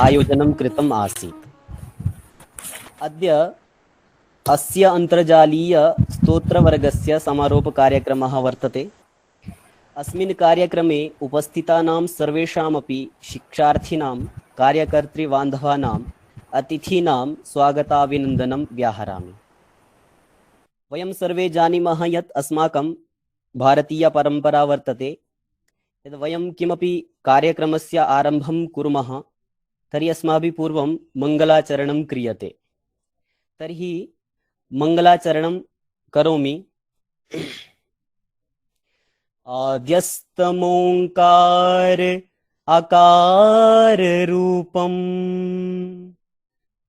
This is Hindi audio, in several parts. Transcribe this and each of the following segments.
आयोजनं कृतम् आसीत्। अद्य अस्य अन्तर्जालीय स्तोत्रवर्गस्य समारोपकार्यक्रमः वर्तते। अस्मिन् कार्यक्रमे उपस्थितानां सर्वेषामपि शिक्षार्थिनां, कार्यकर्तृबान्धवानाम्, अतिथीनां स्वागताभिनन्दनं व्याहरामि। वयं सर्वे जानीमः यत् अस्माकं भारतीयपरम्परा वर्तते यद् वयं किमपि कार्यक्रमस्य आरम्भं कुर्मः तर्हि अस्माभिः पूर्वं मङ्गलाचरणं क्रियते। तर्हि मङ्गलाचरणं करोमि। आद्यस्तमोङ्कार अकार रूपं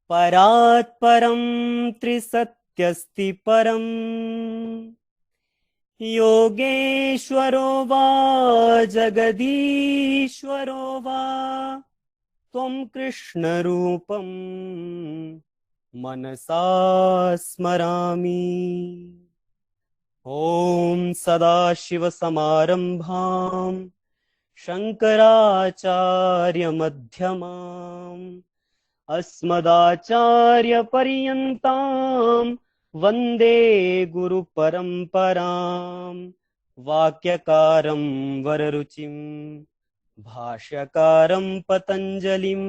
परात् परं त्रिसत्यस्ति परम् योगेश्वरो वा जगदीश्वरो वा त्वं कृष्णरूपं मनसा स्मरामि। ॐ सदाशिवसमारम्भां शङ्कराचार्यमध्यमाम् अस्मदाचार्यपर्यन्तां वन्दे गुरुपरम्परां। वाक्यकारं वररुचिं भाष्यकारं पतञ्जलिं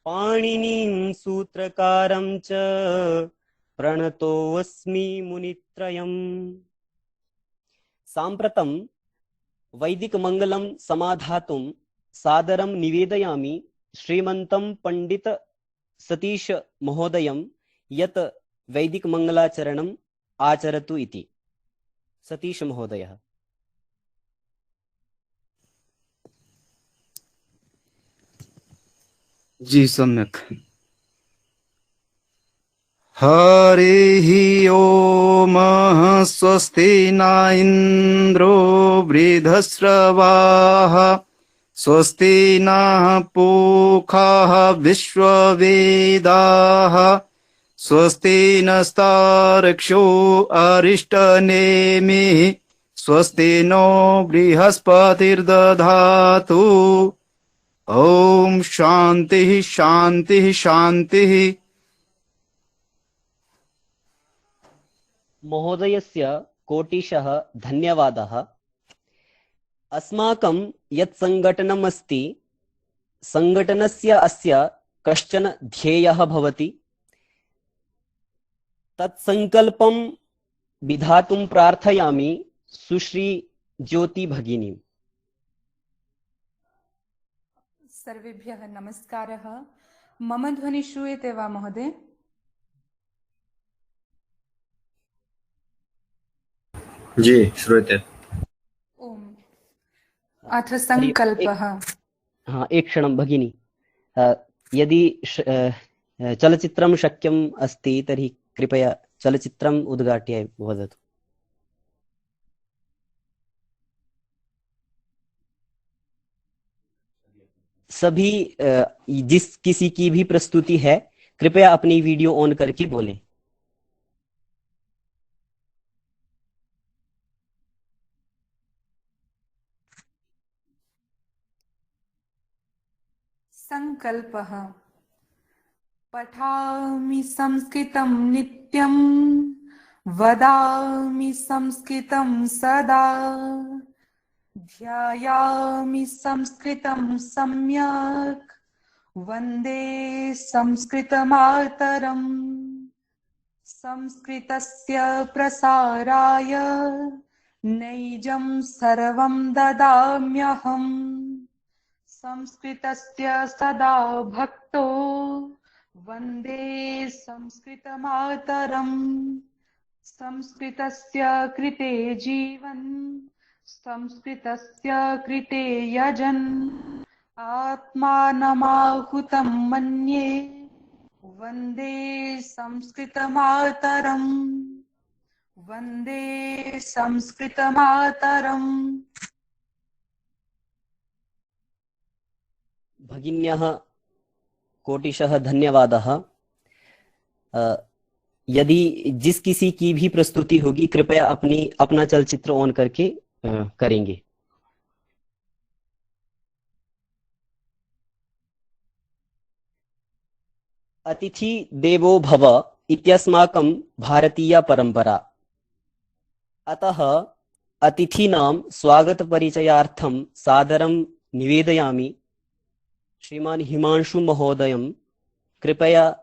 पाणिनिं सूत्रकारं च प्रणतोऽस्मि मुनित्रयम्। साम्प्रतं वैदिकमङ्गलं समाधातुं सादरं निवेदयामि श्रीमन्तं पंडित सतीश महोदयं यत् वैदिकमङ्गलाचरणम् आचरतु इति। सतीश महोदयः। जी सम्यक्। हरिः ओम स्वस्ति न इन्द्रो वृद्धश्रवाः स्वस्ति नः पूषा विश्ववेदाः स्वस्ति नस्तार्क्ष्यो अरिष्टनेमिः स्वस्ति नो बृहस्पतिर्दधातु। ओम शान्तिः शान्तिः शान्तिः। महोदयस्य कोटिशः धन्यवादः। अस्माकं यत् सङ्घटनम् अस्ति, सङ्घटनस्य अस्य कश्चन ध्येयः भवति। तत् सङ्कल्पं विधातुं प्रार्थयामि सुश्री ज्योति भगिनी। सर्वेभ्यः नमस्कारः। मम ध्वनि श्रूयते वा महोदय? जी श्रूयते। ओम अथ संकल्पः। हाँ, एक क्षणं भगिनी। यदि चलचित्रं शक्यम् अस्ति तर्हि कृपया चलचित्रम् उद्घाट्य वदतु। सभी जिस किसी की भी प्रस्तुति है कृपया अपनी वीडियो ऑन करके बोलें। संकल्पः। पठामि संस्कृतं नित्यं वदामि संस्कृतं सदा ध्यायामि संस्कृतं सम्यक् वन्दे संस्कृतमातरम्। संस्कृतस्य प्रसाराय नैजं सर्वं ददाम्यहम्। संस्कृतस्य सदा भक्तो वन्दे संस्कृतमातरम्। संस्कृतस्य कृते जीवन् संस्कृतस्य कृते यजन् आत्मानमाहुतं मन्ये वन्दे संस्कृतमातरम्। वन्दे संस्कृतमातरम्। भगिन्यः कोटिशः धन्यवादः। यदि जिस किसी की भी प्रस्तुति होगी कृपया अपना चलचित्र ऑन करके करेंगे। अतिथि देवो भव इत्यस्माकं भारतीया परंपरा। अतः अतिथीनां स्वागतपरिचयार्थं सादरं निवेदयामि। श्रीमान हिमांशु महोदयं कृपया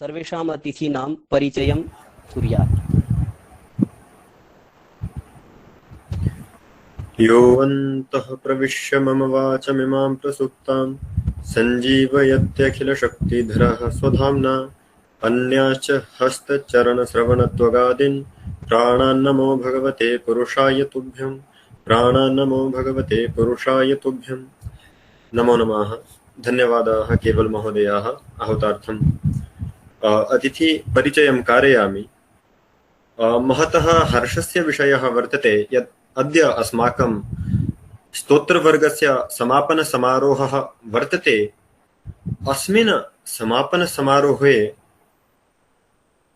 सर्वेषाम् अतिथीनां परिचयं कुर्यात्। योऽन्तः प्रविश्य मम वाचमिमां प्रसुप्तां सञ्जीवयत्यखिलशक्तिधरः स्वधाम्ना अन्याश्च हस्तचरणश्रवणत्वगादीन् प्राणान्नमो भगवते पुरुषाय तुभ्यं प्राणान्नमो भगवते पुरुषाय तुभ्यं। नमो नमः। धन्यवादाः केवल महोदयाः आहूतार्थम्। अतिथि परिचयं कारयामि। महतः हर्षस्य विषयः वर्तते यत् अद्य अस्माकं स्तोत्रवर्गस्य समापनसमारोहः वर्तते। अस्मिन् समापनसमारोहे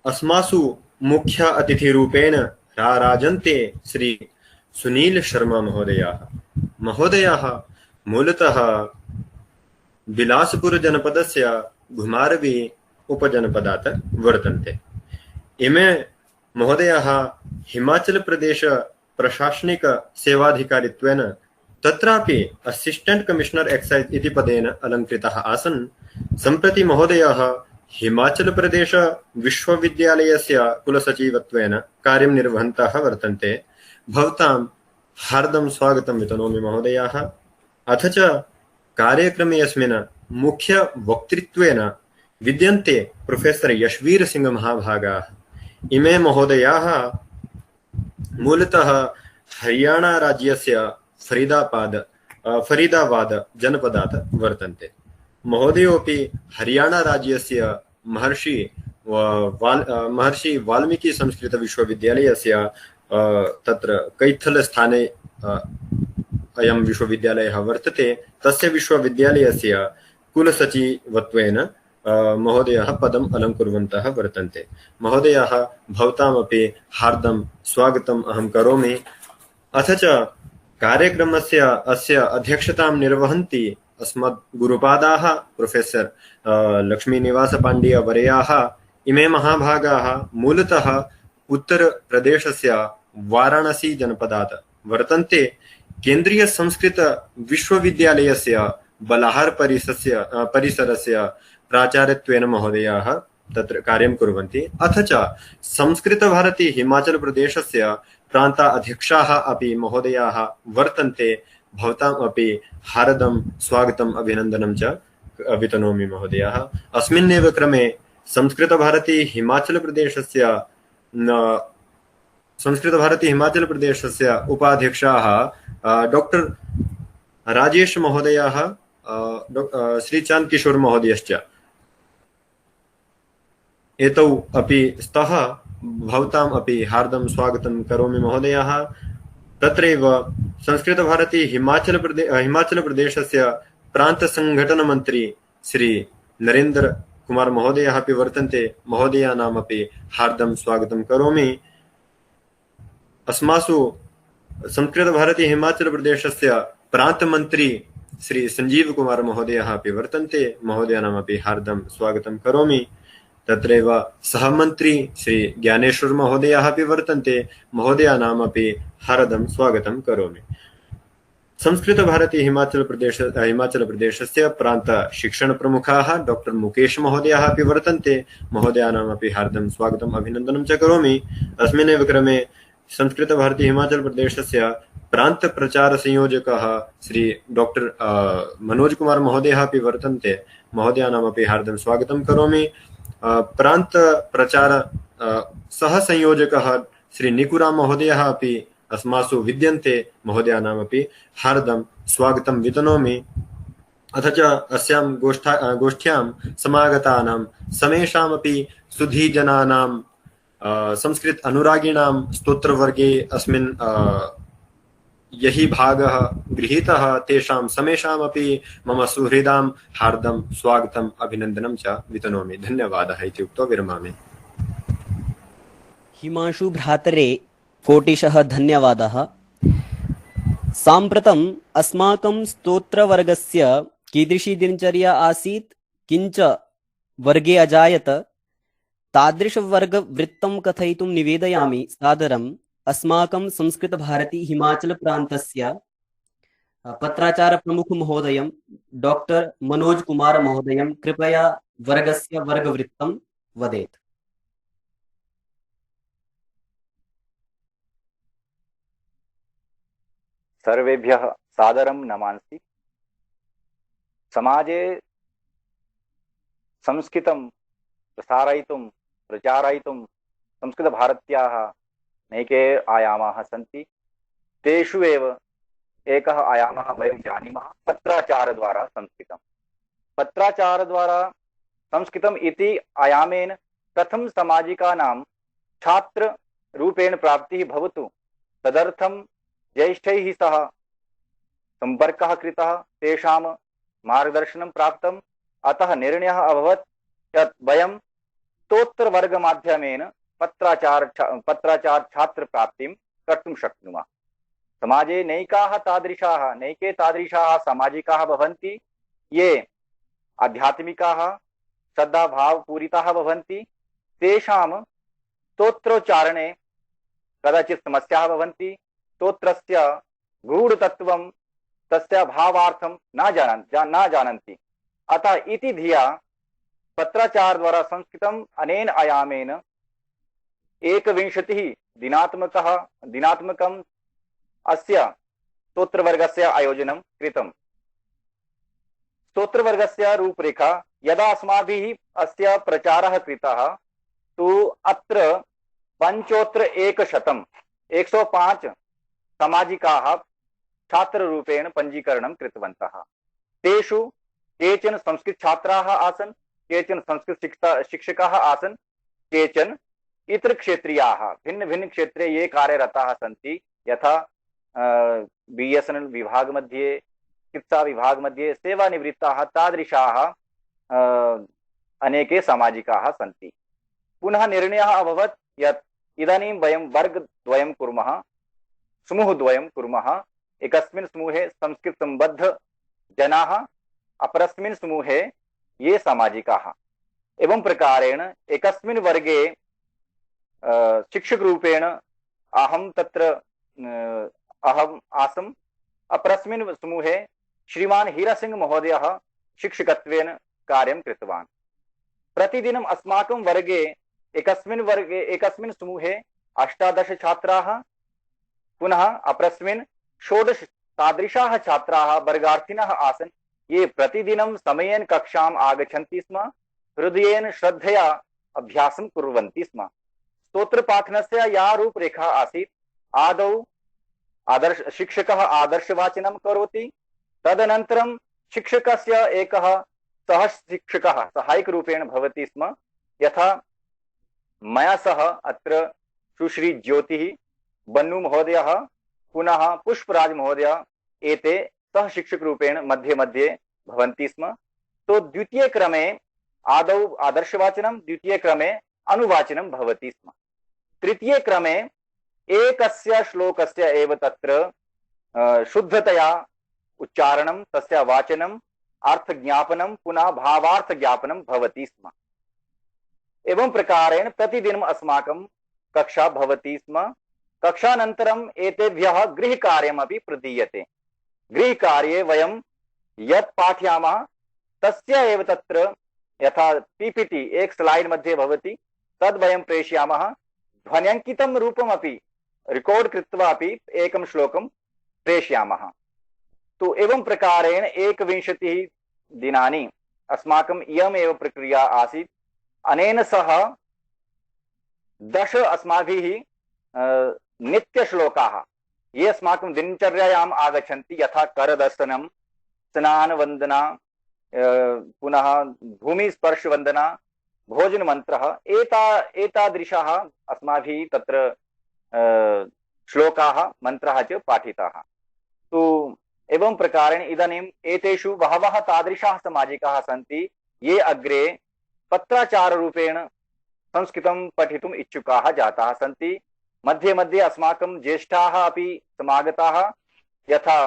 अस्मासु मुख्य अतिथिरूपेण राराजन्ते श्री सुनील शर्मा महोदयाः मूलतः बिलासपुर जनपदस्य घुमारवी उपजनपदात् वर्तन्ते। इमे महोदयाः हिमाचल प्रदेश प्रशासनिक सेवाधिकारित्वेन तत्रापि असिस्टेंट कमिश्नर एक्साइज इति पदेन अलङ्कृताः आसन्। सम्प्रति महोदयाः हिमाचल प्रदेश विश्वविद्यालयस्य कुलसचिवत्वेन कार्यं निर्वहन्तः वर्तन्ते। भवतां हार्दं स्वागतं वितनोमि महोदयाः। अथ च कार्यक्रमे अस्मिन् मुख्य वक्तृत्वेन विद्यन्ते प्रोफेसर यशवीर सिंह महाभागाः। इमे महोदयाः मूलतः हरियाणा राज्यस्य फरीदाबाद जनपदात् वर्तन्ते। महोदयोऽपि हरियाणा राज्यस्य महर्षि वाल्मीकि संस्कृत विश्वविद्यालयस्य तत्र कैथल स्थाने अयं विश्वविद्यालयः वर्तते। तस्य विश्वविद्यालयस्य कुलसचिवत्वेन महोदयाः पदम् अलङ्कुर्वन्तः वर्तन्ते। महोदयाः भवतामपि हार्दं स्वागतम् अहं करोमि। अथ च कार्यक्रमस्य अस्य अध्यक्षतां निर्वहन्ति अस्मद् गुरुपादाः प्रोफेसर लक्ष्मीनिवासपाण्ड्यवर्याः। इमे महाभागाः मूलतः उत्तरप्रदेशस्य वाराणसी जनपदात् वर्तन्ते। केन्द्रीय संस्कृत विश्वविद्यालयस्य बलाहार परिसरस्य प्राचार्यत्वेन महोदयाः तत्र कार्यं कुर्वन्ति। अथ च संस्कृत भारती हिमाचल प्रदेशस्य प्रान्ता अध्यक्षाः अपि महोदयाः वर्तन्ते। भवताम् अपि हार्दं स्वागतम् अभिनन्दनं च वितनोमि महोदयाः। अस्मिन्नेव क्रमे संस्कृत भारती हिमाचल प्रदेशस्य उपाध्यक्षाः डॉक्टर राजेश महोदयाः श्री चांद किशोर महोदयश्च एतौ अपि स्तः। भवताम् अपि हार्दं स्वागतं करोमि महोदयाः। तत्रैव संस्कृत भारती हिमाचल प्रदेशस्य प्रान्त संघटन मंत्री श्री नरेंद्र कुमार महोदयः अपि वर्तन्ते। महोदयानाम् अपि हार्दं स्वागतं करोमि। अस्मासु संस्कृत भारती हिमाचल प्रदेशस्य प्रांत मंत्री श्री संजीव कुमार महोदयः अपि वर्तन्ते। महोदयानामपि हार्दं स्वागतं करोमि। तत्रैव सहमन्त्री श्री ज्ञानेश्वर महोदयः अपि वर्तन्ते। महोदयानामपि हार्दं स्वागतं करोमि। संस्कृत भारती हिमाचल प्रदेशस्य प्रांत शिक्षण प्रमुखाः डॉक्टर मुकेश महोदयः अपि वर्तन्ते। महोदयानामपि हार्दं स्वागतम् अभिनन्दनं च करोमि। अस्मिन्नेव क्रमे संस्कृत भारती हिमाचल प्रदेशस्य प्रांत प्रचार संयोजकः श्री डॉक्टर मनोज कुमार महोदयः अपि वर्तन्ते। महोदयानामपि हार्दं स्वागतं करोमि। प्रांत प्रचार सह संयोजकः श्री निकुराम महोदयः अपि अस्मासु विद्यन्ते। महोदयानामपि हार्दं स्वागतं वितनोमि। अथ च अस्यां गोष्ठ्यां समागतानां समेषामपि सुधीजनानां संस्कृत अनुरागिणां स्तोत्रवर्गे अस्मिन् यहि भागः गृहीतः तेषां समेषामपि मम सुहृदां हार्दं स्वागतम् अभिनन्दनं च वितनोमि। धन्यवादः इति उक्त्वा विरमामि। हिमांशु भ्रातरे कोटिशः धन्यवादः। साम्प्रतम् अस्माकं स्तोत्रवर्गस्य कीदृशी दिनचर्या आसीत्, किञ्च वर्गे अजायत, तादृशवर्गवृत्तं कथयितुं निवेदयामि सादरम् अस्माकं संस्कृतभारती हिमाचलप्रान्तस्य पत्राचार प्रमुख महोदयं डॉक्टर मनोज कुमार महोदयं कृपया वर्गस्य वर्गवृत्तं वदेत्। सर्वेभ्यः सादरं नमांसि। समाजे संस्कृतं प्रचारयितुं संस्कृतभारत्याः नैके आयामाः सन्ति। तेषु एव एकः आयामः वयं जानीमः, पत्राचारद्वारा संस्कृतं। पत्राचारद्वारा संस्कृतम् इति आयामेन कथं सामाजिकानां छात्ररूपेण प्राप्तिः भवतु, तदर्थं ज्येष्ठैः सह सम्पर्कः कृतः, तेषां मार्गदर्शनं प्राप्तम्। अतः निर्णयः अभवत् यत् वयं स्तोत्रवर्गमाध्यमेन पत्राचार छात्रप्राप्तिं कर्तुं शक्नुमः। समाजे नैके तादृशाः सामाजिकाः भवन्ति ये आध्यात्मिकाः श्रद्धाभावपूरिताः भवन्ति। तेषां स्तोत्रोच्चारणे कदाचित् समस्याः भवन्ति। स्तोत्रस्य गूढतत्त्वं तस्य भावार्थं न जानन्ति। अतः इति धिया पत्राचारद्वारा संस्कृतम् अनेन आयामेन 21 दिनात्मकम् अस्य स्तोत्रवर्गस्य आयोजनं कृतम्। स्तोत्रवर्गस्य रूपरेखा यदा अस्माभिः अस्य प्रचारः कृतः तु अत्र 105 सामाजिकाः छात्ररूपेण पञ्जीकरणं कृतवन्तः। तेषु केचन संस्कृत छात्राः आसन्, केचन संस्कृत शिक्षकाः आसन्, केचन इतर क्षेत्रीयाः भिन्न भिन्न क्षेत्रे ये कार्यरताः सन्ति, यथा BSNL विभाग मध्ये, चिकित्सा विभाग मध्ये सेवानिवृत्ताः तादृशाः अनेके सामाजिकाः सन्ति। पुनः निर्णयः अभवत् यत् इदानीं वयं वर्गद्वयं कुर्मः, समूहद्वयं कुर्मः। एकस्मिन् समूहे संस्कृतसम्बद्ध जनाः, अपरस्मिन् समूहे ये सामाजिकाः। एवं प्रकारेण एकस्मिन् वर्गे शिक्षकरूपेण अहं आसम्। अपरस्मिन् समूहे श्रीमान हीरासिंह महोदयः शिक्षकत्वेन कार्यं कृतवान्। प्रतिदिनम् अस्माकं वर्गे एकस्मिन् समूहे 18 छात्राः, पुनः अपरस्मिन् 16 तादृशाः छात्राः वर्गार्थिनः आसन्, ये प्रतिदिनं समयेन कक्षाम् आगच्छन्ति स्म, हृदयेन श्रद्धया अभ्यासं कुर्वन्ति स्म। स्तोत्रपाठनस्य या रूपरेखा आसीत्, आदौ शिक्षकः आदर्शवाचनं करोति, तदनन्तरं शिक्षकस्य एकः सहशिक्षकः सहायकरूपेण भवति स्म। यथा मया सह अत्र सुश्री ज्योतिः, बन्नु महोदयः, पुनः पुष्पराज महोदय, एते सहशिक्षकरूपेण मध्ये मध्ये भवन्ति स्म। तो द्वितीय क्रमे आदौ आदर्शवाचनं, द्वितीय क्रमे अनुवाचनं भवति स्म। तृतीय क्रमे एकस्य श्लोकस्य एव तत्र शुद्धतया उच्चारणं, तस्य वाचनं, अर्थज्ञापनं, पुनः भावार्थज्ञापनं भवति स्म। एवं प्रकारेण प्रतिदिनम् अस्माकं कक्षा भवति स्म। कक्षानन्तरम् एतेभ्यः गृहकार्यमपि प्रदीयते। गृहकार्ये वयं यत् पाठयामः तस्य एव तत्र यथा PPT एक स्लाइड मध्ये भवति, तद् वयं प्रेषयामः। ध्वन्यङ्कितं रूपमपि रिकॉर्ड कृत्वा अपि एकं श्लोकं प्रेषयामः। तो एवं प्रकारेण 21 दिनानि अस्माकम् इयमेव प्रक्रिया आसीत्। अनेन सह 10 अस्माभिः नित्यश्लोकाः ये अस्माकं दिनचर्यायाम् आगच्छन्ति, यथा करदर्शनं, स्नानवन्दना, पुनः भूमिस्पर्शवन्दना, भोजनमन्त्रः, एतादृशाः अस्माभिः तत्र श्लोकाः, मन्त्राः च पाठिताः। तो एवं प्रकारेण इदानीम् एतेषु बहवः तादृशाः सामाजिकाः सन्ति ये अग्रे पत्राचाररूपेण संस्कृतं पठितुम् इच्छुकाः जाताः सन्ति। मध्ये मध्ये अस्माकं ज्येष्ठाः अपि समागताः। यथा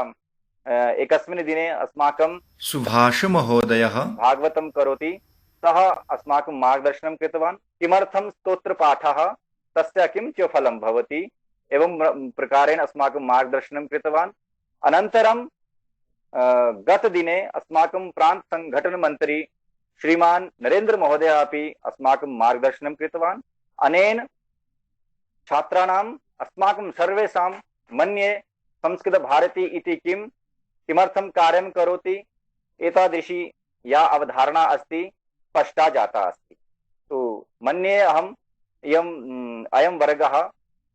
एकस्मिन् दिने अस्माकं सुभाष महोदयः भागवतं करोति, सः अस्माकं मार्गदर्शनं कृतवान् किमर्थं स्तोत्रपाठः तस्य किं च फलं भवति, एवं प्रकारेण अस्माकं मार्गदर्शनं कृतवान्। अनन्तरं गतदिने अस्माकं प्रान्तसङ्घटनमन्त्री श्रीमान् नरेन्द्र महोदयः अपि अस्माकं मार्गदर्शनं कृतवान्। अनेन छात्राणाम् अस्माकं सर्वेषां मन्ये संस्कृतभारती इति किमर्थं कार्यं करोति एतादृशी या अवधारणा अस्ति स्पष्टा जाता अस्ति। तो मन्ये अहम् अयं वर्गः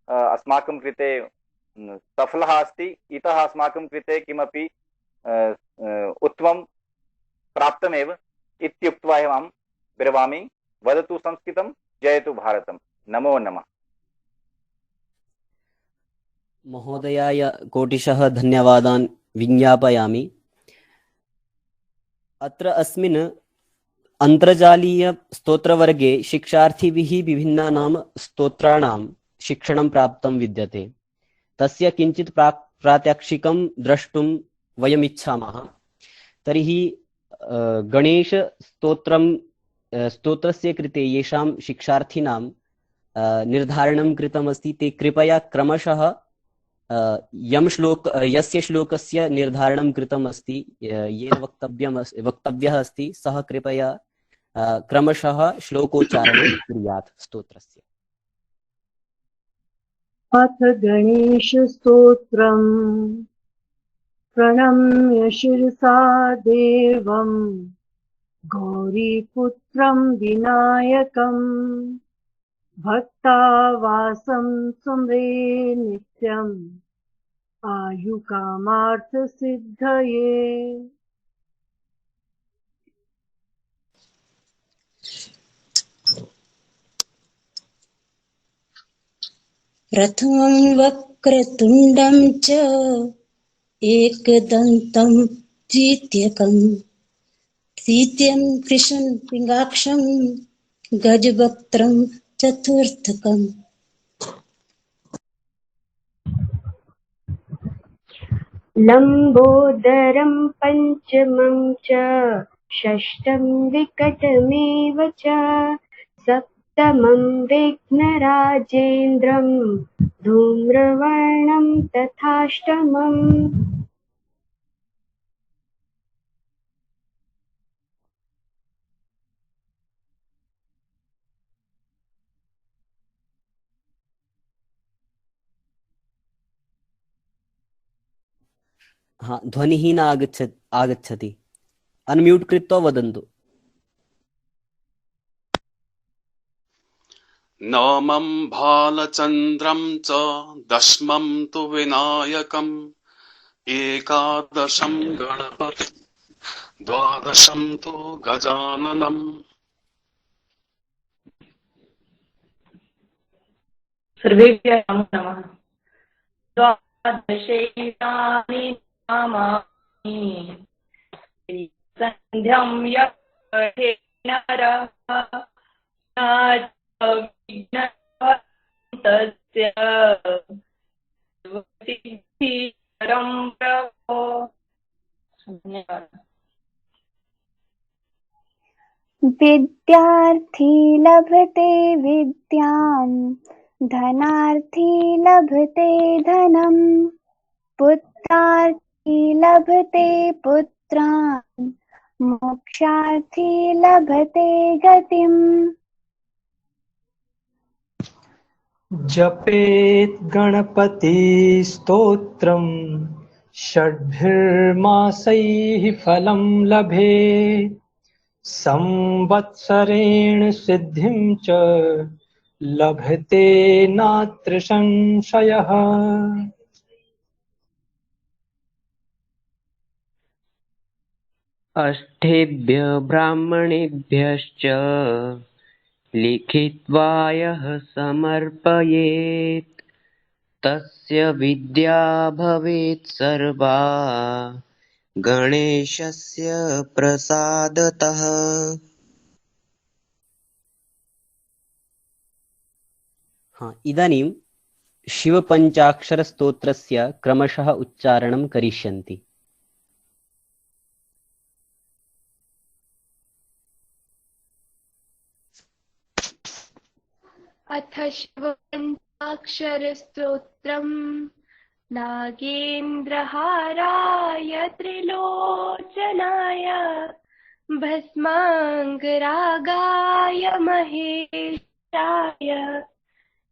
अस्माकं कृते सफलः अस्ति। इतः अस्माकं कृते किमपि उत्तमं प्राप्तमेव इत्युक्त्वा अहं विरवामि। वदतु संस्कृतं, जयतु भारतं। नमो नमः। महोदयाय कोटिशः धन्यवादान् विज्ञापयामि। अत्र अस्मिन् अन्तर्जालीय स्तोत्रवर्गे शिक्षार्थिभिः विभिन्नानां स्तोत्राणां शिक्षणं प्राप्तं विद्यते। तस्य किञ्चित् प्रात्यक्षिकं द्रष्टुं वयमिच्छामः। तर्हि स्तोत्रस्य कृते येषां शिक्षार्थिनां निर्धारणं कृतमस्ति ते कृपया क्रमशः यस्य श्लोकस्य निर्धारणं कृतम् अस्ति, येन वक्तव्यः अस्ति, सः कृपया क्रमशः श्लोकोच्चारणं कुर्यात् स्तोत्रस्य। अथ गणेशस्तोत्रम्। प्रणम्य शिरसा देवम् गौरीपुत्रं विनायकम् भक्तावासं स्मरे नित्यम् आयुकामार्थसिद्धये। प्रथमं वक्रतुण्डं च एकदन्तं द्वितीयकं तृतीयं कृष्णपिङ्गाक्षं गजवक्त्रं चतुर्थकम्। लम्बोदरं पञ्चमं च षष्ठं विकटमेव च सप्तमं विघ्नराजेन्द्रं धूम्रवर्णं तथाष्टमम्। हाँ, ध्वनिः न आगच्छति। अनम्यूट् कृत्वा वदन्तु। नवमं भालचन्द्रं च दशमं तु विनायकम् एकादशं गणपति द्वादशं तु गजाननम्। सर्वेभ्यः नमो नमः। द्वादशैतानि नामानि सन्ध्यं यः पठेत् नरः न च विघ्नः तस्य सिद्धिकरं प्रभो। धन्यवादः। विद्यार्थी लभते विद्यां धनार्थी लभते धनं पुत्रार्थी लभते पुत्रान् मोक्षार्थी लभते गतिम्। जपेत् गणपति स्तोत्रम् षड्भिर्मासैः फलं लभेत् संवत्सरेण सिद्धिं च लभते नात्र संशयः। अष्टेभ्य ब्राह्मणेभ्यश्च लिखित्वा यः समर्पयेत् तस्य विद्या भवेत् सर्वा गणेशस्य प्रसादतः। इदानीं शिवपञ्चाक्षरस्तोत्रस्य क्रमशः उच्चारणं करिष्यन्ति। अथ शिवपञ्चाक्षरस्तोत्रम् नागेन्द्रहाराय त्रिलोचनाय भस्माङ्गरागाय महेशाय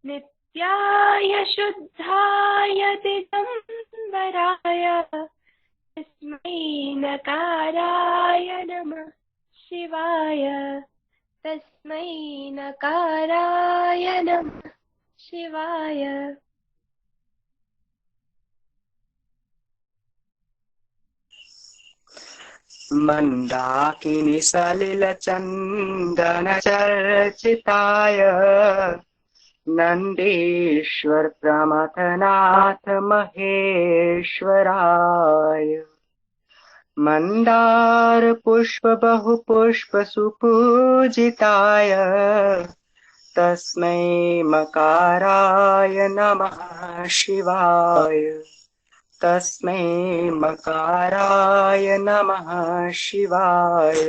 नित्याय शुद्धाय दिगम्बराय तस्मै नकाराय नमः शिवाय। तस्मै नकाराय नमः शिवाय। मन्दाकिनी सलिलचन्दनचर्चिताय नन्देश्वर प्रमथनाथ महेश्वराय मंदार पुष्प बहुपुष्प सुपूजिताय तस्मै मकाराय नमः शिवाय। तस्मै मकाराय नमः शिवाय।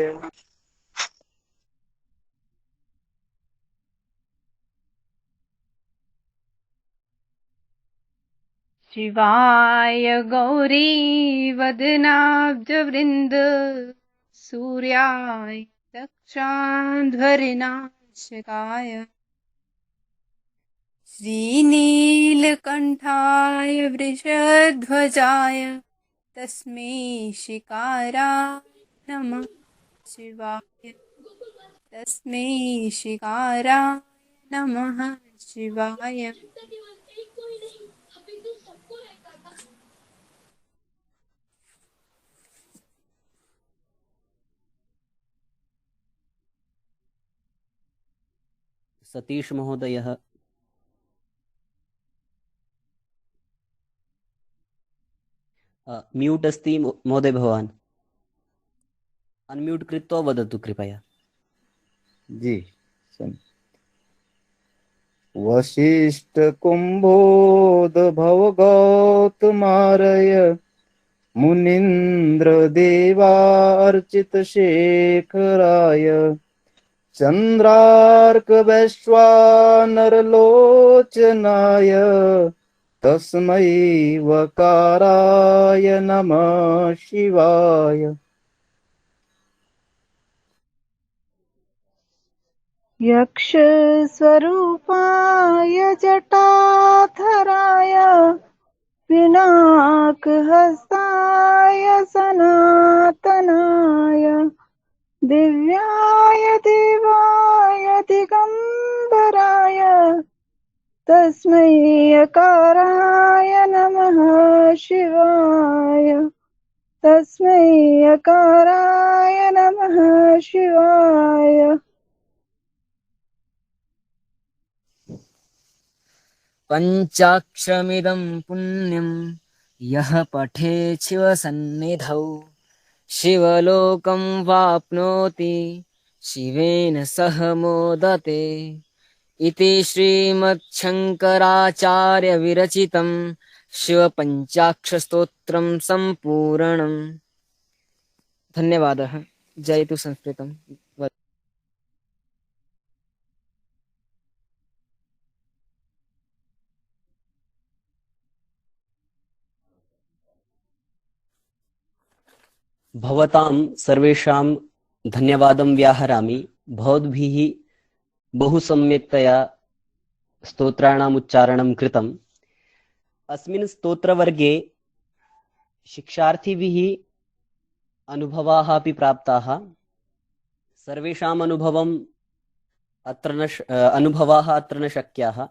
शिवाय गौरी वदनाब्जवृन्द सूर्याय दक्षाध्वरिनाशकाय श्रीनीलकण्ठाय वृषध्वजाय तस्मै शिकाराय नमः शिवाय। तस्मै शिकाराय नमः शिवाय। सतीश महोदयः म्यूट् अस्ति महोदय, भवान् अनम्यूट् कृत्वा वदतु कृपया। जी वसिष्ठ कुम्भोद्भव गौतमार्य मुनीन्द्र देवार्चित शेखराय चंद्रार्क वैश्वानरलोचनाय तस्मै वकाराय नमः शिवाय। यक्षस्वरूपाय जटाधराय पिनाकहस्ताय सनातनाय दिव्याय देवाय दिगम्बराय तस्मै यकाराय नमः शिवाय। तस्मै यकाराय नमः शिवाय। पञ्चाक्षरमिदं पुण्यं यः पठेत् शिवसन्निधौ शिवलोकं वाप्नोति शिवेन सह मोदते। इति श्रीमच्छङ्कराचार्यविरचितं शिवपञ्चाक्षरस्तोत्रं सम्पूर्णम्। धन्यवादः। जयतु संस्कृतम्। भवतां सर्वेषां धन्यवादं व्याहरामि। भवद्भिः बहु सम्यक्तया स्तोत्राणाम् उच्चारणं कृतम्। अस्मिन् स्तोत्रवर्गे शिक्षार्थिभिः अनुभवाः अपि प्राप्ताः। सर्वेषाम् अनुभवाः अत्र न शक्याः,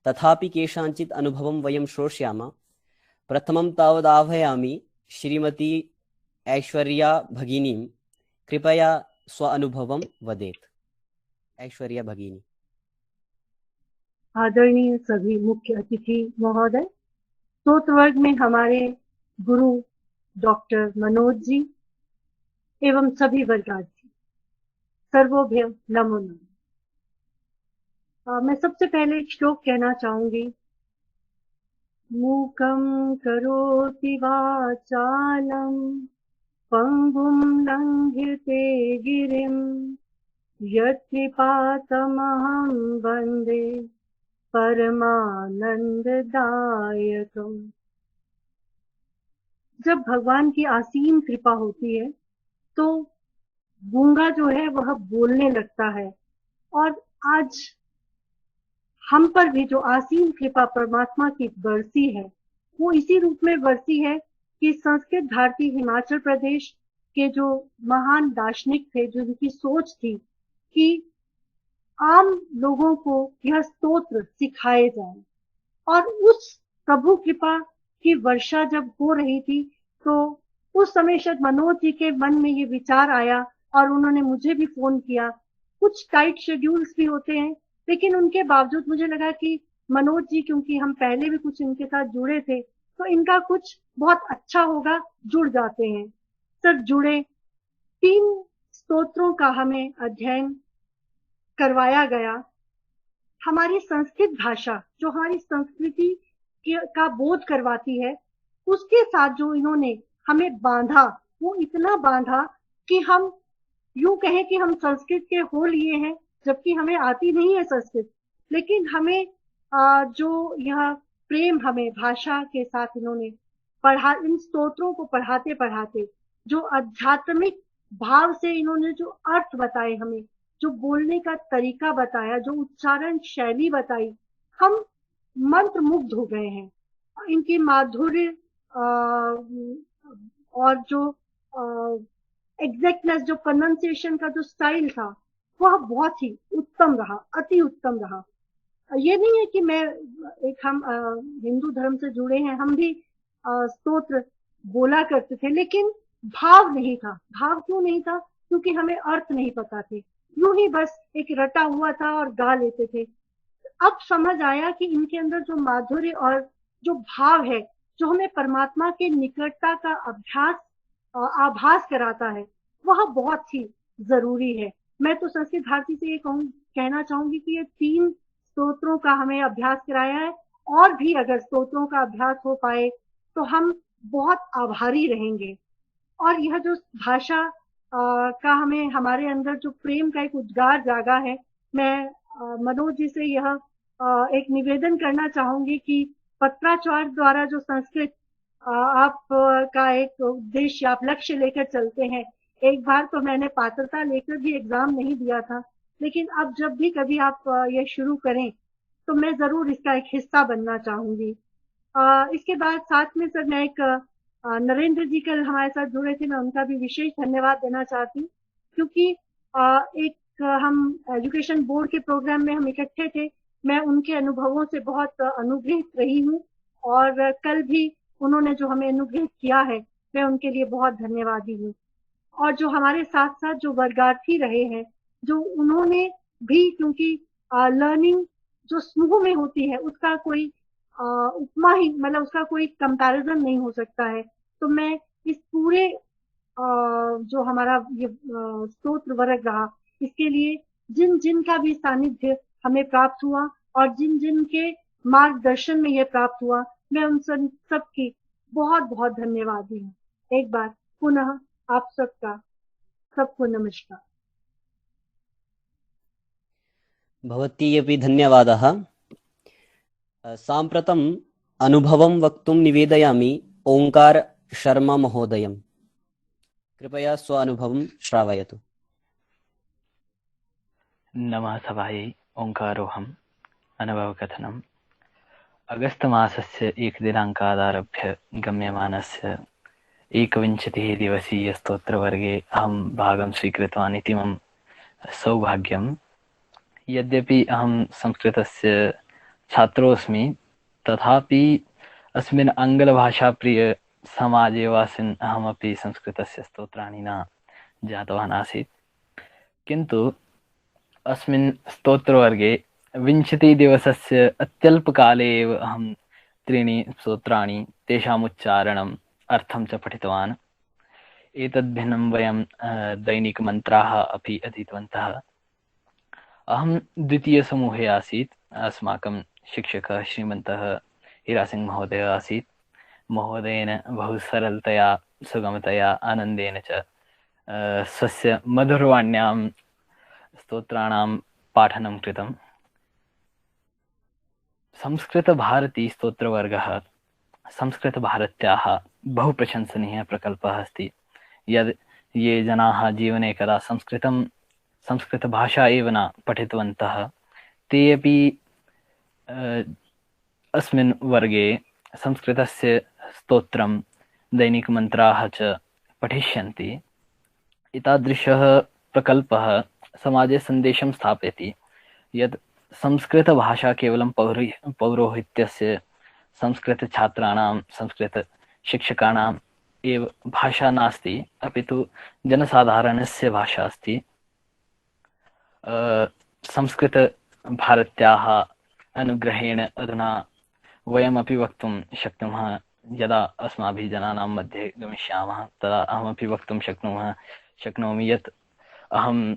तथापि केषाञ्चित् अनुभवं वयं श्रोष्यामः। प्रथमं तावत् आह्वयामि श्रीमती ऐश्वर्या भगिनीं, कृपया स्व अनुभवं वदेत्। ऐश्वर्या भगिनी। आदरणीय सभी मुख्य अतिथि महोदय, स्तोत्र वर्ग में हमारे गुरु डॉक्टर मनोज जी एवं सभी वर्गार्थी, सर्वोभ्य नमो नमः। मैं सबसे पहले एक श्लोक कहना चाहूंगी। मूकं करोति वाचालं पंगुं लंघयते गिरिं यत्कृपातमहं वन्दे परमानंददायकम्। जब भगवान की असीम कृपा होती है तो गूंगा जो है वह बोलने लगता है, और आज हम पर भी जो असीम कृपा परमात्मा की बरसी है वो इसी रूप में बरसी है कि संस्कृत भारती हिमाचल प्रदेश के जो महान दार्शनिक थे, जो उनकी सोच थी कि आम लोगों को यह स्तोत्र सिखाए जाए, और उस प्रभु कृपा की वर्षा जब हो रही थी तो उस समय शायद मनोज जी के मन में ये विचार आया और उन्होंने मुझे भी फोन किया। कुछ टाइट शेड्यूल्स भी होते हैं, लेकिन उनके बावजूद मुझे लगा कि मनोज जी, क्योंकि हम पहले भी कुछ इनके साथ जुड़े थे, तो इनका कुछ बहुत अच्छा होगा, जुड़ जाते हैं। सर जुड़े। 3 स्तोत्रों का हमें अध्ययन करवाया गया। हमारी संस्कृत भाषा जो हमारी संस्कृति का बोध करवाती है, उसके साथ जो इन्होंने हमें बांधा, वो इतना बांधा कि हम यूं कहें कि हम संस्कृत के हो लिए हैं, जबकि हमें आती नहीं है संस्कृत, लेकिन हमें जो यह प्रेम हमें भाषा के साथ इन्होंने पढ़ा, इन स्तोत्रों को पढ़ाते पढ़ाते जो आध्यात्मिक भाव से इन्होंने जो अर्थ बताए, हमें जो बोलने का तरीका बताया, जो उच्चारण शैली बताई, हम मंत्र मुग्ध हो गए हैं। इनकी माधुर्य और जो एग्जैक्टनेस, जो प्रोनाउंसिएशन का जो स्टाइल था, वह बहुत ही उत्तम रहा, अति उत्तम रहा। ये नहीं है कि मैं हम हिंदू धर्म से जुड़े हैं, हम भी स्तोत्र बोला करते थे, लेकिन भाव नहीं था। भाव क्यों नहीं था? क्योंकि हमें अर्थ नहीं पता थे, यूं ही बस एक रटा हुआ था और गा लेते थे। अब समझ आया कि इनके अंदर जो माधुर्य और जो भाव है, जो हमें परमात्मा के निकटता का आभास कराता है, वह बहुत ही जरूरी है। मैं तो संस्कृत भारती से ये कहना चाहूंगी कि ये 3 स्तोत्रों का हमें अभ्यास कराया है, और भी अगर स्तोत्रों का अभ्यास हो पाए तो हम बहुत आभारी रहेंगे। और यह जो भाषा का हमें, हमारे अंदर जो प्रेम का एक उद्गार जागा है, मैं मनोज जी से यह एक निवेदन करना चाहूंगी कि पत्राचार द्वारा जो संस्कृत आप का एक उद्देश्य, आप लक्ष्य लेकर चलते हैं। एक बार तो मैंने पात्रता लेकर भी एग्जाम नहीं दिया था, लेकिन अब जब भी कभी आप ये शुरू करें तो मैं जरूर इसका एक हिस्सा बनना चाहूंगी। इसके बाद साथ में सर मैं एक नरेंद्र जी कल हमारे साथ जुड़े थे, मैं उनका भी विशेष धन्यवाद देना चाहती हूँ, क्योंकि एक हम एजुकेशन बोर्ड के प्रोग्राम में हम इकट्ठे थे। मैं उनके अनुभवों से बहुत अनुग्रहित रही हूँ, और कल भी उन्होंने जो हमें अनुग्रहित किया है, मैं उनके लिए बहुत धन्यवादी हूँ। और जो हमारे साथ साथ जो वर्गार्थी रहे हैं, जो उन्होंने भी, क्योंकि लर्निंग जो समूह में होती है उसका कोई उपमा ही, मतलब उसका कोई कंपैरिजन नहीं हो सकता है। तो मैं इस पूरे जो हमारा ये स्तोत्र वर्ग रहा, इसके लिए जिन जिन का भी सानिध्य हमें प्राप्त हुआ और जिन जिन के मार्गदर्शन में यह प्राप्त हुआ, मैं उन सबकी बहुत बहुत धन्यवादी हूँ। एक बार पुनः आप सबको नमस्कार। भवत्यपि धन्यवादः। साम्प्रतम् अनुभवं वक्तुं निवेदयामि ओंकार शर्मा महोदयं। कृपया स्व अनुभवं श्रावयतु। नमः सभायै। ओंकारोऽहम् अनुभवकथनम्। अगस्तमासस्य 1 दिनाङ्कादारभ्य गम्यमानस्य 21 दिवसीयस्तोत्रवर्गे अहं भागं स्वीकृतवान् इति मम सौभाग्यम्। यद्यपि अहं संस्कृतस्य छात्रोऽस्मि, तथापि अस्मिन् आङ्ग्लभाषाप्रिय समाजे वासिन् अहमपि संस्कृतस्य स्तोत्राणि न ज्ञातवान् आसीत्। किन्तु अस्मिन् स्तोत्रवर्गे 20 दिवसस्य अत्यल्पकाले एव अहं त्रीणि स्तोत्राणि तेषामुच्चारणम् अर्थं च पठितवान्। एतद्भिन्नं वयं दैनिकमन्त्राः अपि अधीतवन्तः। अहं द्वितीयसमूहे आसीत्। अस्माकं शिक्षकः श्रीमन्तः हीरासिंह महोदयः आसीत्। महोदयेन बहु सरलतया सुगमतया आनन्देन च स्वस्य मधुरवाण्यां स्तोत्राणां पाठनं कृतम्। संस्कृतभारतीस्तोत्रवर्गः संस्कृतभारत्याः बहु प्रशंसनीयः प्रकल्पः अस्ति। यद् ये जनाः जीवने कदा संस्कृतभाषा एव न पठितवन्तः ते अपि अस्मिन् वर्गे संस्कृतस्य स्तोत्रं दैनिकमन्त्राः च पठिष्यन्ति। एतादृशः प्रकल्पः समाजे सन्देशं स्थापयति यत् संस्कृतभाषा केवलं पौरोहित्यस्य संस्कृतछात्राणां संस्कृतशिक्षकाणाम् एव भाषा नास्ति, अपि तु जनसाधारणस्य भाषा अस्ति। संस्कृतभारत्याः अनुग्रहेण अधुना वयमपि वक्तुं शक्नुमः, यदा अस्माभिः जनानां मध्ये गमिष्यामः तदा अहमपि वक्तुं शक्नोमि यत् अहं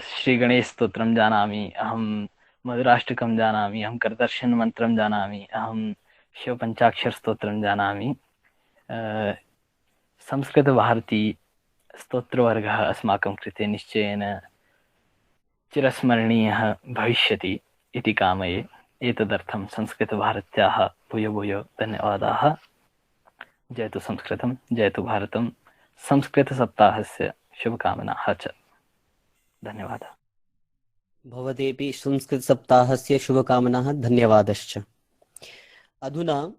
श्रीगणेशस्तोत्रं जानामि, अहं मधुराष्टकं जानामि, अहं करदर्शनमन्त्रं जानामि, अहं शिवपञ्चाक्षरस्तोत्रं जानामि। संस्कृतभारतीस्तोत्रवर्गः अस्माकं कृते निश्चयेन चिरस्मरणीयः भविष्यति इति कामये। एतदर्थं संस्कृतभारत्याः भूयो भूयो धन्यवादाः। जयतु संस्कृतं, जयतु भारतं। संस्कृतसप्ताहस्य शुभकामनाः च। धन्यवादः। भवतेपि संस्कृतसप्ताहस्य शुभकामनाः, धन्यवादश्च। अधुना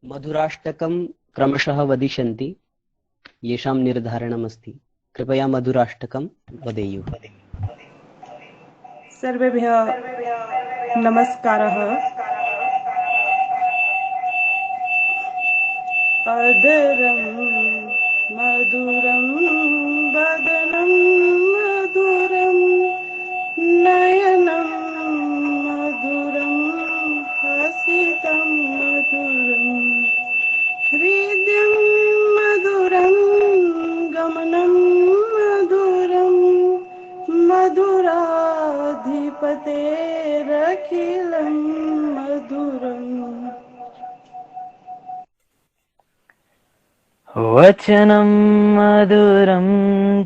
मधुराष्टकं क्रमशः वदिष्यन्ति, येषां निर्धारणमस्ति। कृपया मधुराष्टकं वदेयुः। सर्वेभ्यः नमस्कारः। अदरं मधुरं वदनं मधुरं नयनं मधुरं हसितं मधुरं हृदयं मधुरं गमनं मधुरं मधुराधिपतेरखिलं मधुरम्। वचनं मधुरं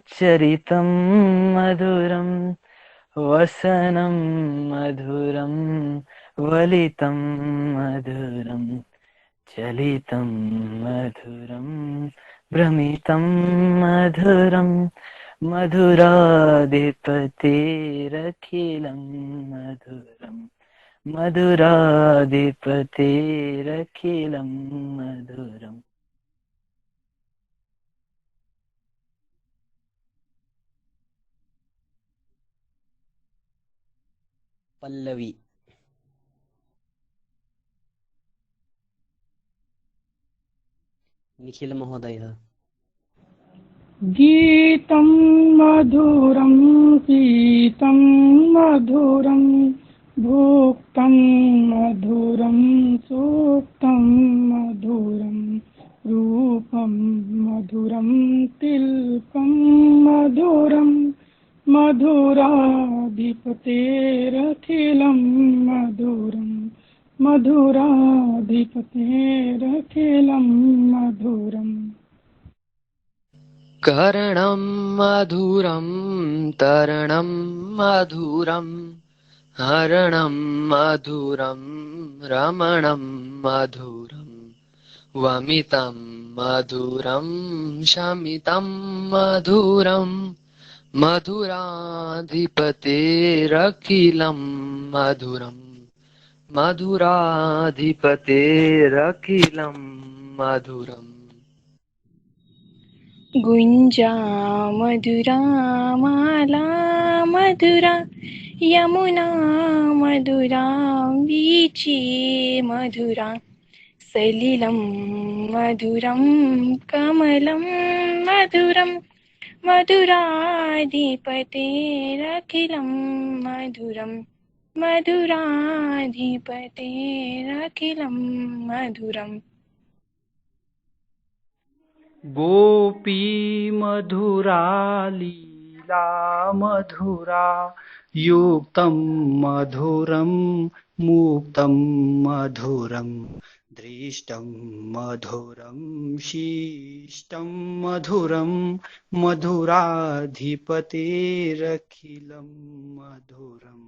चरितं मधुरं वसनं मधुरं वलितं मधुरं चलितं मधुरं भ्रमितं मधुरं मधुराधिपतेरखिलं मधुरं मधुराधिपतेरखिलं मधुरम्। पल्लवी। निखिल महोदयः। गीतं मधुरं पीतं मधुरं भुक्तं मधुरं सूक्तं मधुरं रूपं मधुरं तिलकं मधुरं मधुराधिपतेरखिलं मधुरं मधुराधिपतेरखिलं मधुरम्। कर्णं मधुरं तरणं मधुरं हरणं मधुरं रमणं मधुरं वमितं मधुरं शमितं मधुरं मधुराधिपतेरखिलं मधुरं मधुराधिपतेरखिलं मधुरम्। गुञ्जा मधुरा माला मधुरा यमुना मधुरा वीची मधुरा सलिलं मधुरं कमलं मधुरं मधुराधिपतेरखिलं मधुरम्। मधुराधिपतेरखिलं मधुरम् गोपी मधुरा लीला मधुरा युक्तं मधुरं मुक्तं मधुरं दृष्टं मधुरं शिष्टं मधुरं मधुराधिपतेरखिलं मधुरं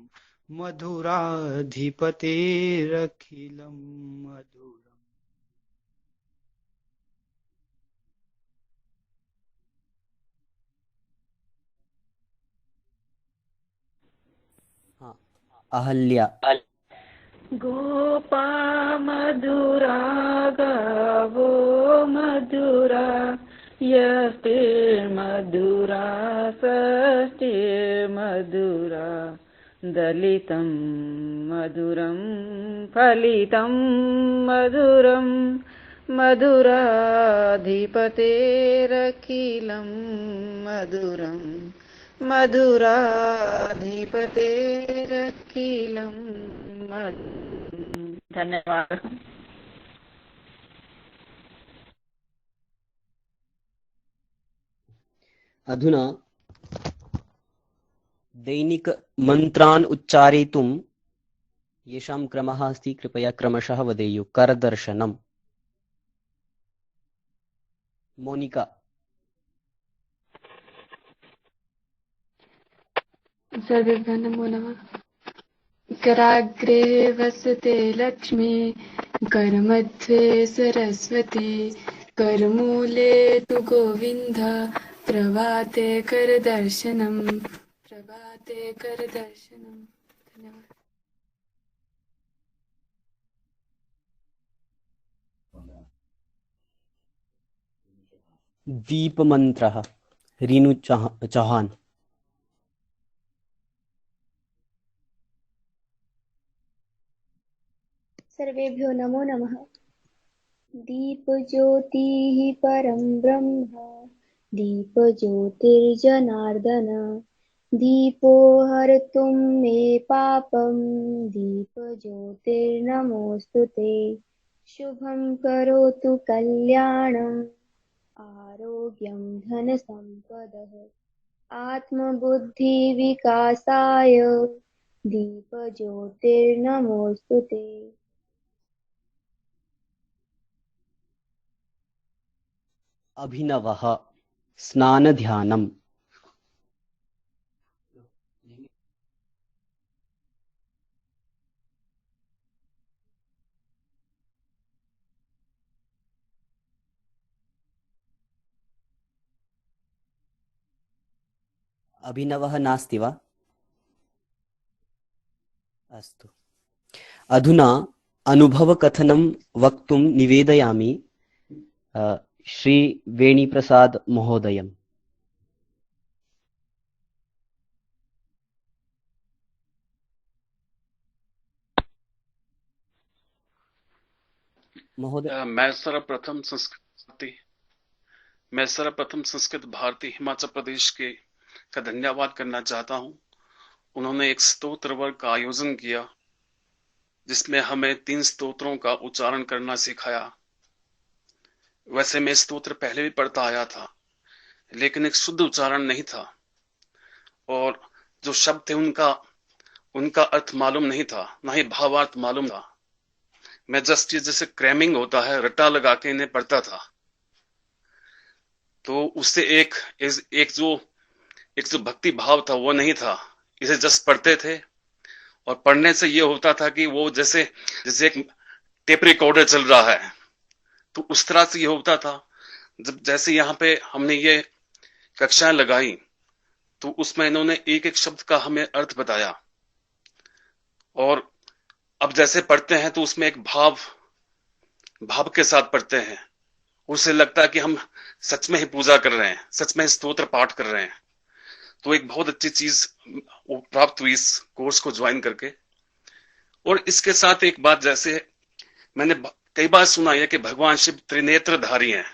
मधुराधिपतेरखिलं मधुरम्। अहल्या गोपा मधुरा गावो मधुरा यष्टिर्मधुरा षष्टिर्मधुरा दलितं मधुरं फलितं मधुरं मधुराधिपतेरखिलं मधुरं मधुराधिपतेरखिलं मधुरम्। धन्यवाद। अधुना दैनिक मन्त्रान् उच्चारयितुं येषां क्रमः अस्ति कृपया क्रमशः वदेयुः। करदर्शनम्। मोनिका। सर्वेभ्यः नमो नमः। कराग्रे वसते लक्ष्मी करमध्ये सरस्वती करमूले तु गोविन्द प्रभाते करदर्शनम् धन्यवाद। दीपमन्त्रः रीनु चौहान। सर्वेभ्यो नमो नमः। दीपज्योतिः परं ब्रह्म दीपज्योतिर्जनार्दन दीपो हर्तुं मे पापं दीपज्योतिर्नमोऽस्तुते शुभं करोतु कल्याणम् आरोग्यं धनसम्पदः आत्मबुद्धिविकासाय दीपज्योतिर्नमोऽस्तुते। अभिनवः स्नानध्यानम्। अभिनवः नास्ति वा? अस्तु। अधुना अनुभवकथनं वक्तुं निवेदयामि श्री वेणीप्रसाद महोदयम्। महोदय। मैं सर्वप्रथम संस्कृत भारती हिमाचल प्रदेश के का धन्यवाद करना चाहता हूं। उन्होंने एक स्तोत्र वर्ग का आयोजन किया जिसमें हमें 3 स्तोत्रों का उच्चारण करना सिखाया। वैसे मैं स्तोत्र पहले भी पढ़ता आया था लेकिन एक शुद्ध उच्चारण नहीं था और जो शब्द थे उनका अर्थ मालूम नहीं था, ना ही भावार्थ मालूम था। मैं जस्ट जैसे क्रैमिंग होता है रट्टा लगा के इन्हें पढ़ता था, तो उससे एक जो भक्ति भाव था वो नहीं था। इसे जस्ट पढ़ते थे और पढ़ने से ये होता था कि वो जैसे एक टेप रिकॉर्डर चल रहा है, तो उस तरह से ये होता था। जब जैसे यहाँ पे हमने ये कक्षाएं लगाई तो उसमें इन्होंने एक एक शब्द का हमें अर्थ बताया और अब जैसे पढ़ते हैं तो उसमें एक भाव के साथ पढ़ते हैं। उससे लगता है कि हम सच में ही पूजा कर रहे हैं, सच में ही स्तोत्र पाठ कर रहे हैं। तो एक बहुत अच्छी चीज प्राप्त हुई इस कोर्स को ज्वाइन करके। और इसके साथ एक बात, जैसे मैंने कई बार सुना है कि भगवान शिव त्रिनेत्रधारी हैं।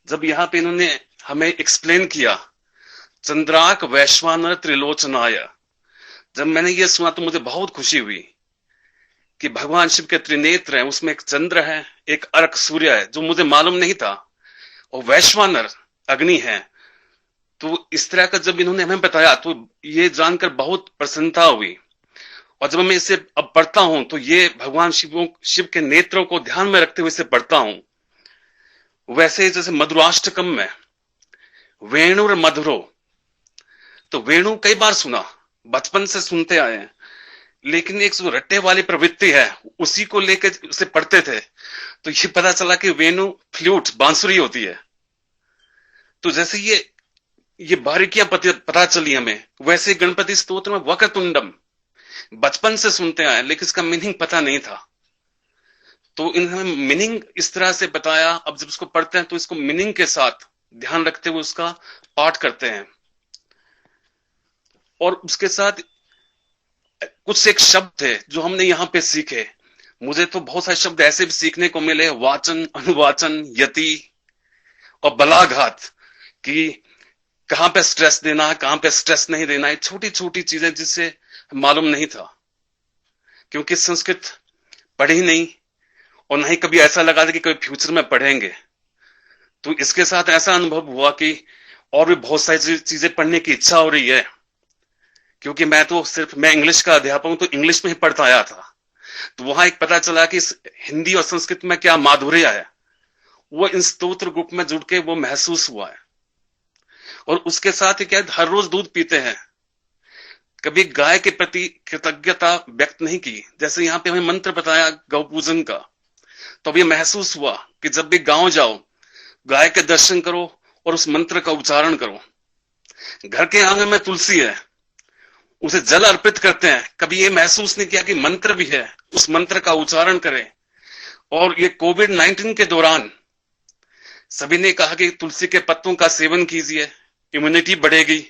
जब यहाँ पे इन्होंने हमें एक्सप्लेन किया चंद्राक वैश्वानर त्रिलोचनाय, जब मैंने ये सुना तो मुझे बहुत खुशी हुई कि भगवान शिव के त्रिनेत्र हैं, उसमें एक चंद्र है, एक अर्क सूर्य है, जो मुझे मालूम नहीं था, और वैश्वानर अग्नि है। तो इस तरह का जब इन्होंने हमें बताया तो ये जानकर बहुत प्रसन्नता हुई। और जब मैं इसे अब पढ़ता हूं तो ये भगवान शिव के नेत्रों को ध्यान में रखते हुए इसे पढ़ता हूं। वैसे जैसे मधुराष्टकम में वेणुर मधुरो, तो वेणु कई बार सुना, बचपन से सुनते आए हैं, लेकिन एक जो रट्टे वाली प्रवृत्ति है उसी को लेकर उसे पढ़ते थे तो ये पता चला कि वेणु फ्लूट बांसुरी होती है। तो जैसे ये बारीकियां पता चली हमें, वैसे गणपति स्तोत्र में वक्रतुंडम बचपन से सुनते आए लेकिन इसका मीनिंग पता नहीं था। तो इन्होंने मीनिंग इस तरह से बताया। अब जब इसको पढ़ते हैं तो इसको मीनिंग के साथ ध्यान रखते हुए उसका पाठ करते हैं। और उसके साथ कुछ एक शब्द थे जो हमने यहां पे सीखे। मुझे तो बहुत सारे शब्द ऐसे भी सीखने को मिले, वाचन, अनुवाचन, यति और बलाघात, कि कहां पे स्ट्रेस देना है, कहां पे स्ट्रेस नहीं देना है, छोटी छोटी चीजें जिससे मालूम नहीं था, क्योंकि संस्कृत पढ़ी नहीं और नहीं कभी ऐसा लगा था कि कभी फ्यूचर में पढ़ेंगे। तो इसके साथ ऐसा अनुभव हुआ कि और भी बहुत सारी चीजें पढ़ने की इच्छा हो रही है, क्योंकि मैं इंग्लिश का अध्यापक हूं, तो इंग्लिश में ही पढ़ता आया था। तो वहां एक पता चला कि हिंदी और संस्कृत में क्या माधुर्य है, वो इन स्तोत्र ग्रुप में जुड़ के वो महसूस हुआ है। और उसके साथ ही क्या, हर रोज दूध पीते हैं, कभी गाय के प्रति कृतज्ञता व्यक्त नहीं की। जैसे यहाँ पे हमें मंत्र बताया गौ पूजन का, तो अब ये महसूस हुआ कि जब भी गांव जाओ, गाय के दर्शन करो और उस मंत्र का उच्चारण करो। घर के आंगन में तुलसी है, उसे जल अर्पित करते हैं, कभी ये महसूस नहीं किया कि मंत्र भी है, उस मंत्र का उच्चारण करें। और ये कोविड-19 के दौरान सभी ने कहा कि तुलसी के पत्तों का सेवन कीजिए, इम्यूनिटी बढ़ेगी,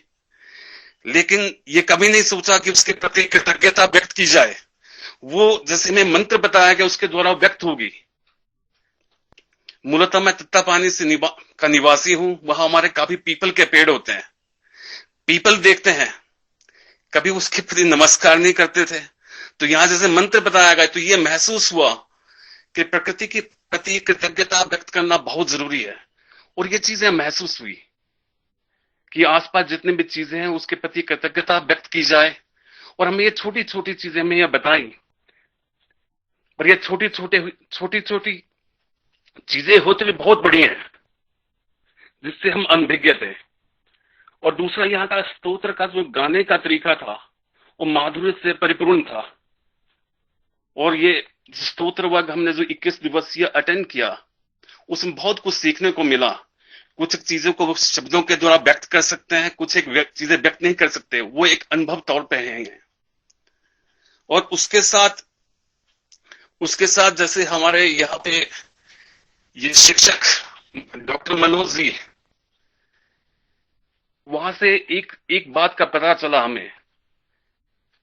लेकिन ये कभी नहीं सोचा कि उसके प्रति कृतज्ञता व्यक्त की जाए। वो जैसे में मंत्र बताया गया उसके द्वारा व्यक्त होगी। मूलतः मैं तत्तापानी से का निवासी हूं, वहां हमारे काफी पीपल के पेड़ होते हैं। पीपल देखते हैं, कभी उसके प्रति नमस्कार नहीं करते थे। तो यहां जैसे मंत्र बताया गया तो ये महसूस हुआ कि प्रकृति के प्रति कृतज्ञता व्यक्त करना बहुत जरूरी है। और ये चीजें महसूस हुई कि आसपास जितनी भी चीजें हैं उसके प्रति कृतज्ञता व्यक्त की जाए। और हमें ये छोटी छोटी चीजें हमें ये बताई, और ये छोटी छोटी चीजें होती भी बहुत बड़ी हैं जिससे हम अनभिज्ञ थे। और दूसरा, यहाँ का स्तोत्र का जो गाने का तरीका था वो माधुर्य से परिपूर्ण था। और ये स्तोत्र वर्ग हमने जो 21 दिवसीय अटेंड किया उसमें बहुत कुछ सीखने को मिला। कुछ चीजों को शब्दों के द्वारा व्यक्त कर सकते हैं, कुछ एक चीजें व्यक्त नहीं कर सकते, वो एक अनुभव तौर पे है। और उसके साथ जैसे हमारे यहाँ पे ये शिक्षक डॉक्टर मनोज जी, वहां से एक बात का पता चला हमें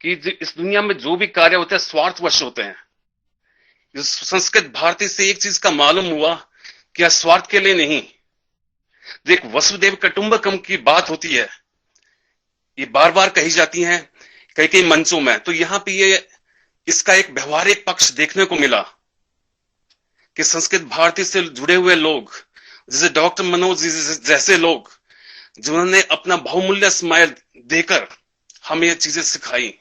कि इस दुनिया में जो भी कार्य होते हैं स्वार्थवश होते हैं। इस संस्कृत भारती से एक चीज का मालूम हुआ कि स्वार्थ के लिए नहीं। एक वसुदेव कुटुंबकम की बात होती है, ये बार बार कही जाती है कई मंचों में। तो यहां पे ये इसका एक व्यवहारिक पक्ष देखने को मिला कि संस्कृत भारती से जुड़े हुए लोग, जैसे डॉक्टर मनोज जी जैसे लोग, जिन्होंने अपना बहुमूल्य समय देकर हमें ये चीजें सिखाई,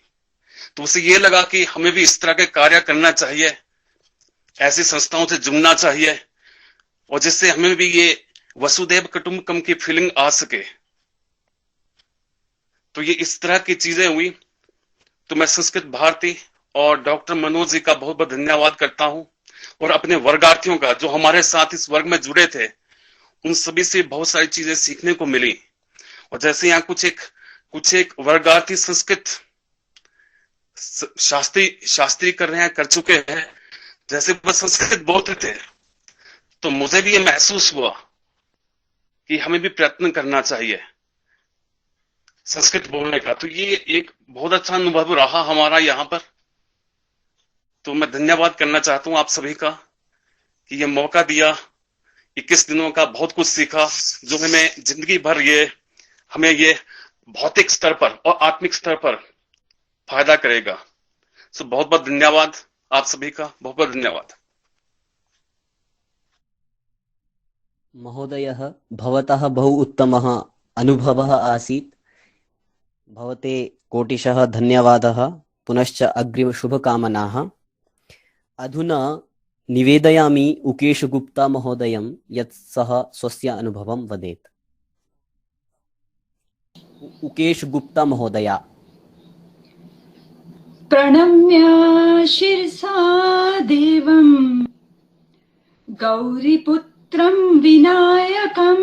तो उसे ये लगा कि हमें भी इस तरह के कार्य करना चाहिए, ऐसी संस्थाओं से जुड़ना चाहिए, और जिससे हमें भी ये वसुदेव कुटुंबकम की फीलिंग आ सके। तो ये इस तरह की चीजें हुई। तो मैं संस्कृत भारती और डॉक्टर मनोज जी का बहुत बहुत धन्यवाद करता हूं, और अपने वर्गार्थियों का जो हमारे साथ इस वर्ग में जुड़े थे, उन सभी से बहुत सारी चीजें सीखने को मिली। और जैसे यहाँ कुछ एक वर्गार्थी संस्कृत शास्त्री कर चुके हैं, जैसे वह संस्कृत बोलते थे, तो मुझे भी ये महसूस हुआ कि हमें भी प्रयत्न करना चाहिए संस्कृत बोलने का। तो ये एक बहुत अच्छा अनुभव रहा हमारा यहाँ पर। तो मैं धन्यवाद करना चाहता हूं आप सभी का कि ये मौका दिया। 21 दिनों का बहुत कुछ सीखा, जो हमें जिंदगी भर हमें ये भौतिक स्तर पर और आत्मिक स्तर पर फायदा करेगा। सो बहुत बहुत धन्यवाद आप सभी का, बहुत बहुत धन्यवाद। महोदयः, भवतः बहु उत्तमः अनुभवः आसीत्। भवते कोटिशः धन्यवादः, पुनश्च अग्रिमशुभकामनाः। अधुना निवेदयामि उकेश गुप्ता महोदयं यत् सः स्वस्य अनुभवं वदेत्। उकेश गुप्ता महोदया। प्रणम्य शिरसा देवं गौरीपुत्रं विनायकं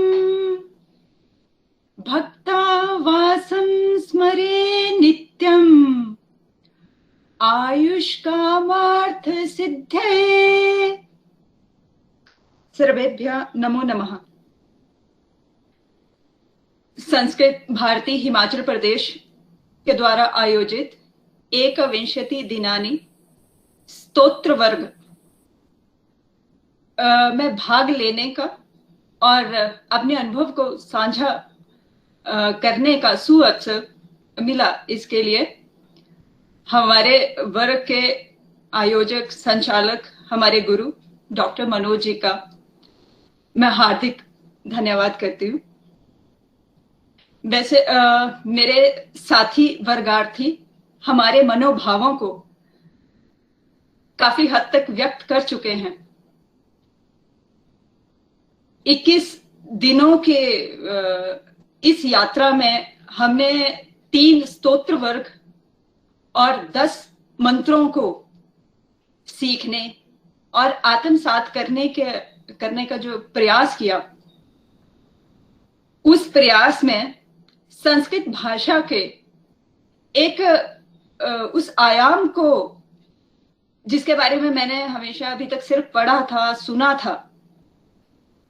भक्तावासं स्मरे नित्यम् आयुष्कामार्थ सिद्धये। सर्वेभ्यः नमो नमः। संस्कृत भारती हिमाचल प्रदेश के द्वारा आयोजित 21 दिनानि स्तोत्र वर्ग में भाग लेने का और अपने अनुभव को साझा करने का सुअवसर मिला। इसके लिए हमारे वर्ग के आयोजक संचालक हमारे गुरु डॉक्टर मनोज जी का मैं हार्दिक धन्यवाद करती हूँ। वैसे मेरे साथी वर्गार्थी हमारे मनोभावों को काफी हद तक व्यक्त कर चुके हैं। 21 दिनों के इस यात्रा में हमने 3 स्तोत्र वर्ग और 10 मंत्रों को सीखने और आत्मसात करने का जो प्रयास किया, उस प्रयास में संस्कृत भाषा के एक उस आयाम को, जिसके बारे में मैंने हमेशा अभी तक सिर्फ पढ़ा था, सुना था,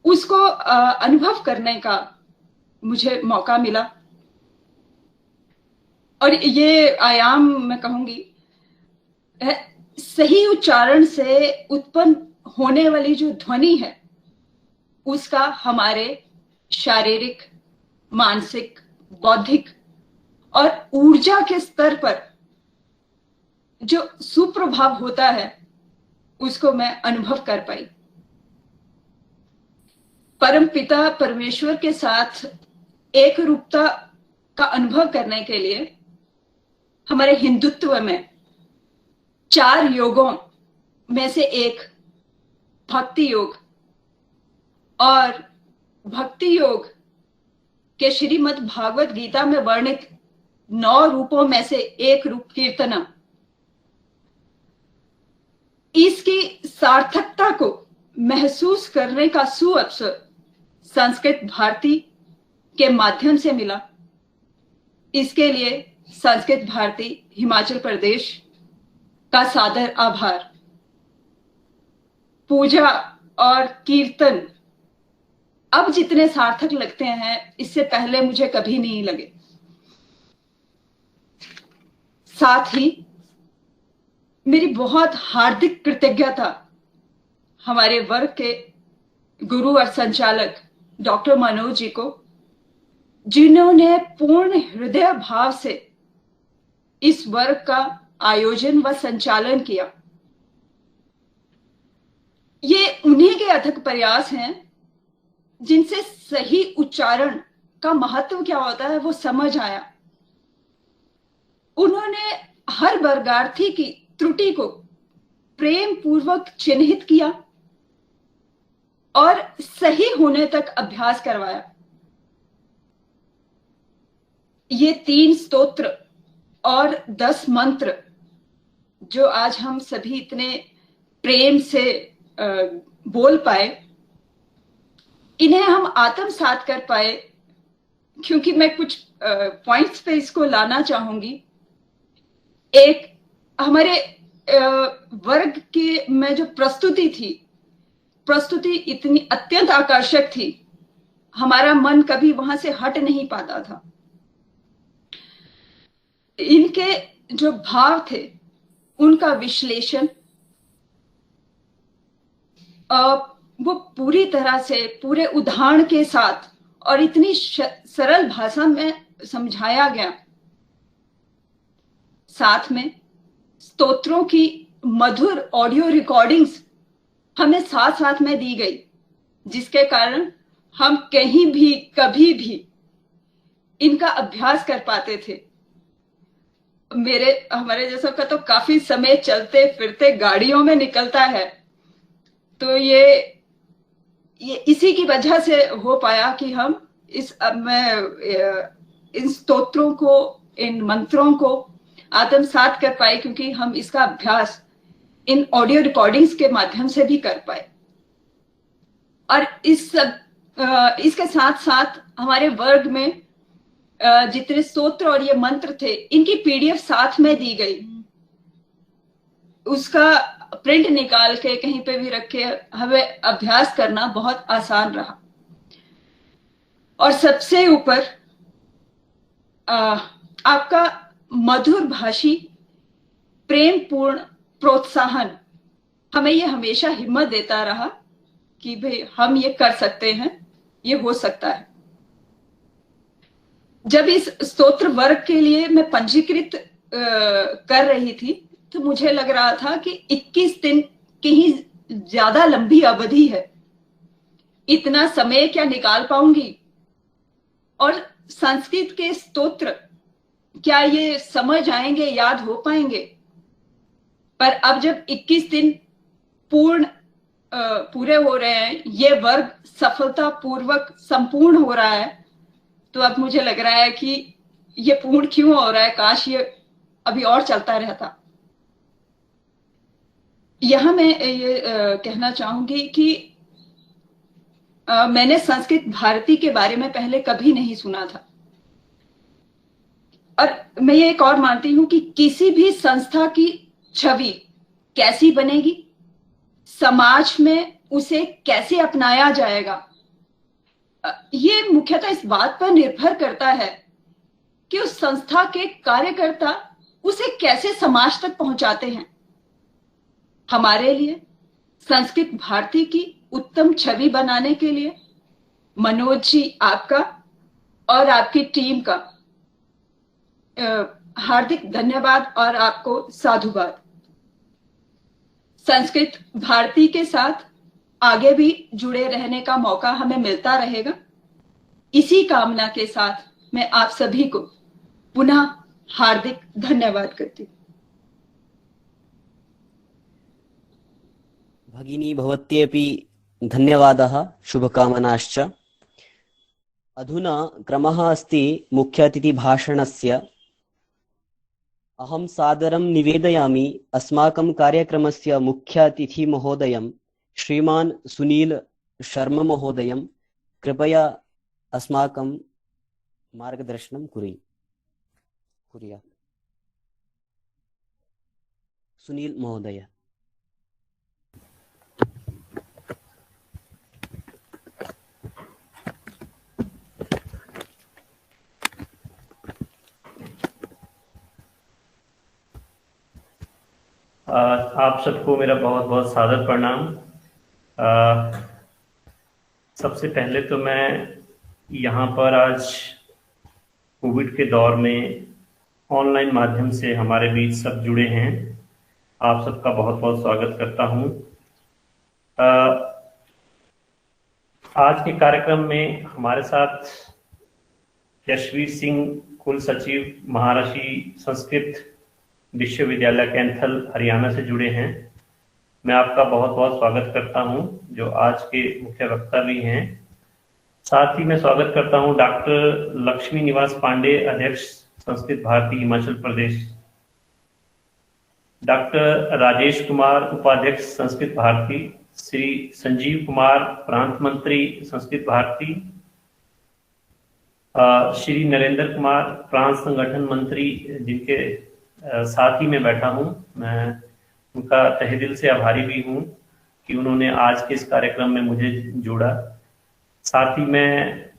उसको अनुभव करने का मुझे मौका मिला। और ये आयाम मैं कहूंगी सही उच्चारण से उत्पन्न होने वाली जो ध्वनि है, उसका हमारे शारीरिक, मानसिक, बौद्धिक और ऊर्जा के स्तर पर जो सुप्रभाव होता है, उसको मैं अनुभव कर पाई। परम पिता परमेश्वर के साथ एक रूपता का अनुभव करने के लिए हमारे हिंदुत्व में 4 योगों में से एक भक्ति योग, और भक्ति योग के श्रीमद् भागवत गीता में वर्णित 9 रूपों में से एक रूप कीर्तनम, इसकी सार्थकता को महसूस करने का सुअवसर संस्कृत भारती के माध्यम से मिला। इसके लिए संस्कृत भारती हिमाचल प्रदेश का सादर आभार। पूजा और कीर्तन अब जितने सार्थक लगते हैं, इससे पहले मुझे कभी नहीं लगे। साथ ही मेरी बहुत हार्दिक कृतज्ञता हमारे वर्ग के गुरु और संचालक डॉक्टर मनोज जी को, जिन्होंने पूर्ण हृदय भाव से इस वर्ग का आयोजन व संचालन किया। ये उन्हीं के अथक प्रयास हैं जिनसे सही उच्चारण का महत्व क्या होता है वो समझ आया। उन्होंने हर वर्गार्थी की त्रुटि को प्रेम पूर्वक चिन्हित किया और सही होने तक अभ्यास करवाया। ये 3 स्तोत्र और 10 मंत्र जो आज हम सभी इतने प्रेम से बोल पाए, इन्हें हम आत्मसात कर पाए, क्योंकि मैं कुछ पॉइंट्स पे इसको लाना चाहूंगी। एक, हमारे वर्ग की में जो प्रस्तुति थी, प्रस्तुति इतनी अत्यंत आकर्षक थी, हमारा मन कभी वहां से हट नहीं पाता था। इनके जो भाव थे, उनका विश्लेषण वो पूरी तरह से पूरे उदाहरण के साथ और इतनी सरल भाषा में समझाया गया। साथ में स्तोत्रों की मधुर ऑडियो रिकॉर्डिंग्स हमें साथ साथ में दी गई, जिसके कारण हम कहीं भी कभी भी इनका अभ्यास कर पाते थे। हमारे जैसों का तो काफी समय चलते फिरते गाड़ियों में निकलता है, तो ये इसी की वजह से हो पाया कि हम इन स्तोत्रों को, इन मंत्रों को आत्मसात कर पाए, क्योंकि हम इसका अभ्यास इन ऑडियो रिकॉर्डिंग्स के माध्यम से भी कर पाए। और इसके साथ साथ हमारे वर्ग में जितने स्तोत्र और ये मंत्र थे, इनकी पीडीएफ साथ में दी गई। उसका प्रिंट निकाल के कहीं पे भी रख के हमें अभ्यास करना बहुत आसान रहा। और सबसे ऊपर आपका मधुर भाषी प्रेमपूर्ण प्रोत्साहन हमें ये हमेशा हिम्मत देता रहा कि भाई हम ये कर सकते हैं, ये हो सकता है। जब इस स्तोत्र वर्ग के लिए मैं पंजीकृत कर रही थी, तो मुझे लग रहा था कि 21 दिन की ही ज्यादा लंबी अवधि है, इतना समय क्या निकाल पाऊंगी, और संस्कृत के स्तोत्र क्या ये समझ आएंगे, याद हो पाएंगे। पर अब जब 21 दिन पूरे हो रहे हैं, ये वर्ग सफलतापूर्वक संपूर्ण हो रहा है, तो अब मुझे लग रहा है कि ये पूर्ण क्यों हो रहा है, काश ये अभी और चलता रहता। यहां मैं ये कहना चाहूंगी कि मैंने संस्कृत भारती के बारे में पहले कभी नहीं सुना था, और मैं ये एक और मानती हूं कि किसी भी संस्था की छवि कैसी बनेगी, समाज में उसे कैसे अपनाया जाएगा, ये मुख्यतः इस बात पर निर्भर करता है कि उस संस्था के कार्यकर्ता उसे कैसे समाज तक पहुंचाते हैं। हमारे लिए संस्कृत भारती की उत्तम छवि बनाने के लिए मनोज जी, आपका और आपकी टीम का हार्दिक धन्यवाद और आपको साधुवाद। संस्कृत भारती के साथ आगे भी जुड़े रहने का मौका हमें मिलता रहेगा। इसी कामना के साथ मैं आप सभी को पुनः हार्दिक धन्यवाद करती हूँ। भगिनी भवत्यपि धन्यवादः, शुभकामनाश्च। अधुना क्रमः अस्ति मुख्यातिथिभाषणस्य। अहं सादरं निवेदयामि अस्माकं कार्यक्रमस्य मुख्यातिथिमहोदयं श्रीमान् सुनील शर्मा महोदयं। कृपया अस्माकं मार्गदर्शनं कुर्यात्। सुनील महोदय। आप सबको मेरा बहुत बहुत सादर प्रणाम। सबसे पहले तो मैं यहाँ पर आज कोविड के दौर में ऑनलाइन माध्यम से हमारे बीच सब जुड़े हैं, आप सबका बहुत बहुत स्वागत करता हूँ। आज के कार्यक्रम में हमारे साथ यशवीर सिंह, कुल सचिव, महर्षि संस्कृत विश्वविद्यालय कैंथल हरियाणा से जुड़े हैं। मैं आपका बहुत बहुत स्वागत करता हूं, जो आज के मुख्य वक्ता भी हैं। साथ ही मैं स्वागत करता हूं डॉक्टर लक्ष्मी निवास पांडे, अध्यक्ष संस्कृत भारती हिमाचल प्रदेश, डॉक्टर राजेश कुमार, उपाध्यक्ष संस्कृत भारती, श्री संजीव कुमार, प्रांत मंत्री संस्कृत भारती, श्री नरेंद्र कुमार, प्रांत संगठन मंत्री, जिनके साथ ही मैं बैठा हूं। मैं उनका तहे दिल से आभारी भी हूं कि उन्होंने आज के इस कार्यक्रम में मुझे जोड़ा। साथ ही मैं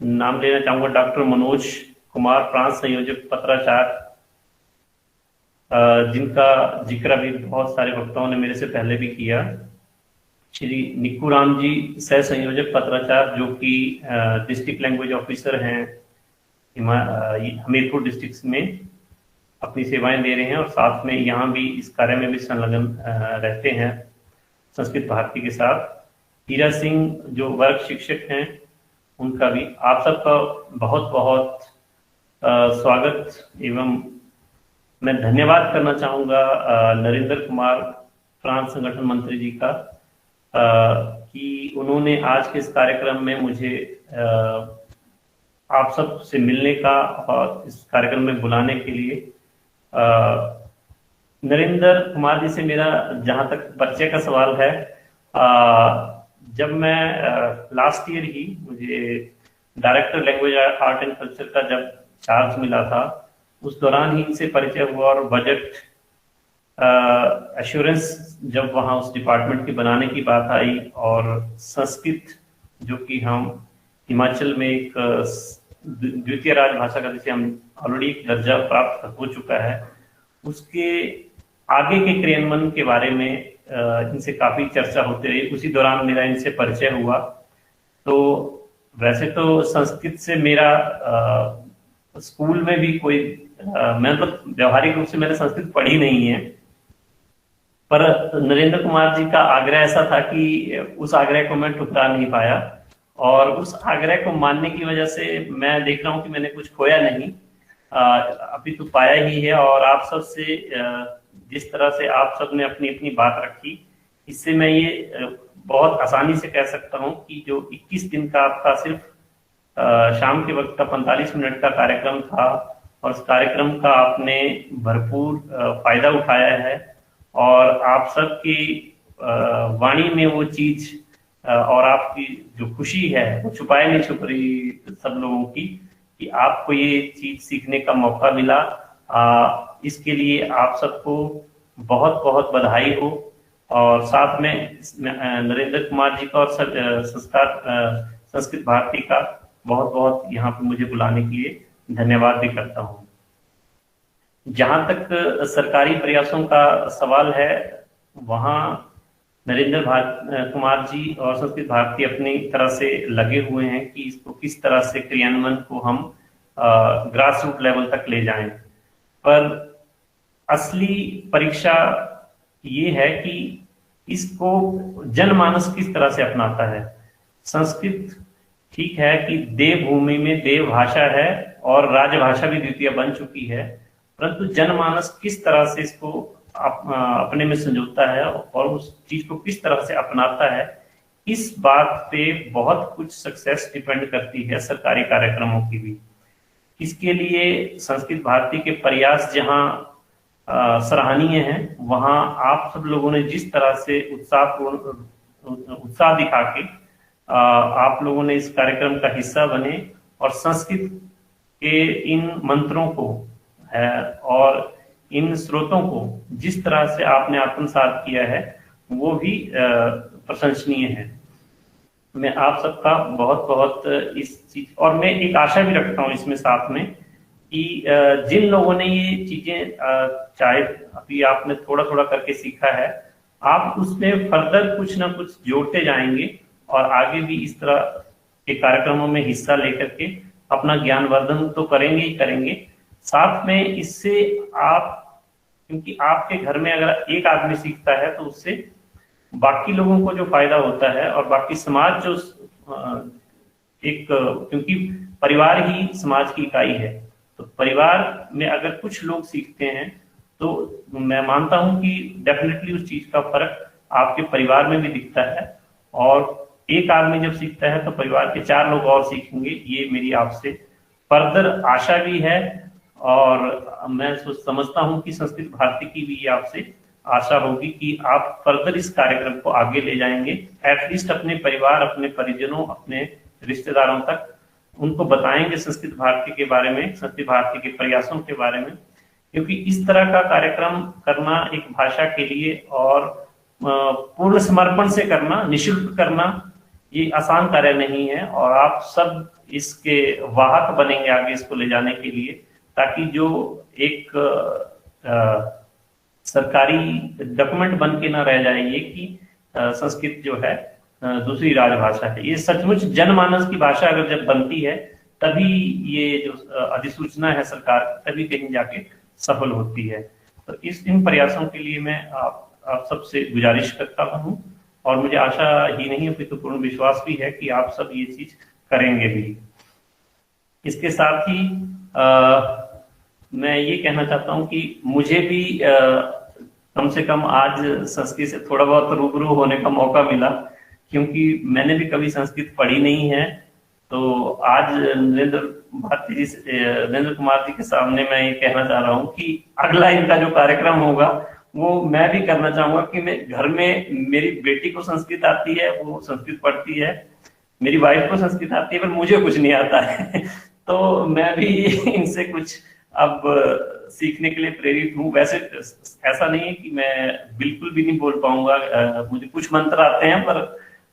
नाम लेना चाहूंगा डॉक्टर मनोज कुमार, प्रांत संयोजक पत्राचार, जिनका जिक्र भी बहुत सारे वक्ताओं ने मेरे से पहले भी किया। श्री निक्कू राम जी, सह संयोजक पत्राचार, जो कि डिस्ट्रिक्ट लैंग्वेज ऑफिसर हैं हमीरपुर डिस्ट्रिक्ट में। अपनी सेवाएं दे रहे हैं और साथ में यहाँ भी इस कार्य में भी संलग्न रहते हैं संस्कृत भारती के साथ। हीरा सिंह जो वर्ग शिक्षक हैं, उनका भी आप सबका बहुत बहुत स्वागत एवं मैं धन्यवाद करना चाहूँगा नरेंद्र कुमार प्रांत संगठन मंत्री जी का कि उन्होंने आज के इस कार्यक्रम में मुझे आप सब से मिलने का और इस कार्यक्रम में बुलाने के लिए। नरेंद्र कुमार जी से मेरा जहां तक परिचय का सवाल है, जब मैं लास्ट ईयर ही मुझे director language art and culture का जब चार्ज मिला था, उस दौरान ही इनसे परिचय हुआ और बजट एश्योरेंस जब वहाँ उस डिपार्टमेंट की बनाने की बात आई और संस्कृत जो कि हम हिमाचल में एक द्वितीय राजभाषा का जिसे हम ऑलरेडी एक दर्जा प्राप्त हो चुका है, उसके आगे के क्रियान्वयन के बारे में इनसे काफी चर्चा होती रही। उसी दौरान मेरा इनसे परिचय हुआ। तो वैसे तो संस्कृत से मेरा स्कूल में भी कोई मैं तो व्यवहारिक रूप से मैंने संस्कृत पढ़ी नहीं है, पर नरेंद्र कुमार जी का आग्रह ऐसा था कि उस आग्रह को मैं ठुकरा नहीं पाया और उस आग्रह को मानने की वजह से मैं देख रहा हूं कि मैंने कुछ खोया नहीं, अभी तो पाया ही है। और आप सब से जिस तरह से आप सब ने अपनी अपनी बात रखी, इससे मैं ये बहुत आसानी से कह सकता हूं कि जो 21 दिन का आपका सिर्फ शाम के वक्त का 45 मिनट का कार्यक्रम था और उस कार्यक्रम का आपने भरपूर फायदा उठाया है और आप सबकी वाणी में वो चीज और आपकी जो खुशी है वो छुपाए नहीं छुप रही सब लोगों की कि आपको ये चीज सीखने का मौका मिला। इसके लिए आप सबको बहुत बहुत बधाई हो और साथ में नरेंद्र कुमार जी का और संस्कृत भारती का बहुत बहुत यहाँ पे मुझे बुलाने के लिए धन्यवाद भी करता हूँ। जहां तक सरकारी प्रयासों का सवाल है, वहाँ नरेंद्र कुमार जी और संस्कृत भारती अपनी तरह से लगे हुए हैं कि इसको किस तरह से क्रियान्वयन को हम ग्रास रूट लेवल तक ले जाएं। पर असली परीक्षा ये है कि इसको जनमानस किस तरह से अपनाता है। संस्कृत ठीक है कि देवभूमि में देव भाषा है और राजभाषा भी द्वितीय बन चुकी है, परंतु जनमानस किस तरह से इसको अपने में संजोता है और उस चीज को किस तरह से अपनाता है, इस बात पे बहुत कुछ सक्सेस डिपेंड करती है सरकारी कार्यक्रमों की भी। इसके लिए संस्कृत भारती के प्रयास जहां सराहनीय हैं, वहां आप सब लोगों ने जिस तरह से उत्साह दिखा के आप लोगों ने इस कार्यक्रम का हिस्सा बने और संस्कृत के इन मंत्रों को और इन स्रोतों को जिस तरह से आपने आत्मसात किया है, वो भी प्रशंसनीय है। मैं आप सबका बहुत बहुत इस चीज और मैं एक आशा भी रखता हूँ इसमें साथ में कि जिन लोगों ने ये चीजें चाहे अभी आपने थोड़ा थोड़ा करके सीखा है, आप उसमें फर्दर कुछ ना कुछ जोड़ते जाएंगे और आगे भी इस तरह के कार्यक्रमों में हिस्सा लेकर के अपना ज्ञानवर्धन तो करेंगे ही करेंगे। साथ में इससे आप, क्योंकि आपके घर में अगर एक आदमी सीखता है तो उससे बाकी लोगों को जो फायदा होता है और बाकी समाज जो क्योंकि परिवार ही समाज की इकाई है, तो परिवार में अगर कुछ लोग सीखते हैं तो मैं मानता हूं कि डेफिनेटली उस चीज का फर्क आपके परिवार में भी दिखता है और एक आदमी जब सीखता है तो परिवार के 4 लोग और सीखेंगे। ये मेरी आपसे फर्दर आशा भी है और मैं समझता हूं कि संस्कृत भारती की भी आपसे आशा होगी कि आप फर्दर इस कार्यक्रम को आगे ले जाएंगे, एटलीस्ट अपने परिवार, अपने परिजनों, अपने रिश्तेदारों तक उनको बताएंगे संस्कृत भारती के बारे में, संस्कृत भारती के प्रयासों के बारे में, क्योंकि इस तरह का कार्यक्रम करना एक भाषा के लिए और पूर्ण समर्पण से करना, निःशुल्क करना, ये आसान कार्य नहीं है और आप सब इसके वाहक बनेंगे आगे इसको ले जाने के लिए, ताकि जो एक सरकारी डॉक्यूमेंट बन के ना रह जाए ये कि संस्कृत जो है दूसरी राजभाषा है। ये सचमुच जनमानस की भाषा अगर जब बनती है तभी ये जो अधिसूचना है सरकार, तभी कहीं जाके सफल होती है। तो इन प्रयासों के लिए मैं आप सबसे गुजारिश करता हूँ, और मुझे आशा ही नहीं अपितु पूर्ण विश्वास भी है कि आप सब ये चीज करेंगे भी। इसके साथ ही मैं ये कहना चाहता हूँ कि मुझे भी कम से कम आज संस्कृत से थोड़ा बहुत रूबरू होने का मौका मिला, क्योंकि मैंने भी कभी संस्कृत पढ़ी नहीं है। तो आज नरेंद्र कुमार जी के सामने मैं ये कहना चाह रहा हूँ कि अगला इनका जो कार्यक्रम होगा वो मैं भी करना चाहूंगा कि मैं घर में, मेरी बेटी को संस्कृत आती है, वो संस्कृत पढ़ती है, मेरी वाइफ को संस्कृत आती है, पर मुझे कुछ नहीं आता है। तो मैं भी इनसे कुछ अब सीखने के लिए प्रेरित हूँ। वैसे ऐसा नहीं है कि मैं बिल्कुल भी नहीं बोल पाऊंगा, मुझे कुछ मंत्र आते हैं पर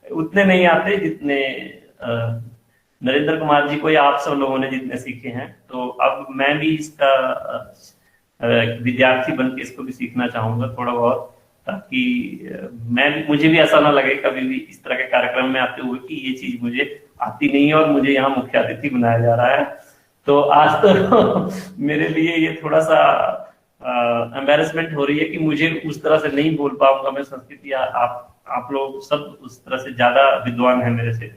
उतने नहीं आते जितने नरेंद्र कुमार जी को या आप सब लोगों ने जितने सीखे हैं। तो अब मैं भी इसका विद्यार्थी बन के इसको भी सीखना चाहूंगा थोड़ा बहुत, ताकि मुझे भी ऐसा ना लगे कभी भी इस तरह के कार्यक्रम में आते हुए कि ये चीज मुझे आती नहीं है और मुझे यहाँ मुख्य अतिथि बनाया जा रहा है। तो आज तो मेरे लिए ये थोड़ा सा एम्बेरसमेंट हो रही है कि मुझे उस तरह से नहीं बोल पाऊंगा मैं संस्कृत, या आप लोग सब उस तरह से ज्यादा विद्वान है मेरे से।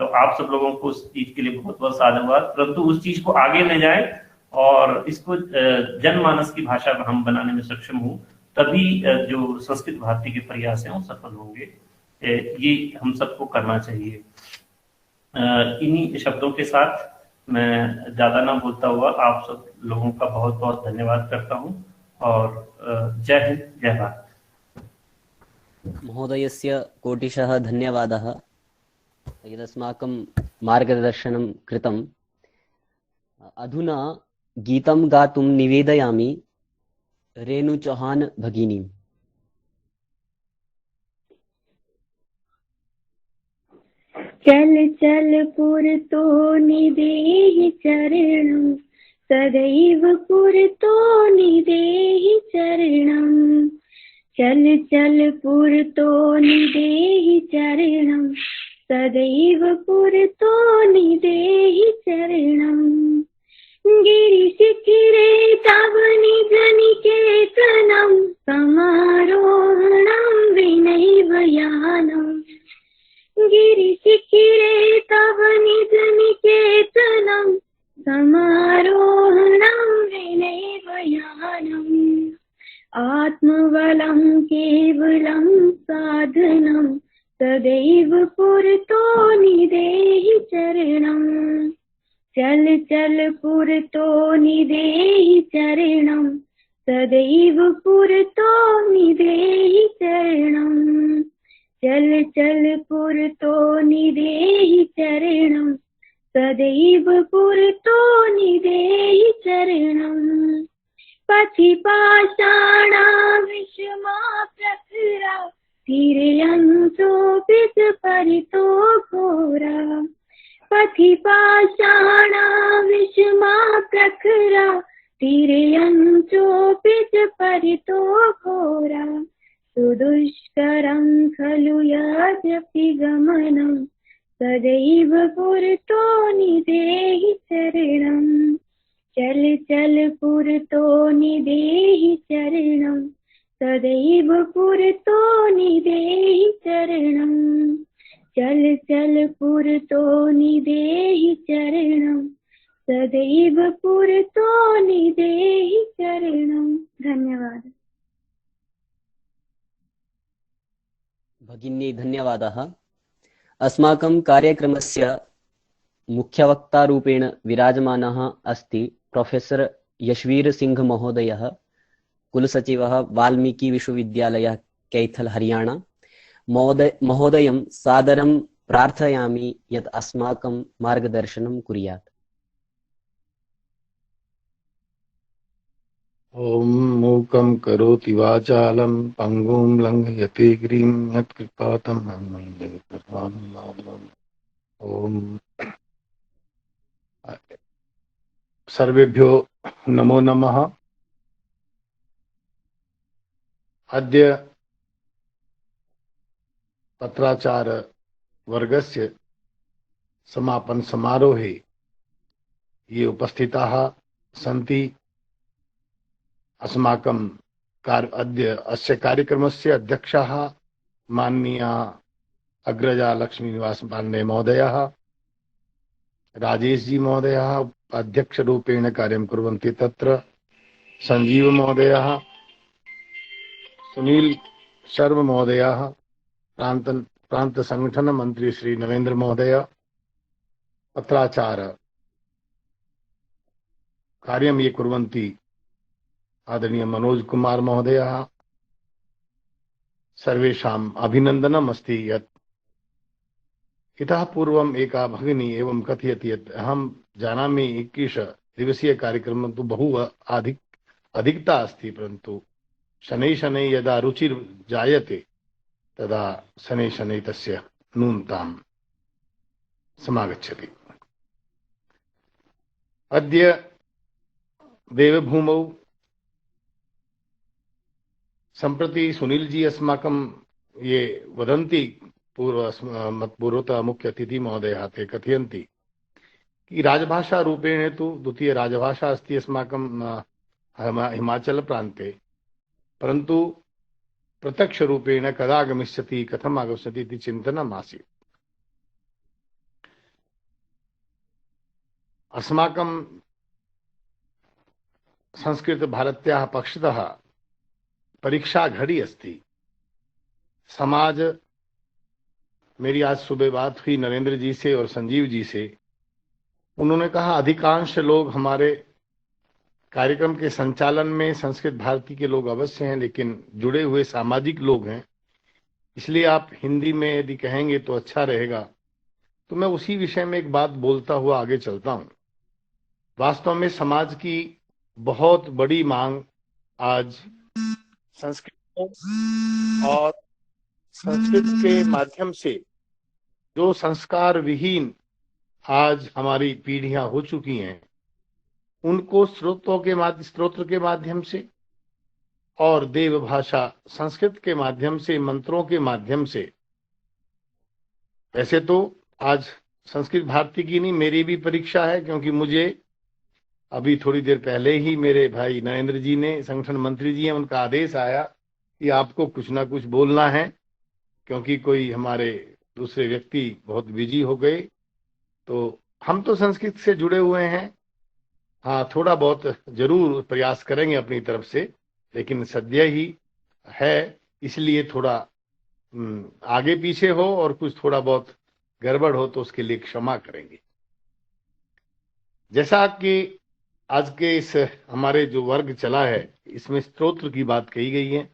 तो आप सब लोगों को उस चीज के लिए बहुत बहुत साधुवाद, परंतु उस चीज को आगे ले जाए और इसको जनमानस की भाषा हम बनाने में सक्षम हूँ, तभी जो संस्कृत भारती के प्रयास हैं वो सफल होंगे। ये हम सबको करना चाहिए। इन्हीं शब्दों के साथ मैं ज्यादा ना बोलता हुआ आप सब लोगों का बहुत बहुत धन्यवाद करता हूँ, और जय हिंद, जय भारत। महोदयस्य कोटिशः धन्यवादः यदस्माकं मार्गदर्शनं कृतम्। अधुना गीतं गातुं निवेदयामि रेणु चौहान भगिनीम्। चल चल पुरतो निदेहि चरणं सदैव पुरतो निदेहि चरणं। चल चल पुरतो निदेहि चरणं सदैव पुरतो निदेहि चरणं। गिरिशिखिरे तव निज निकेतनं समारोहणं विनैव यानम्। गिरिशिखिरे तव निज निकेतनं समारोहणं विनैव यानम्। आत्मबलं केवलं साधनं सदैव पुरतो निदेहि चरणं। चल चल पुरतो निदेहि चरणं सदैव पुरतो निदेहि चरणं। चल चल पुरतो निदेहि चरणं सदैव पुरतो निदेहि चरणं। पथि पाषाणा विषमा प्रखरा तिर्यंसोऽपिच परितो घोरा। पथि पाषाणा विषमा प्रखरा तिर्यंसोऽपिच परितो घोरा। सुदुष्करं खलु यद्यपि गमनं सदैव पुरतो निदेहि चरणं। चल चल पुरतो निदेहि चरणं सदैव पुरतो निदेहि चरणं। चल चल पुरतो निदेहि चरणं सदैव पुरतो निदेहि चरणं। धन्यवाद। भगिनी धन्यवादः। अस्माकं कार्यक्रमस्य मुख्यवक्तारूपेण विराजमानः अस्ति प्रोफेसर यशवीर सिंह महोदयः, कुलसचिवः वाल्मीकि विश्वविद्यालयः कैथल हरियाणा। महोदयं सादरं प्रार्थयामि यत् अस्माकं मार्गदर्शनं कुर्यात्। ओम मूकं करोति वाचालं पंगुं लंघयति गिरिं यत्कृपातमहं वन्दे परमानन्दम्। ओम सर्वेभ्यो नमो नमः। अद्य पत्राचार वर्गस्य समापन समारोहे ये उपस्थिताः सन्ति अस्माकं अद्य अस्य कार्यक्रमस्य अध्यक्षः माननीय अग्रजा लक्ष्मीनिवास पाण्डे महोदयः, राजेश जी महोदयः अध्यक्षरूपेण कार्यं कुर्वन्ति, तत्र संजीव महोदयः, सुनील शर्मा महोदयः, प्रांत संगठन मंत्री श्री नरेंद्र महोदय, पत्राचार कार्यं ये कुर्वन्ति आदरणीय मनोज कुमार महोदयः, सर्वेषाम् अभिनन्दनम् अस्ति यत् इतः पूर्वम् एका भगिनी एवं कथयति यत् अहं जानामि 21 दिवसीय कार्यक्रमं तु बहु अधिकता अस्ति, परन्तु शनैः शनैः यदा रुचिर् जायते तदा शनैः शनैः तस्य न्यूनतां समागच्छति। अद्य देवभूमौ सम्प्रति सुनील जी अस्माकं ये वदन्ति पूर्वतः मुख्य अतिथि महोदयः ते कथयन्ति कि राजभाषा रूपेण तु द्वितीय राजभाषा अस्ति अस्माकं हिमाचल प्रान्ते, परन्तु प्रत्यक्ष रूपेण कदा आगमिष्यति कथम् आगमिष्यति इति चिन्तनम् आसीत्। अस्माकं संस्कृत भारत्याः पक्षतः परीक्षा घड़ी अस्ति। समाज, मेरी आज सुबह बात हुई नरेंद्र जी से और संजीव जी से, उन्होंने कहा अधिकांश लोग हमारे कार्यक्रम के संचालन में संस्कृत भारती के लोग अवश्य हैं, लेकिन जुड़े हुए सामाजिक लोग हैं, इसलिए आप हिंदी में यदि कहेंगे तो अच्छा रहेगा। तो मैं उसी विषय में एक बात बोलता हुआ आगे चलता हूं। वास्तव में समाज की बहुत बड़ी मांग आज संस्कृत और संस्कृत के माध्यम से जो संस्कार विहीन आज हमारी पीढ़ियां हो चुकी हैं, उनको स्त्रोत्र के माध्यम से और देव भाषा संस्कृत के माध्यम से, मंत्रों के माध्यम से। वैसे तो आज संस्कृत भारती की नहीं, मेरी भी परीक्षा है, क्योंकि मुझे अभी थोड़ी देर पहले ही मेरे भाई नरेंद्र जी ने, संगठन मंत्री जी हैं, उनका आदेश आया कि आपको कुछ ना कुछ बोलना है, क्योंकि कोई हमारे दूसरे व्यक्ति बहुत बिजी हो गए। तो हम तो संस्कृत से जुड़े हुए हैं, हाँ थोड़ा बहुत जरूर प्रयास करेंगे अपनी तरफ से, लेकिन सद्य ही है, इसलिए थोड़ा आगे पीछे हो और कुछ थोड़ा बहुत गड़बड़ हो तो उसके लिए क्षमा करेंगे। जैसा कि आज के इस हमारे जो वर्ग चला है, इसमें स्तोत्र की बात कही गई है।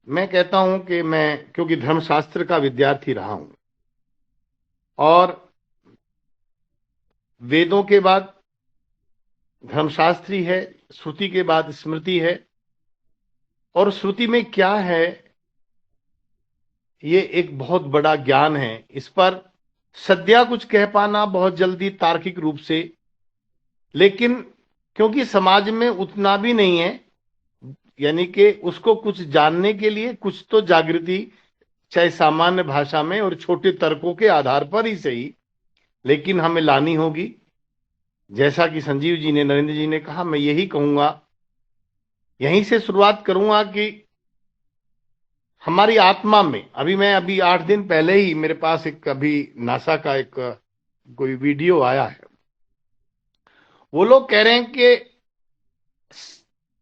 मैं कहता हूं कि मैं, क्योंकि धर्मशास्त्र का विद्यार्थी रहा हूं और वेदों के बाद धर्मशास्त्री है, श्रुति के बाद स्मृति है, और श्रुति में क्या है ये एक बहुत बड़ा ज्ञान है। इस पर सद्या कुछ कह पाना बहुत जल्दी तार्किक रूप से, लेकिन क्योंकि समाज में उतना भी नहीं है, यानी कि उसको कुछ जानने के लिए कुछ तो जागृति, चाहे सामान्य भाषा में और छोटे तर्कों के आधार पर ही सही, लेकिन हमें लानी होगी। जैसा कि संजीव जी ने, नरेंद्र जी ने कहा, मैं यही कहूंगा, यहीं से शुरुआत करूंगा कि हमारी आत्मा में, अभी 8 दिन पहले ही मेरे पास एक अभी नासा का एक कोई वीडियो आया है। वो लोग कह रहे हैं कि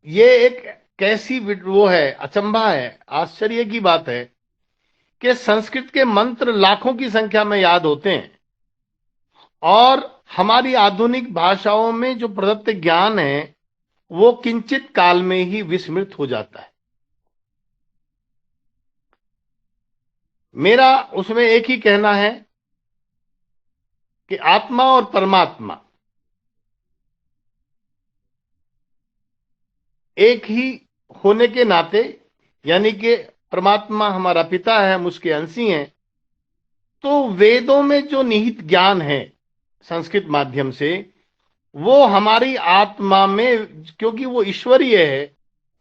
ये एक कैसी वो है, अचंभा है, आश्चर्य की बात है कि संस्कृत के मंत्र लाखों की संख्या में याद होते हैं और हमारी आधुनिक भाषाओं में जो प्रदत्त ज्ञान है वो किंचित काल में ही विस्मृत हो जाता है। मेरा उसमें एक ही कहना है कि आत्मा और परमात्मा एक ही होने के नाते, यानी कि परमात्मा हमारा पिता है, हम उसके अंशी हैं, तो वेदों में जो निहित ज्ञान है संस्कृत माध्यम से, वो हमारी आत्मा में, क्योंकि वो ईश्वरीय है,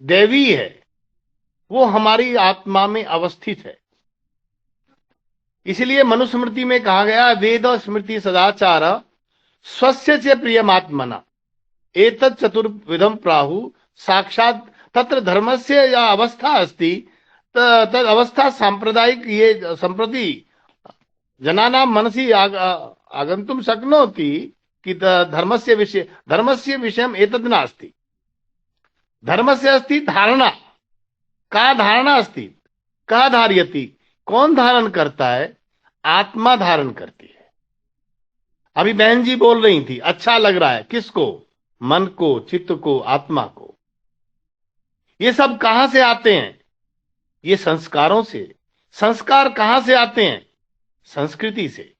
दैवी है, वो हमारी आत्मा में अवस्थित है। इसलिए मनुस्मृति में कहा गया, वेद स्मृति सदाचार स्वस्य च प्रियमात्मना। एतत् चतुर्विधम प्राहु साक्षात तत्र धर्मस्य या अवस्था अस्ति तद अवस्था सांप्रदायिक ये संप्रति जनानां मनसि आगन्तुं शक्नोति कि धर्मस्य विषयम् एतद् नास्ति। धर्मस्य अस्ति धारणा। का धारणा अस्ति? कः धारयति? कौन धारण करता है? आत्मा धारण करती है। अभी बहन जी बोल रही थी, अच्छा लग रहा है। किसको? मन को, चित्त को, आत्मा को। ये सब कहां से आते हैं? ये संस्कारों से। संस्कार कहां से आते हैं? संस्कृति से,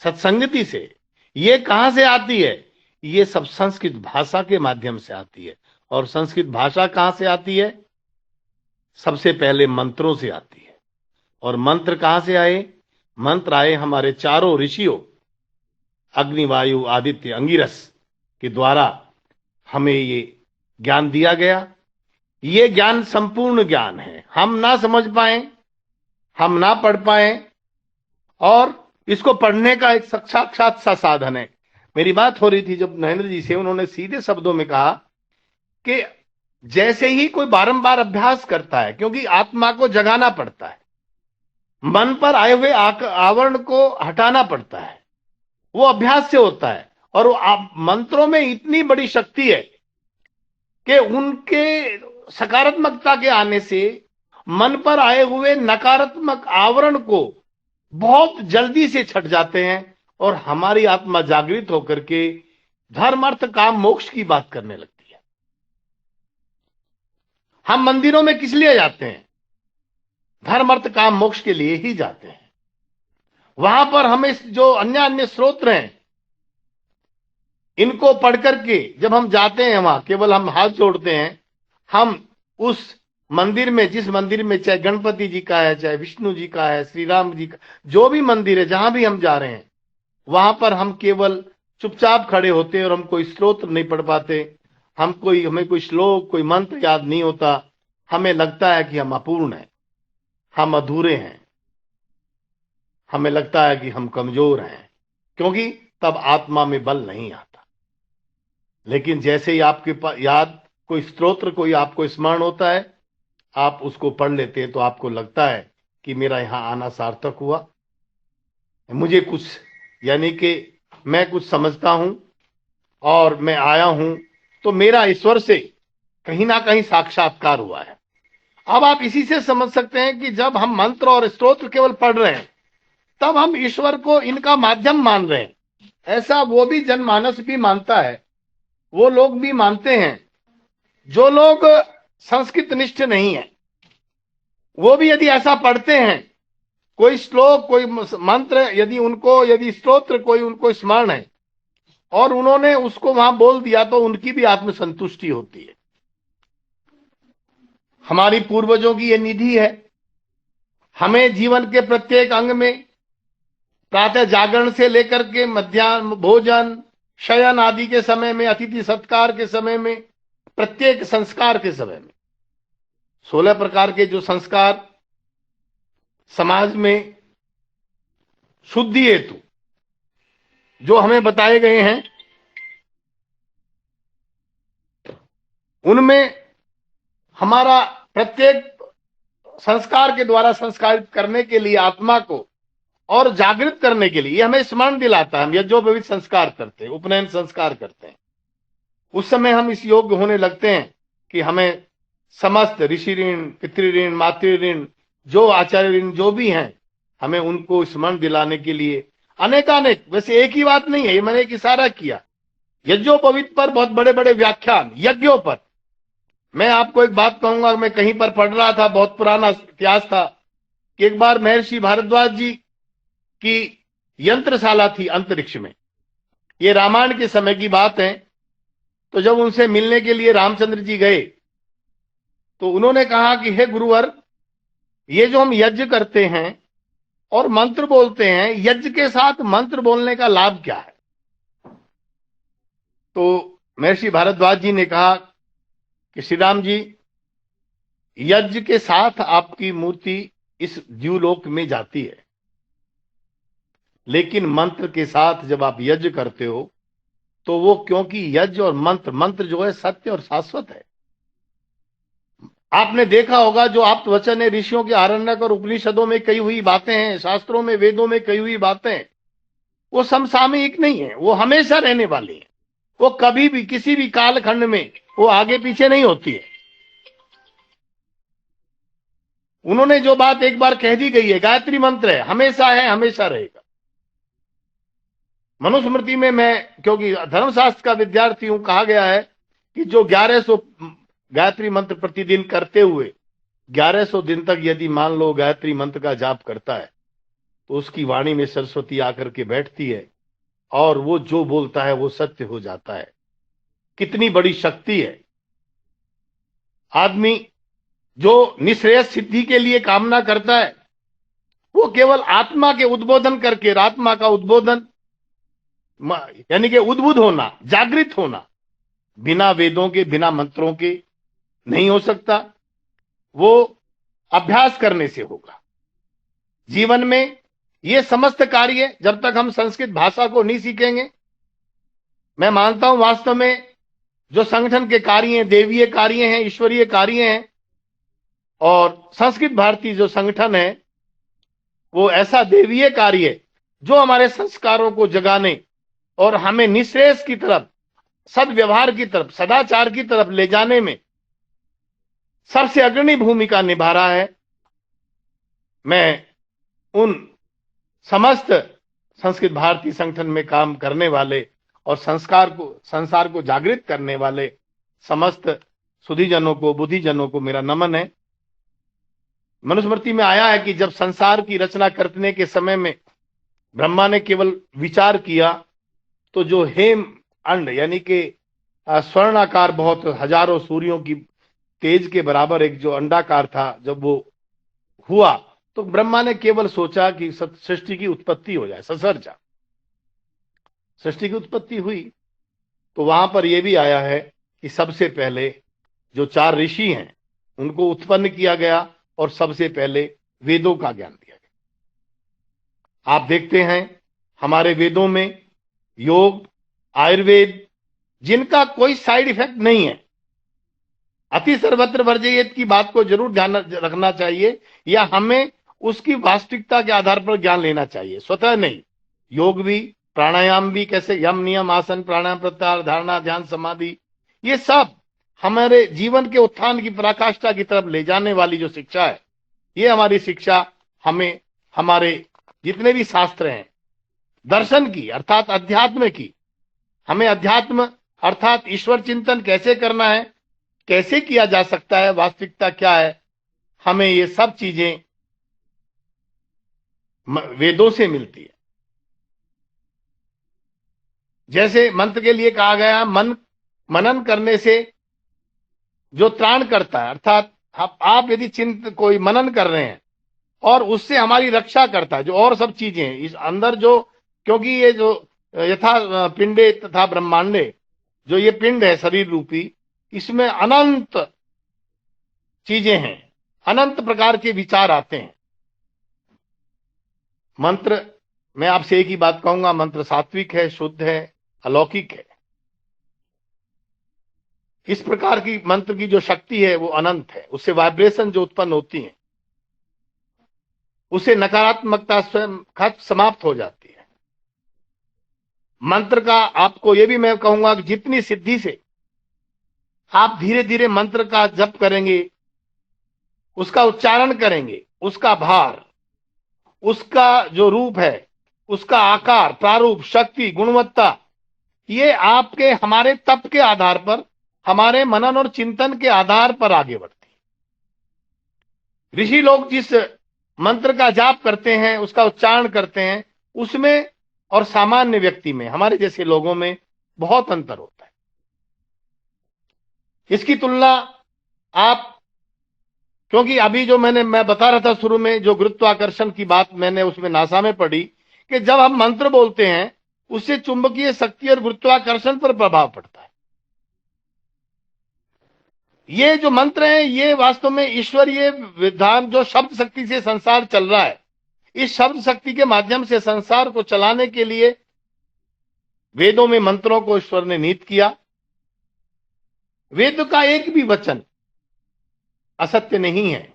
सत्संगति से। ये कहां से आती है? ये सब संस्कृत भाषा के माध्यम से आती है। और संस्कृत भाषा कहां से आती है? सबसे पहले मंत्रों से आती है। और मंत्र कहां से आए? मंत्र आए हमारे चारों ऋषियों अग्नि, वायु, आदित्य, अंगिरस के द्वारा हमें ये ज्ञान दिया गया। ये ज्ञान संपूर्ण ज्ञान है। हम ना समझ पाए, हम ना पढ़ पाए, और इसको पढ़ने का एक साक्षात सा साधन है। मेरी बात हो रही थी जब नरेंद्र जी से, उन्होंने सीधे शब्दों में कहा कि जैसे ही कोई बारंबार अभ्यास करता है, क्योंकि आत्मा को जगाना पड़ता है, मन पर आए हुए आवरण को हटाना पड़ता है, वो अभ्यास से होता है। और वो मंत्रों में इतनी बड़ी शक्ति है कि उनके सकारात्मकता के आने से मन पर आए हुए नकारात्मक आवरण को बहुत जल्दी से छट जाते हैं और हमारी आत्मा जागृत होकर के धर्म, अर्थ, काम, मोक्ष की बात करने लगती है। हम मंदिरों में किस लिए जाते हैं? धर्म, अर्थ, काम, मोक्ष के लिए ही जाते हैं। वहां पर हमें जो अन्य स्रोत्र हैं, इनको पढ़ करके जब हम जाते हैं, वहां केवल हम हाथ जोड़ते हैं। हम उस मंदिर में, जिस मंदिर में चाहे गणपति जी का है, चाहे विष्णु जी का है, श्री राम जी का, जो भी मंदिर है, जहां भी हम जा रहे हैं, वहां पर हम केवल चुपचाप खड़े होते हैं और हम कोई स्तोत्र नहीं पढ़ पाते। हमें कोई श्लोक, कोई मंत्र याद नहीं होता। हमें लगता है कि हम अपूर्ण हैं, हम अधूरे हैं, हमें लगता है कि हम कमजोर हैं, क्योंकि तब आत्मा में बल नहीं आता। लेकिन जैसे ही आपके पास याद कोई स्तोत्र, कोई आपको स्मरण होता है, आप उसको पढ़ लेते हैं, तो आपको लगता है कि मेरा यहां आना सार्थक हुआ। मुझे कुछ, यानी कि मैं कुछ समझता हूं और मैं आया हूं, तो मेरा ईश्वर से कहीं ना कहीं साक्षात्कार हुआ है। अब आप इसी से समझ सकते हैं कि जब हम मंत्र और स्तोत्र केवल पढ़ रहे हैं, तब हम ईश्वर को इनका माध्यम मान रहे हैं। ऐसा वो भी जनमानस भी मानता है, वो लोग भी मानते हैं जो लोग संस्कृत निष्ठ नहीं है। वो भी यदि ऐसा पढ़ते हैं, कोई श्लोक, कोई मंत्र, यदि स्तोत्र कोई उनको स्मरण है और उन्होंने उसको वहां बोल दिया, तो उनकी भी आत्मसंतुष्टि होती है। हमारी पूर्वजों की ये निधि है। हमें जीवन के प्रत्येक अंग में, प्रातः जागरण से लेकर के मध्याह्न भोजन, शयन आदि के समय में, अतिथि सत्कार के समय में, प्रत्येक संस्कार के समय में 16 प्रकार के जो संस्कार समाज में शुद्धि हेतु जो हमें बताए गए हैं, उनमें हमारा प्रत्येक संस्कार के द्वारा संस्कारित करने के लिए, आत्मा को और जागृत करने के लिए, ये हमें स्मरण दिलाता है। हम यज्ञोपवीत संस्कार करते हैं, उपनयन संस्कार करते हैं, उस समय हम इस योग्य होने लगते हैं कि हमें समस्त ऋषि ऋण, पितृ ऋण, मातृ ऋण, जो आचार्य ऋण जो भी हैं, हमें उनको स्मरण दिलाने के लिए अनेकानेक, वैसे एक ही बात नहीं है, ये मैंने एक इशारा किया, यज्ञोपवीत पर बहुत बड़े बड़े व्याख्यान, यज्ञों पर। मैं आपको एक बात कहूंगा, मैं कहीं पर पढ़ रहा था, बहुत पुराना इतिहास था, कि एक बार महर्षि भारद्वाज जी की यंत्रशाला थी अंतरिक्ष में। ये रामायण के समय की बात है। तो जब उनसे मिलने के लिए रामचंद्र जी गए, तो उन्होंने कहा कि हे गुरुवर, ये जो हम यज्ञ करते हैं और मंत्र बोलते हैं, यज्ञ के साथ मंत्र बोलने का लाभ क्या है? तो महर्षि भारद्वाज जी ने कहा कि श्री राम जी, यज्ञ के साथ आपकी मूर्ति इस द्युलोक में जाती है, लेकिन मंत्र के साथ जब आप यज्ञ करते हो, तो वो क्योंकि यज्ञ और मंत्र, मंत्र जो है सत्य और शाश्वत है। आपने देखा होगा जो आप्त वचन है, ऋषियों के आरण्यक और उपनिषदों में कही हुई बातें हैं, शास्त्रों में, वेदों में कही हुई बातें, वो समसामयिक नहीं है, वो हमेशा रहने वाली है। वो कभी भी किसी भी कालखंड में वो आगे पीछे नहीं होती है। उन्होंने जो बात एक बार कह दी गई है, गायत्री मंत्र है, हमेशा रहेगा। मनुस्मृति में मैं क्योंकि धर्मशास्त्र का विद्यार्थी हूं, कहा गया है कि जो 1100 गायत्री मंत्र प्रतिदिन करते हुए 1100 दिन तक यदि मान लो गायत्री मंत्र का जाप करता है तो उसकी वाणी में सरस्वती आकर के बैठती है और वो जो बोलता है वो सत्य हो जाता है। कितनी बड़ी शक्ति है। आदमी जो निश्रेयस सिद्धि के लिए कामना करता है वो केवल आत्मा के उद्बोधन करके, आत्मा का उद्बोधन यानी कि उद्बुद्ध होना, जागृत होना, बिना वेदों के, बिना मंत्रों के नहीं हो सकता। वो अभ्यास करने से होगा। जीवन में ये समस्त कार्य जब तक हम संस्कृत भाषा को नहीं सीखेंगे, मैं मानता हूं वास्तव में जो संगठन के कार्य हैं, देवीय कार्य हैं, ईश्वरीय कार्य हैं, और संस्कृत भारती जो संगठन है वो ऐसा देवीय कार्य जो हमारे संस्कारों को जगाने और हमें निश्रेयस की तरफ, सद्व्यवहार की तरफ, सदाचार की तरफ ले जाने में सबसे अग्रणी भूमिका निभा रहा है। मैं उन समस्त संस्कृत भारती संगठन में काम करने वाले और संसार को जागृत करने वाले समस्त सुधीजनों को, बुद्धिजनों को मेरा नमन है। मनुस्मृति में आया है कि जब संसार की रचना करने के समय में ब्रह्मा ने केवल विचार किया तो जो हेम अंड यानी कि स्वर्णाकार, बहुत हजारों सूर्यों की तेज के बराबर एक जो अंडाकार था, जब वो हुआ तो ब्रह्मा ने केवल सोचा कि सृष्टि की उत्पत्ति हो जाए, ससर्जा सृष्टि की उत्पत्ति हुई। तो वहां पर यह भी आया है कि सबसे पहले जो 4 ऋषि हैं उनको उत्पन्न किया गया और सबसे पहले वेदों का ज्ञान दिया गया। आप देखते हैं हमारे वेदों में योग, आयुर्वेद, जिनका कोई साइड इफेक्ट नहीं है, अति सर्वत्र वर्जयेत की बात को जरूर ध्यान रखना चाहिए, या हमें उसकी वास्तविकता के आधार पर ज्ञान लेना चाहिए, स्वतः नहीं। योग भी, प्राणायाम भी, कैसे यम, नियम, आसन, प्राणायाम, प्रत्याहार, धारणा, ध्यान, समाधि, ये सब हमारे जीवन के उत्थान की पराकाष्ठा की तरफ ले जाने वाली जो शिक्षा है, ये हमारी शिक्षा हमें हमारे जितने भी शास्त्र हैं दर्शन की अर्थात अध्यात्म की, हमें अध्यात्म अर्थात ईश्वर चिंतन कैसे करना है, कैसे किया जा सकता है, वास्तविकता क्या है, हमें ये सब चीजें वेदों से मिलती है। जैसे मंत्र के लिए कहा गया, मनन करने से जो त्राण करता है, अर्थात आप यदि कोई मनन कर रहे हैं और उससे हमारी रक्षा करता है, जो और सब चीजें हैं इस अंदर जो, क्योंकि ये जो यथा पिंडे तथा ब्रह्मांडे, जो ये पिंड है शरीर रूपी, इसमें अनंत चीजें हैं, अनंत प्रकार के विचार आते हैं। मंत्र, मैं आपसे एक ही बात कहूंगा, मंत्र सात्विक है, शुद्ध है, अलौकिक है। इस प्रकार की मंत्र की जो शक्ति है वो अनंत है। उससे वाइब्रेशन जो उत्पन्न होती है उससे नकारात्मकता स्वयं समाप्त हो जाती है। मंत्र का आपको ये भी मैं कहूंगा कि जितनी सिद्धि से आप धीरे धीरे मंत्र का जप करेंगे, उसका उच्चारण करेंगे, उसका भार, उसका जो रूप है, उसका आकार, प्रारूप, शक्ति, गुणवत्ता, ये आपके हमारे तप के आधार पर, हमारे मनन और चिंतन के आधार पर आगे बढ़ती है। ऋषि लोग जिस मंत्र का जाप करते हैं, उसका उच्चारण करते हैं, उसमें और सामान्य व्यक्ति में, हमारे जैसे लोगों में बहुत अंतर होता है। इसकी तुलना आप, क्योंकि अभी जो मैं बता रहा था शुरू में, जो गुरुत्वाकर्षण की बात मैंने उसमें नासा में पढ़ी कि जब हम मंत्र बोलते हैं उससे चुंबकीय शक्ति और गुरुत्वाकर्षण पर प्रभाव पड़ता है। ये जो मंत्र हैं ये वास्तव में ईश्वरीय विधान, जो शब्द शक्ति से संसार चल रहा है, इस शब्द शक्ति के माध्यम से संसार को चलाने के लिए वेदों में मंत्रों को ईश्वर ने निहित किया। वेद का एक भी वचन असत्य नहीं है।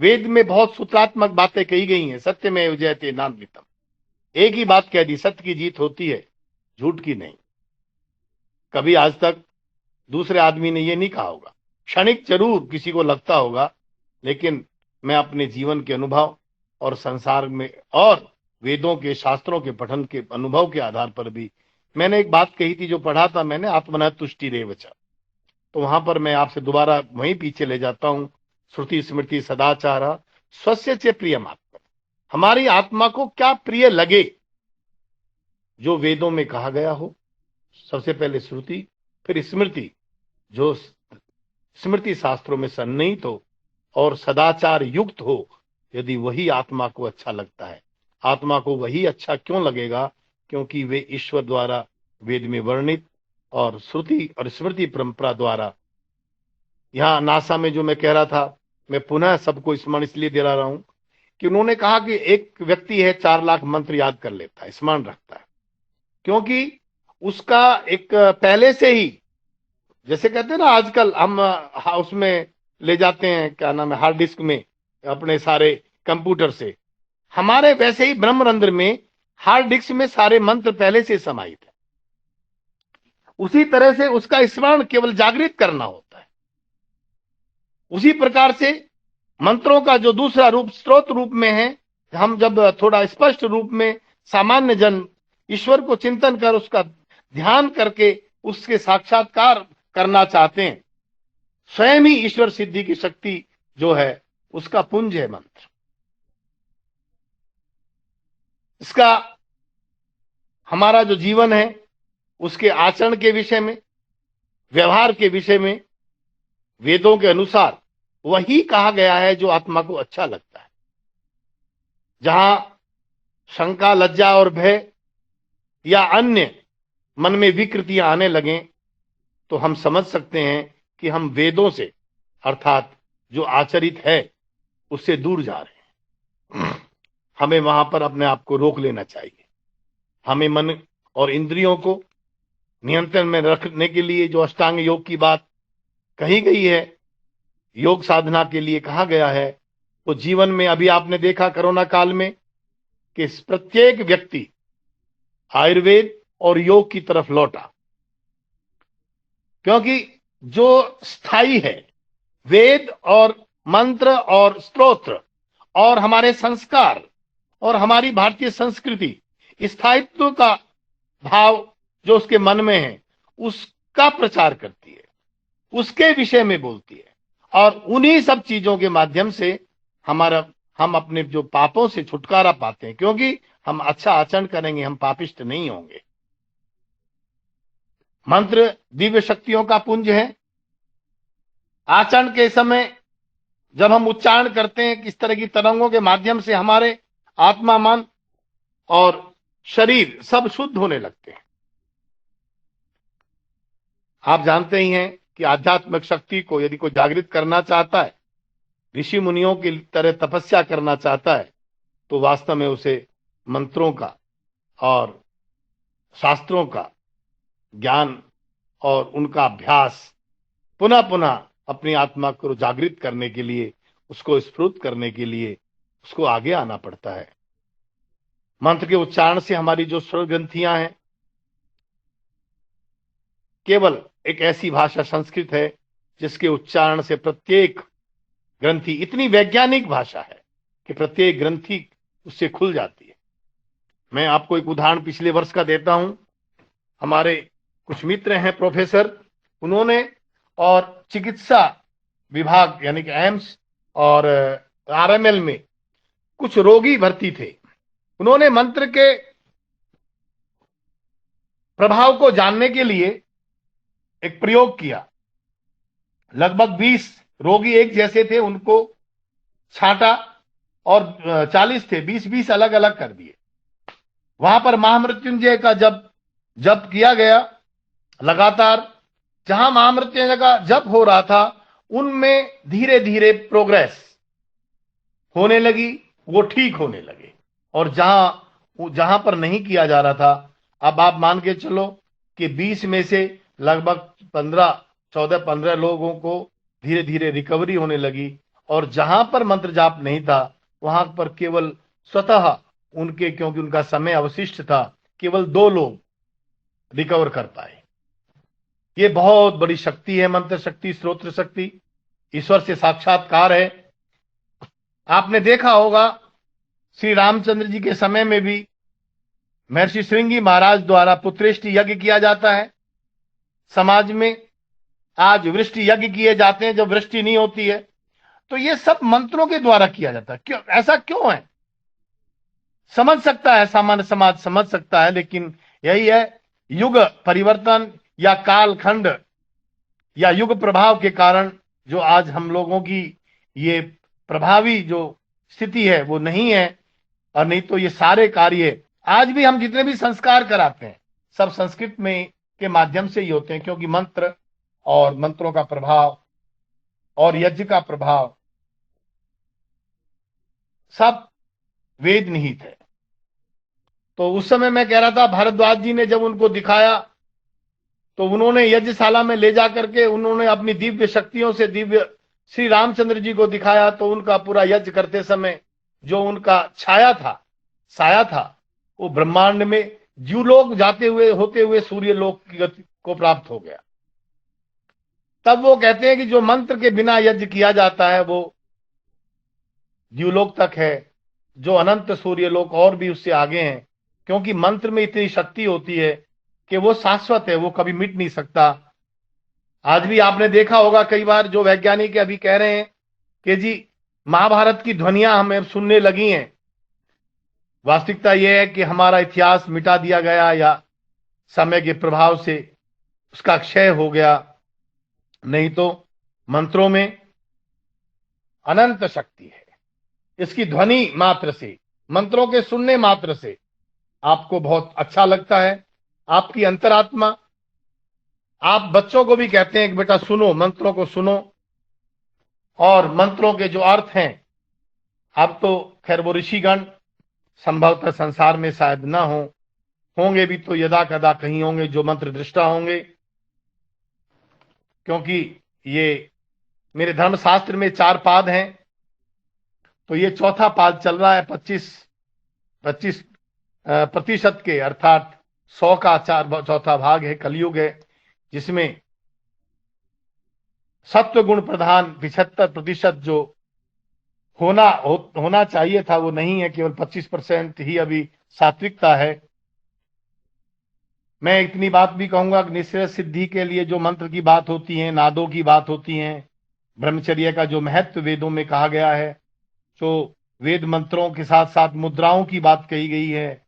वेद में बहुत सूत्रात्मक बातें कही गई हैं। सत्य में जयते नान्वितम, एक ही बात कह दी, सत्य की जीत होती है, झूठ की नहीं। कभी आज तक दूसरे आदमी ने यह नहीं कहा होगा। क्षणिक जरूर किसी को लगता होगा, लेकिन मैं अपने जीवन के अनुभव और संसार में और वेदों के शास्त्रों के पठन के अनुभव के आधार पर भी मैंने एक बात कही थी, जो पढ़ा था मैंने, आत्मना तुष्टि रेवच। तो वहां पर मैं आपसे दोबारा वहीं पीछे ले जाता हूं। श्रुति स्मृति सदाचार स्वस्य च प्रियम आत्मा, हमारी आत्मा को क्या प्रिय लगे जो वेदों में कहा गया हो। सबसे पहले श्रुति, फिर स्मृति, जो स्मृति शास्त्रों में सन्निहित हो और सदाचार युक्त हो। यदि वही आत्मा को अच्छा लगता है, आत्मा को वही अच्छा क्यों लगेगा? क्योंकि वे ईश्वर द्वारा वेद में वर्णित और श्रुति और स्मृति परंपरा द्वारा। यहां नासा में जो मैं कह रहा था, मैं पुनः सबको स्मरण इसलिए दिला रहा हूं कि उन्होंने कहा कि एक व्यक्ति है 4 लाख मंत्र याद कर लेता है, स्मरण रखता है, क्योंकि उसका एक पहले से ही, जैसे कहते हैं ना आजकल हम उसमें ले जाते हैं, क्या नाम है, हार्ड डिस्क में अपने सारे कंप्यूटर से, हमारे वैसे ही ब्रह्मरंध्र में हार्ड डिस्क में सारे मंत्र पहले से समाहित है। उसी तरह से उसका स्मरण केवल जागृत करना होता है। उसी प्रकार से मंत्रों का जो दूसरा रूप स्रोत रूप में है, हम जब थोड़ा स्पष्ट रूप में सामान्य जन ईश्वर को चिंतन कर उसका ध्यान करके उसके साक्षात्कार करना चाहते हैं, स्वयं ही ईश्वर सिद्धि की शक्ति जो है उसका पुंज है मंत्र। इसका हमारा जो जीवन है उसके आचरण के विषय में, व्यवहार के विषय में वेदों के अनुसार वही कहा गया है जो आत्मा को अच्छा लगता है। जहां शंका, लज्जा और भय या अन्य मन में विकृतियां आने लगें, तो हम समझ सकते हैं कि हम वेदों से अर्थात जो आचरित है उससे दूर जा रहे हैं। हमें वहां पर अपने आप को रोक लेना चाहिए। हमें मन और इंद्रियों को नियंत्रण में रखने के लिए जो अष्टांग योग की बात कही गई है, योग साधना के लिए कहा गया है, वो जीवन में अभी आपने देखा कोरोना काल में कि प्रत्येक व्यक्ति आयुर्वेद और योग की तरफ लौटा, क्योंकि जो स्थायी है वेद और मंत्र और स्तोत्र और हमारे संस्कार और हमारी भारतीय संस्कृति, स्थायित्व का भाव जो उसके मन में है उसका प्रचार करती है, उसके विषय में बोलती है, और उन्हीं सब चीजों के माध्यम से हम अपने जो पापों से छुटकारा पाते हैं, क्योंकि हम अच्छा आचरण करेंगे, हम पापिष्ट नहीं होंगे। मंत्र दिव्य शक्तियों का पुंज है। आचरण के समय जब हम उच्चारण करते हैं, किस तरह की तरंगों के माध्यम से हमारे आत्मा, मन और शरीर सब शुद्ध होने लगते हैं। आप जानते ही हैं कि आध्यात्मिक शक्ति को यदि कोई जागृत करना चाहता है, ऋषि मुनियों की तरह तपस्या करना चाहता है, तो वास्तव में उसे मंत्रों का और शास्त्रों का ज्ञान और उनका अभ्यास पुनः पुनः अपनी आत्मा को जागृत करने के लिए, उसको स्फुरित करने के लिए उसको आगे आना पड़ता है। मंत्र के उच्चारण से हमारी जो स्वर ग्रंथियां हैं, केवल एक ऐसी भाषा संस्कृत है जिसके उच्चारण से प्रत्येक ग्रंथि, इतनी वैज्ञानिक भाषा है कि प्रत्येक ग्रंथि उससे खुल जाती है। मैं आपको एक उदाहरण पिछले वर्ष का देता हूं। हमारे कुछ मित्र हैं प्रोफेसर, उन्होंने और चिकित्सा विभाग यानी कि एम्स और आरएमएल में कुछ रोगी भर्ती थे। उन्होंने मंत्र के प्रभाव को जानने के लिए एक प्रयोग किया। लगभग 20 रोगी एक जैसे थे, उनको छांटा और 40 थे, 20-20 अलग अलग कर दिए। वहां पर महामृत्युंजय का जप किया गया लगातार। जहां महामृत्युंजय का जप हो रहा था, उनमें धीरे धीरे प्रोग्रेस होने लगी, वो ठीक होने लगे। और जहां पर नहीं किया जा रहा था, अब आप मान के चलो कि 20 में से लगभग 14-15 लोगों को धीरे धीरे रिकवरी होने लगी, और जहां पर मंत्र जाप नहीं था वहां पर केवल स्वतः उनके, क्योंकि उनका समय अवशिष्ट था, केवल 2 लोग रिकवर कर पाए। ये बहुत बड़ी शक्ति है, मंत्र शक्ति, स्तोत्र शक्ति, ईश्वर से साक्षात्कार है। आपने देखा होगा श्री रामचंद्र जी के समय में भी महर्षि श्रृंगी महाराज द्वारा पुत्रेष्टि यज्ञ किया जाता है। समाज में आज वृष्टि यज्ञ किए जाते हैं जब वृष्टि नहीं होती है, तो ये सब मंत्रों के द्वारा किया जाता है। क्यों ऐसा क्यों है? समझ सकता है, सामान्य समाज समझ सकता है, लेकिन यही है, युग परिवर्तन या कालखंड या युग प्रभाव के कारण जो आज हम लोगों की ये प्रभावी जो स्थिति है वो नहीं है। और नहीं तो ये सारे कार्य आज भी हम जितने भी संस्कार कराते हैं सब संस्कृत में के माध्यम से ही होते हैं, क्योंकि मंत्र और मंत्रों का प्रभाव और यज्ञ का प्रभाव सब वेद निहित है। तो उस समय मैं कह रहा था, भारद्वाज जी ने जब उनको दिखाया तो उन्होंने यज्ञशाला में ले जाकर के उन्होंने अपनी दिव्य शक्तियों से दिव्य श्री रामचंद्र जी को दिखाया, तो उनका पूरा यज्ञ करते समय जो उनका छाया था, साया था, वो ब्रह्मांड में द्युलोक जाते हुए होते हुए सूर्य लोक की गति को प्राप्त हो गया। तब वो कहते हैं कि जो मंत्र के बिना यज्ञ किया जाता है वो द्युलोक तक है, जो अनंत सूर्य लोक और भी उससे आगे हैं, क्योंकि मंत्र में इतनी शक्ति होती है कि वो शाश्वत है, वो कभी मिट नहीं सकता। आज भी आपने देखा होगा कई बार जो वैज्ञानिक अभी कह रहे हैं कि जी महाभारत की ध्वनियां हमें सुनने लगी हैं। वास्तविकता यह है कि हमारा इतिहास मिटा दिया गया या समय के प्रभाव से उसका क्षय हो गया, नहीं तो मंत्रों में अनंत शक्ति है। इसकी ध्वनि मात्र से, मंत्रों के सुनने मात्र से आपको बहुत अच्छा लगता है, आपकी अंतरात्मा। आप बच्चों को भी कहते हैं कि बेटा सुनो, मंत्रों को सुनो, और मंत्रों के जो अर्थ हैं, अब तो खैर वो ऋषिगण संभवतः संसार में शायद ना होंगे भी तो यदा कदा कहीं होंगे जो मंत्र दृष्टा होंगे, क्योंकि ये मेरे धर्मशास्त्र में 4 पाद हैं, तो ये चौथा पाद चल रहा है। 25% के अर्थात 100 का चौथा भाग है, कलयुग है, जिसमें सत्व गुण प्रधान 75% जो होना चाहिए था वो नहीं है, केवल 25% ही अभी सात्विकता है। मैं इतनी बात भी कहूंगा कि निश्चय सिद्धि के लिए जो मंत्र की बात होती है, नादों की बात होती है, ब्रह्मचर्य का जो महत्व वेदों में कहा गया है, जो वेद मंत्रों के साथ साथ मुद्राओं की बात कही गई है,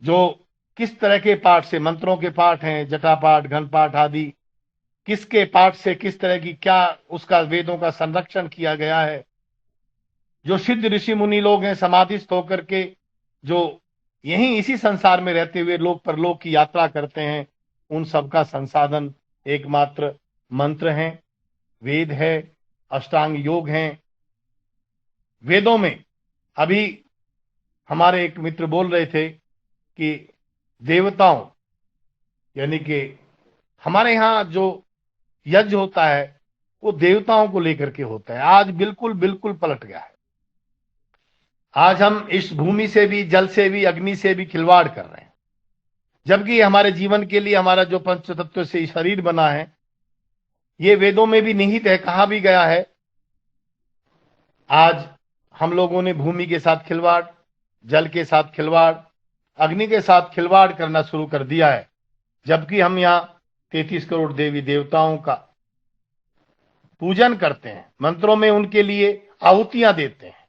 जो किस तरह के पाठ से मंत्रों के पाठ हैं, जटा पाठ, घन पाठ आदि, किसके पाठ से किस तरह की क्या उसका वेदों का संरक्षण किया गया है। जो सिद्ध ऋषि मुनि लोग हैं समाधिस्थ होकर के जो यहीं इसी संसार में रहते हुए लोक परलोक की यात्रा करते हैं, उन सब का संसाधन एकमात्र मंत्र हैं, वेद है, अष्टांग योग हैं। वेदों में अभी हमारे एक मित्र बोल रहे थे कि देवताओं, यानी कि हमारे यहाँ जो यज्ञ होता है वो देवताओं को लेकर के होता है। आज बिल्कुल बिल्कुल पलट गया है। आज हम इस भूमि से भी, जल से भी, अग्नि से भी खिलवाड़ कर रहे हैं, जबकि हमारे जीवन के लिए हमारा जो पंच तत्व से शरीर बना है ये वेदों में भी निहित है, कहा भी गया है। आज हम लोगों ने भूमि के साथ खिलवाड़, जल के साथ खिलवाड़, अग्नि के साथ खिलवाड़ करना शुरू कर दिया है, जबकि हम यहाँ 33 करोड़ देवी देवताओं का पूजन करते हैं, मंत्रों में उनके लिए आहुतियां देते हैं।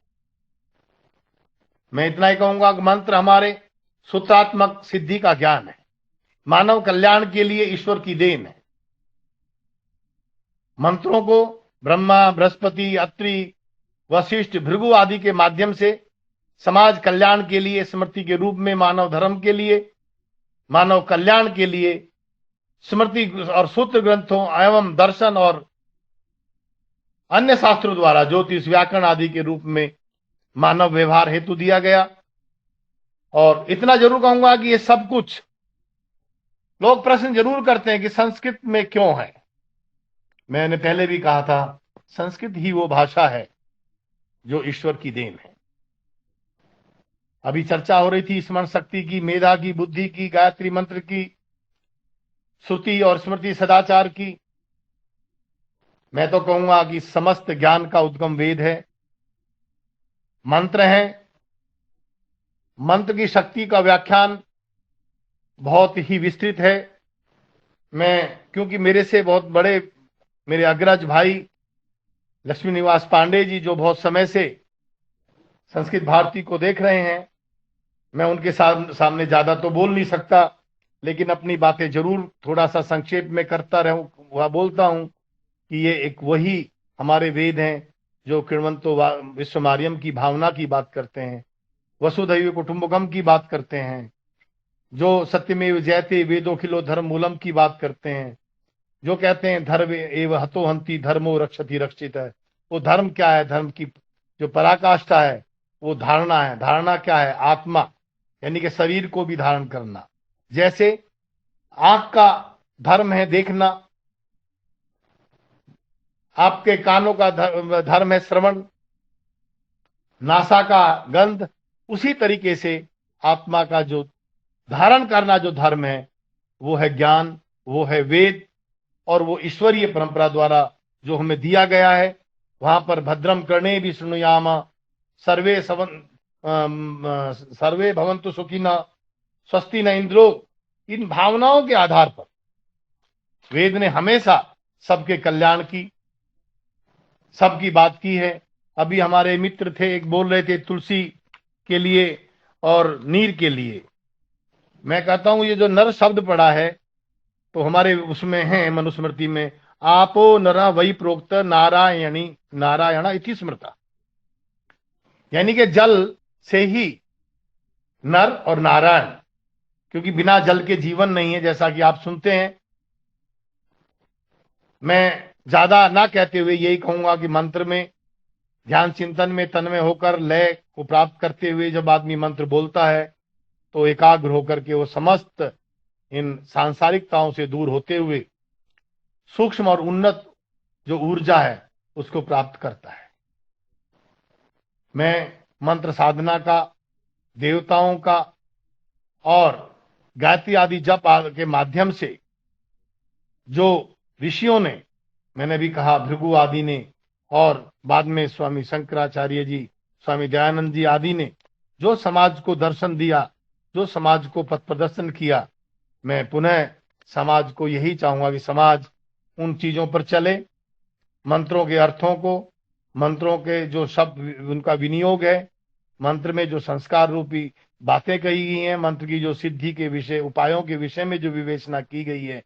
मैं इतना ही कहूंगा कि मंत्र हमारे सूत्रात्मक सिद्धि का ज्ञान है, मानव कल्याण के लिए ईश्वर की देन है। मंत्रों को ब्रह्मा, बृहस्पति, अत्रि, वशिष्ठ, भृगु आदि के माध्यम से समाज कल्याण के लिए, स्मृति के रूप में मानव धर्म के लिए, मानव कल्याण के लिए स्मृति और सूत्र ग्रंथों एवं दर्शन और अन्य शास्त्रों द्वारा ज्योतिष, व्याकरण आदि के रूप में मानव व्यवहार हेतु दिया गया। और इतना जरूर कहूंगा कि ये सब कुछ लोग प्रश्न जरूर करते हैं कि संस्कृत में क्यों है। मैंने पहले भी कहा था, संस्कृत ही वो भाषा है जो ईश्वर की देन है। अभी चर्चा हो रही थी स्मरण शक्ति की, मेधा की, बुद्धि की, गायत्री मंत्र की, श्रुति और स्मृति सदाचार की। मैं तो कहूंगा कि समस्त ज्ञान का उद्गम वेद है, मंत्र है। मंत्र की शक्ति का व्याख्यान बहुत ही विस्तृत है। क्योंकि मेरे से बहुत बड़े मेरे अग्रज भाई लक्ष्मी निवास पांडे जी, जो बहुत समय से संस्कृत भारती को देख रहे हैं, मैं उनके सामने ज्यादा तो बोल नहीं सकता, लेकिन अपनी बातें जरूर थोड़ा सा संक्षेप में करता रहूं, वह बोलता हूं कि ये एक वही हमारे वेद हैं जो कृण्वन्तो विश्वमार्यम की भावना की बात करते हैं, वसुधैव कुटुंबकम की बात करते हैं, जो सत्यमेव जयते वेदोखिलो धर्म मूलम की बात करते हैं, जो कहते हैं धर्म एव हतो हंति धर्मो रक्षति रक्षित है। वो धर्म क्या है? धर्म की जो पराकाष्ठा है वो धारणा है। धारणा क्या है? आत्मा, यानी कि शरीर को भी धारण करना। जैसे आंख का धर्म है देखना, आपके कानों का धर्म है श्रवण, नासा का गंध, उसी तरीके से आत्मा का जो धारण करना जो धर्म है वो है ज्ञान, वो है वेद, और वो ईश्वरीय परंपरा द्वारा जो हमें दिया गया है। वहां पर भद्रम कर्णे भी शृणुयाम सर्वे भवन्तु सुखिनः स्वस्ति न इंद्रो, इन भावनाओं के आधार पर वेद ने हमेशा सबके कल्याण की, सबकी बात की है। अभी हमारे मित्र थे, एक बोल रहे थे तुलसी के लिए और नीर के लिए। मैं कहता हूं ये जो नर शब्द पड़ा है तो हमारे उसमें है मनुस्मृति में, आपो नरा वही प्रोक्त नारायणी नारायण इति स्मृता, यानी कि जल से ही नर और नारायण, क्योंकि बिना जल के जीवन नहीं है, जैसा कि आप सुनते हैं। मैं ज्यादा ना कहते हुए यही कहूंगा कि मंत्र में ध्यान चिंतन में तन्मय होकर लय को प्राप्त करते हुए जब आदमी मंत्र बोलता है तो एकाग्र होकर के वो समस्त इन सांसारिकताओं से दूर होते हुए सूक्ष्म और उन्नत जो ऊर्जा है उसको प्राप्त करता है। मैं मंत्र साधना का, देवताओं का और गायत्री आदि जप के माध्यम से जो ऋषियों ने, मैंने भी कहा भृगु आदि ने, और बाद में स्वामी शंकराचार्य जी, स्वामी दयानंद जी आदि ने जो समाज को दर्शन दिया, जो समाज को पथ प्रदर्शन किया, मैं पुनः समाज को यही चाहूंगा कि समाज उन चीजों पर चले। मंत्रों के अर्थों को, मंत्रों के जो शब्द उनका विनियोग है, मंत्र में जो संस्कार रूपी बातें कही गई हैं, मंत्र की जो सिद्धि के विषय, उपायों के विषय में जो विवेचना की गई है,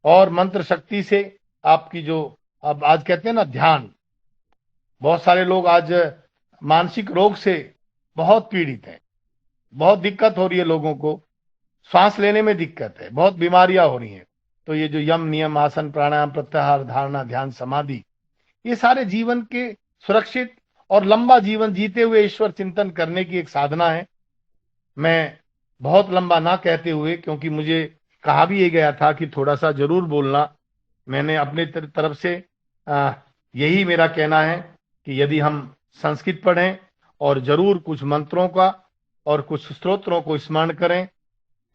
और मंत्र शक्ति से आपकी जो, अब आज कहते हैं ना ध्यान, बहुत सारे लोग आज मानसिक रोग से बहुत पीड़ित हैं, बहुत दिक्कत हो रही है लोगों को, सांस लेने में दिक्कत है, बहुत बीमारियां हो रही हैं। तो ये जो यम नियम आसन प्राणायाम प्रत्याहार धारणा ध्यान समाधि, ये सारे जीवन के सुरक्षित और लंबा जीवन जीते हुए ईश्वर चिंतन करने की एक साधना है। मैं बहुत लंबा ना कहते हुए, क्योंकि मुझे कहा भी ये गया था कि थोड़ा सा जरूर बोलना, मैंने अपने तरफ से यही मेरा कहना है कि यदि हम संस्कृत पढ़ें और जरूर कुछ मंत्रों का और कुछ स्तोत्रों को स्मरण करें,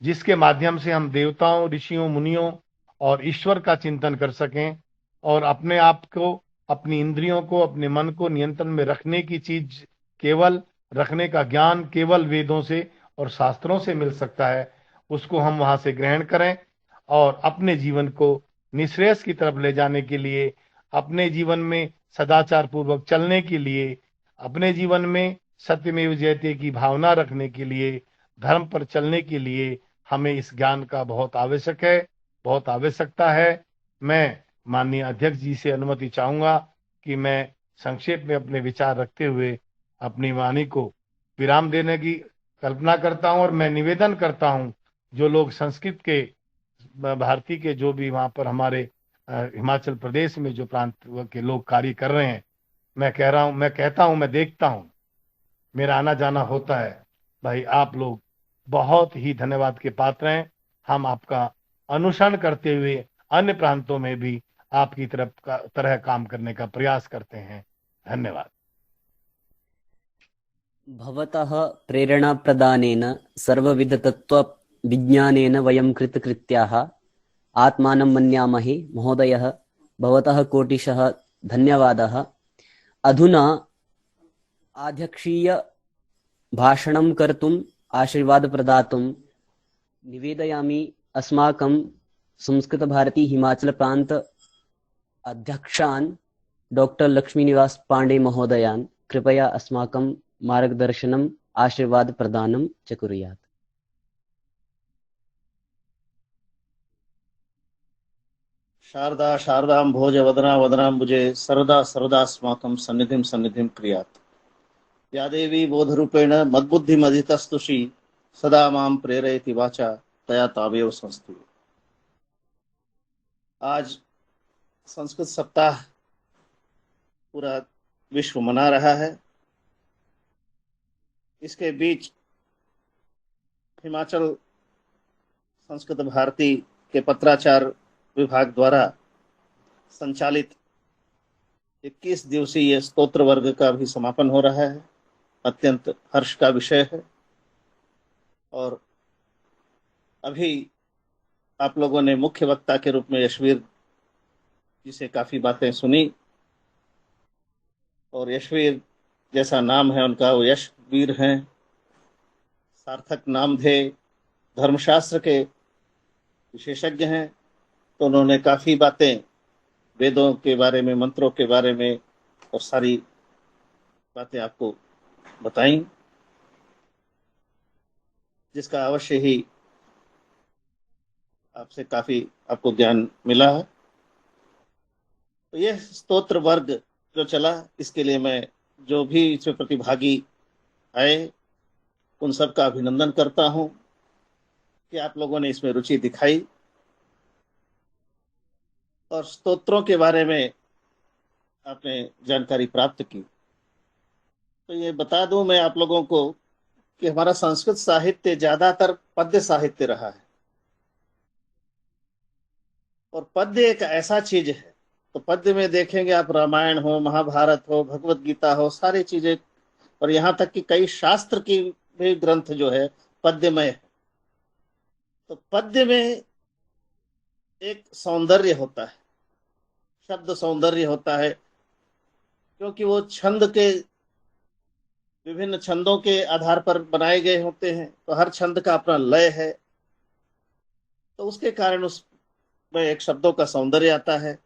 जिसके माध्यम से हम देवताओं, ऋषियों, मुनियों और ईश्वर का चिंतन कर सकें, और अपने आप को, अपनी इंद्रियों को, अपने मन को नियंत्रण में रखने की चीज, केवल रखने का ज्ञान केवल वेदों से और शास्त्रों से मिल सकता है, उसको हम वहां से ग्रहण करें और अपने जीवन को निश्रेयस की तरफ ले जाने के लिए, अपने जीवन में सदाचार पूर्वक चलने के लिए, अपने जीवन में सत्यमेव जयते की भावना रखने के लिए, धर्म पर चलने के लिए हमें इस ज्ञान का बहुत आवश्यक है, बहुत आवश्यकता है। मैं माननीय अध्यक्ष जी से अनुमति चाहूंगा कि मैं संक्षेप में अपने विचार रखते हुए अपनी वाणी को विराम देने की कल्पना करता हूं, और मैं निवेदन करता हूं जो लोग संस्कृत के भारती के जो भी वहां पर हमारे हिमाचल प्रदेश में जो प्रांत के लोग कार्य कर रहे हैं, मैं कहता हूं, मैं देखता हूं, मेरा आना जाना होता है, भाई आप लोग बहुत ही धन्यवाद के पात्र हैं। हम आपका अनुसरण करते हुए अन्य प्रांतों में भी आपकी तरह काम करने का प्रयास करते हैं। धन्यवाद। भवतः प्रेरणाप्रदानेन सर्वविधतत्त्वविज्ञानेन वयं कृतकृत्याः आत्मानं मन्यामहे। महोदयः, भवतः कोटिशः धन्यवादः। अधुना आध्यक्षीय भाषणं कर्तुम् आशीर्वादप्रदातुं निवेदयामि अस्माकं संस्कृतभारती हिमाचलप्रान्त अध्यक्षान् डॉक्टर लक्ष्मीनिवास पांडे महोदयान् कृपया अस्माकं मार्गदर्शनम् आशीर्वादप्रदानं च कुर्यात्। शारदा शारदाम्भोज वदना वदनाम्बुजे सर्वदा सर्वदास्माकं सन्निधिं सन्निधिं क्रियात्। या देवी बोधरूपेण मद्बुद्धिमधितस्तुषि सदा मां प्रेरयति वाचा तया तावेव संस्तु। आज संस्कृत सप्ताह पूरा विश्व मना रहा है। इसके बीच हिमाचल संस्कृत भारती के पत्राचार विभाग द्वारा संचालित 21 दिवसीय स्तोत्र वर्ग का भी समापन हो रहा है। अत्यंत हर्ष का विषय है। और अभी आप लोगों ने मुख्य वक्ता के रूप में यशवीर जी से काफी बातें सुनी। और यशवीर जैसा नाम है उनका, वो यशवीर हैं, सार्थक नामधेय धर्मशास्त्र के विशेषज्ञ हैं। तो उन्होंने काफी बातें वेदों के बारे में, मंत्रों के बारे में और सारी बातें आपको बताई, जिसका अवश्य ही आपसे काफी आपको ज्ञान मिला है। तो यह स्तोत्र वर्ग जो चला, इसके लिए मैं जो भी इसमें प्रतिभागी आए उन सब का अभिनंदन करता हूं कि आप लोगों ने इसमें रुचि दिखाई और स्तोत्रों के बारे में आपने जानकारी प्राप्त की। तो ये बता दूं मैं आप लोगों को कि हमारा संस्कृत साहित्य ज्यादातर पद्य साहित्य रहा है। और पद्य एक ऐसा चीज है, तो पद्य में देखेंगे आप, रामायण हो, महाभारत हो, भगवत गीता हो, सारी चीजें, और यहाँ तक कि कई शास्त्र की भी ग्रंथ जो है पद्यमय है। तो पद्य में एक सौंदर्य होता है, शब्द सौंदर्य होता है, क्योंकि वो छंद के, विभिन्न छंदों के आधार पर बनाए गए होते हैं। तो हर छंद का अपना लय है, तो उसके कारण उसमें एक शब्दों का सौंदर्य आता है।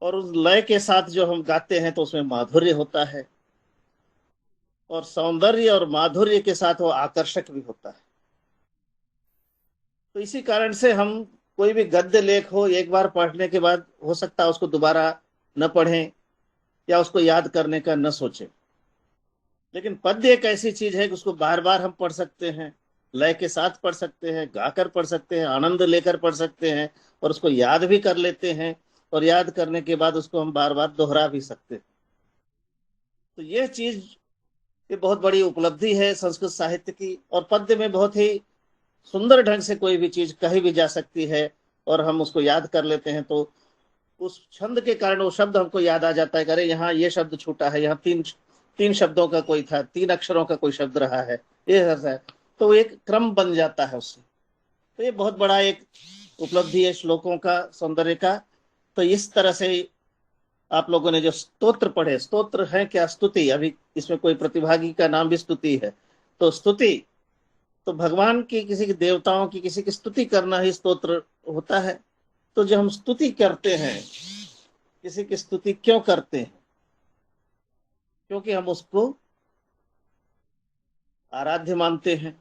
और उस लय के साथ जो हम गाते हैं तो उसमें माधुर्य होता है, और सौंदर्य और माधुर्य के साथ वो आकर्षक भी होता है। तो इसी कारण से हम कोई भी गद्य लेख हो, एक बार पढ़ने के बाद हो सकता है उसको दोबारा न पढ़ें या उसको याद करने का न सोचें। लेकिन पद्य एक ऐसी चीज है कि उसको बार बार हम पढ़ सकते हैं, लय के साथ पढ़ सकते हैं, गाकर पढ़ सकते हैं, आनंद लेकर पढ़ सकते हैं, और उसको याद भी कर लेते हैं, और याद करने के बाद उसको हम बार बार दोहरा भी सकते हैं। तो यह चीज, ये बहुत बड़ी उपलब्धि है संस्कृत साहित्य की। और पद्य में बहुत ही सुंदर ढंग से कोई भी चीज कही भी जा सकती है, और हम उसको याद कर लेते हैं। तो उस छंद के कारण वो शब्द हमको याद आ जाता है, अरे यहाँ ये शब्द छूटा है, यहाँ तीन शब्दों का कोई था, 3 अक्षरों का कोई शब्द रहा है, ये है, तो एक क्रम बन जाता है उससे। तो ये बहुत बड़ा एक उपलब्धि है श्लोकों का, सौंदर्य का। तो इस तरह से आप लोगों ने जो स्तोत्र पढ़े, स्तोत्र है क्या, स्तुति, अभी इसमें कोई प्रतिभागी का नाम भी स्तुति है। तो स्तुति तो भगवान की, किसी के देवताओं की, किसी की स्तुति करना ही स्तोत्र होता है। तो जब हम स्तुति करते हैं, किसी की स्तुति क्यों करते हैं? क्योंकि हम उसको आराध्य मानते हैं,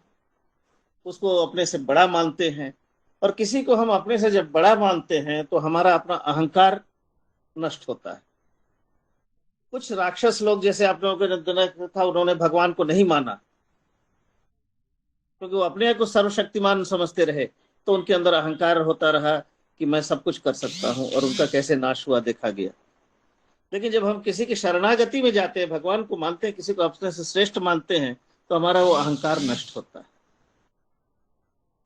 उसको अपने से बड़ा मानते हैं। और किसी को हम अपने से जब बड़ा मानते हैं तो हमारा अपना अहंकार नष्ट होता है। कुछ राक्षस लोग, जैसे आप लोगों ने देखा था, उन्होंने भगवान को नहीं माना क्योंकि वो अपने को सर्वशक्तिमान समझते रहे। तो उनके अंदर अहंकार होता रहा कि मैं सब कुछ कर सकता हूं, और उनका कैसे नाश हुआ देखा गया। लेकिन जब हम किसी की शरणागति में जाते हैं, भगवान को मानते हैं, किसी को अपने से श्रेष्ठ मानते हैं, तो हमारा वो अहंकार नष्ट होता है।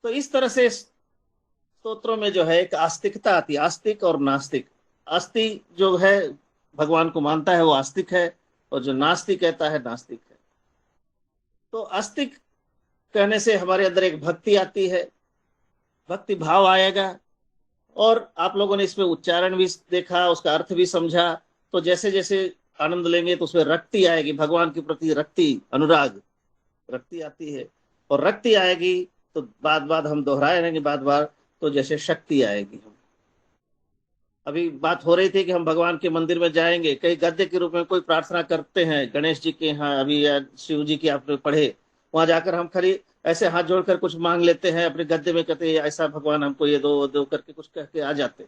तो इस तरह से स्तोत्रों में जो है एक आस्तिकता आती है, आस्तिक और नास्तिक। आस्तिक जो है भगवान को मानता है वो आस्तिक है, और जो नास्तिक कहता है नास्तिक है। तो आस्तिक कहने से हमारे अंदर एक भक्ति आती है, भक्ति भाव आएगा, और आप लोगों ने इसमें उच्चारण भी देखा, उसका अर्थ भी समझा। तो जैसे जैसे आनंद लेंगे तो उसमें रक्ति आएगी, भगवान के प्रति रक्ति, अनुराग, रक्ति आती है। और रक्ति आएगी तो बार बार हम दोहराए रहेंगे, बार बार, तो जैसे शक्ति आएगी। हम अभी बात हो रही थी कि हम भगवान के मंदिर में जाएंगे, कई गद्य के रूप में कोई प्रार्थना करते हैं गणेश जी के यहाँ, अभी शिव जी की आपने पढ़े, वहां जाकर हम खाली ऐसे हाथ जोड़कर कुछ मांग लेते हैं, अपने गद्य में कहते हैं ऐसा भगवान हमको ये दो दो करके कुछ कह के आ जाते।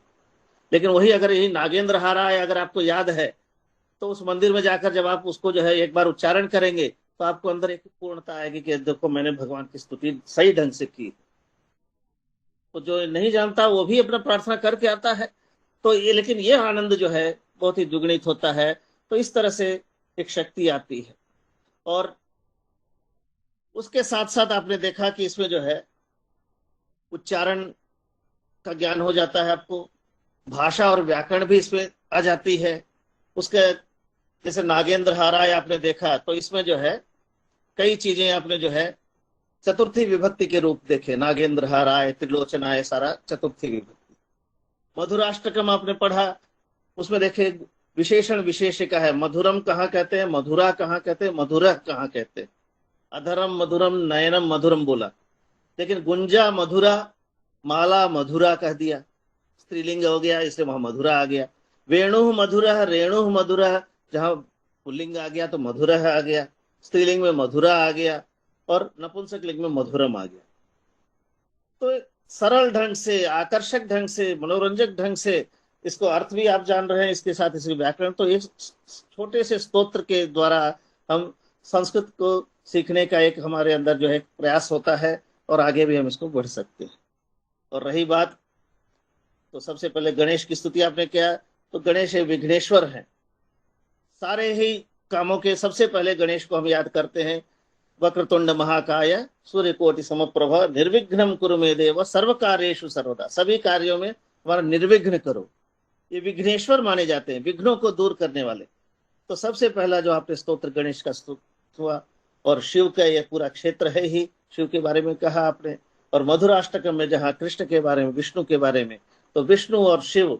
लेकिन वही अगर यही नागेंद्र हारा है, अगर आपको याद है, तो उस मंदिर में जाकर जब आप उसको जो है एक बार उच्चारण करेंगे तो आपको अंदर एक पूर्णता आएगी कि देखो मैंने भगवान की स्तुति सही ढंग से की। तो जो नहीं जानता वो भी अपना प्रार्थना करके आता है, तो ये, लेकिन ये आनंद जो है बहुत ही दुगुणित होता है। तो इस तरह से एक शक्ति आती है। और उसके साथ साथ आपने देखा कि इसमें जो है उच्चारण का ज्ञान हो जाता है आपको, भाषा और व्याकरण भी इसमें आ जाती है। उसके जैसे नागेंद्र हाराय आपने देखा, तो इसमें जो है कई चीजें आपने जो है चतुर्थी विभक्ति के रूप देखे, नागेंद्र हाराय, त्रिलोचनाय, सारा चतुर्थी विभक्ति। मधुराष्टकम आपने पढ़ा, उसमें देखे विशेषण विशेषिका है, मधुरम कहाँ कहते हैं, मधुरा कहाँ कहते हैं, मधुरः कहाँ कहते हैं। अधरम मधुरम नयनम मधुरम बोला, लेकिन गुंजा मधुरा, माला मधुरा कह दिया, स्त्रीलिंग हो गया, इसलिए वहां मधुरा आ गया। वेणु मधुरा, रेणु मधुरा, जहां पुल्लिंग आ गया तो मधुरः आ गया, स्त्रीलिंग में मधुरा आ गया, और नपुंसक लिंग में मधुरम आ गया। तो सरल ढंग से, आकर्षक ढंग से, मनोरंजक ढंग से इसको अर्थ भी आप जान रहे हैं, इसके साथ इसके व्याकरण। तो इस छोटे से स्तोत्र के द्वारा हम संस्कृत को सीखने का एक हमारे अंदर जो है प्रयास होता है, और आगे भी हम इसको बढ़ सकते हैं। और रही बात, तो सबसे पहले गणेश की स्तुति आपने किया, तो गणेश विघ्नेश्वर हैं। सारे ही कामों के सबसे पहले गणेश को हम याद करते हैं। वक्रतुंड महाकाय सूर्यकोटि समप्रभ निर्विघ्नं कुरु मे देव सर्व कार्येषु सर्वदा, सभी कार्यों में हमारा निर्विघ्न करो। ये विघ्नेश्वर माने जाते हैं, विघ्नों को दूर करने वाले। तो सबसे पहला जो आपने स्तोत्र गणेश का स्तोत्र हुआ, और शिव का ये पूरा क्षेत्र है ही, शिव के बारे में कहा आपने। और मधुराष्टकम में जहाँ कृष्ण के बारे में, विष्णु के बारे में, तो विष्णु और शिव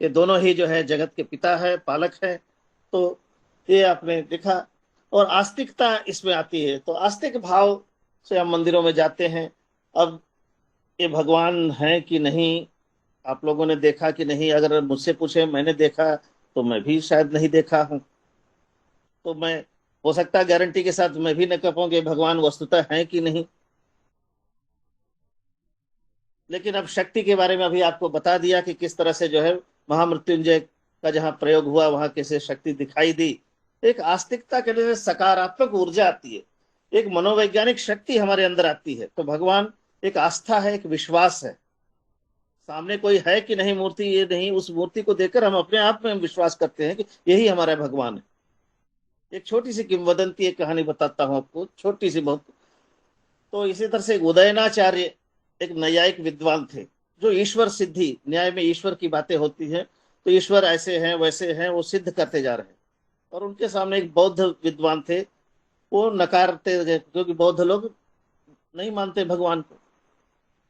ये दोनों ही जो है जगत के पिता है, पालक है। तो ये आपने देखा। और आस्तिकता इसमें आती है, तो आस्तिक भाव से हम मंदिरों में जाते हैं। अब ये भगवान है कि नहीं, आप लोगों ने देखा कि नहीं, अगर मुझसे पूछे मैंने देखा तो मैं भी शायद नहीं देखा हूं, तो मैं हो सकता है गारंटी के साथ मैं भी न कह पाऊं कि भगवान वस्तुतः है कि नहीं। लेकिन अब शक्ति के बारे में अभी आपको बता दिया कि किस तरह से जो है महामृत्युंजय का जहां प्रयोग हुआ वहां कैसे शक्ति दिखाई दी। एक आस्तिकता के लिए सकारात्मक ऊर्जा आती है, एक मनोवैज्ञानिक शक्ति हमारे अंदर आती है। तो भगवान एक आस्था है, एक विश्वास है। सामने कोई है कि नहीं मूर्ति, ये नहीं, उस मूर्ति को देखकर हम अपने आप में विश्वास करते हैं कि यही हमारा भगवान है। एक छोटी सी किंवदंती, एक कहानी बताता हूं आपको, छोटी सी बहुत। तो इसी तरह से उदयनाचार्य एक न्यायिक विद्वान थे, जो ईश्वर सिद्धि, न्याय में ईश्वर की बातें होती हैं, तो ईश्वर ऐसे हैं वैसे हैं, वो सिद्ध करते जा रहे हैं। और उनके सामने एक बौद्ध विद्वान थे, वो नकारते गए, क्योंकि बौद्ध लोग नहीं मानते भगवान को।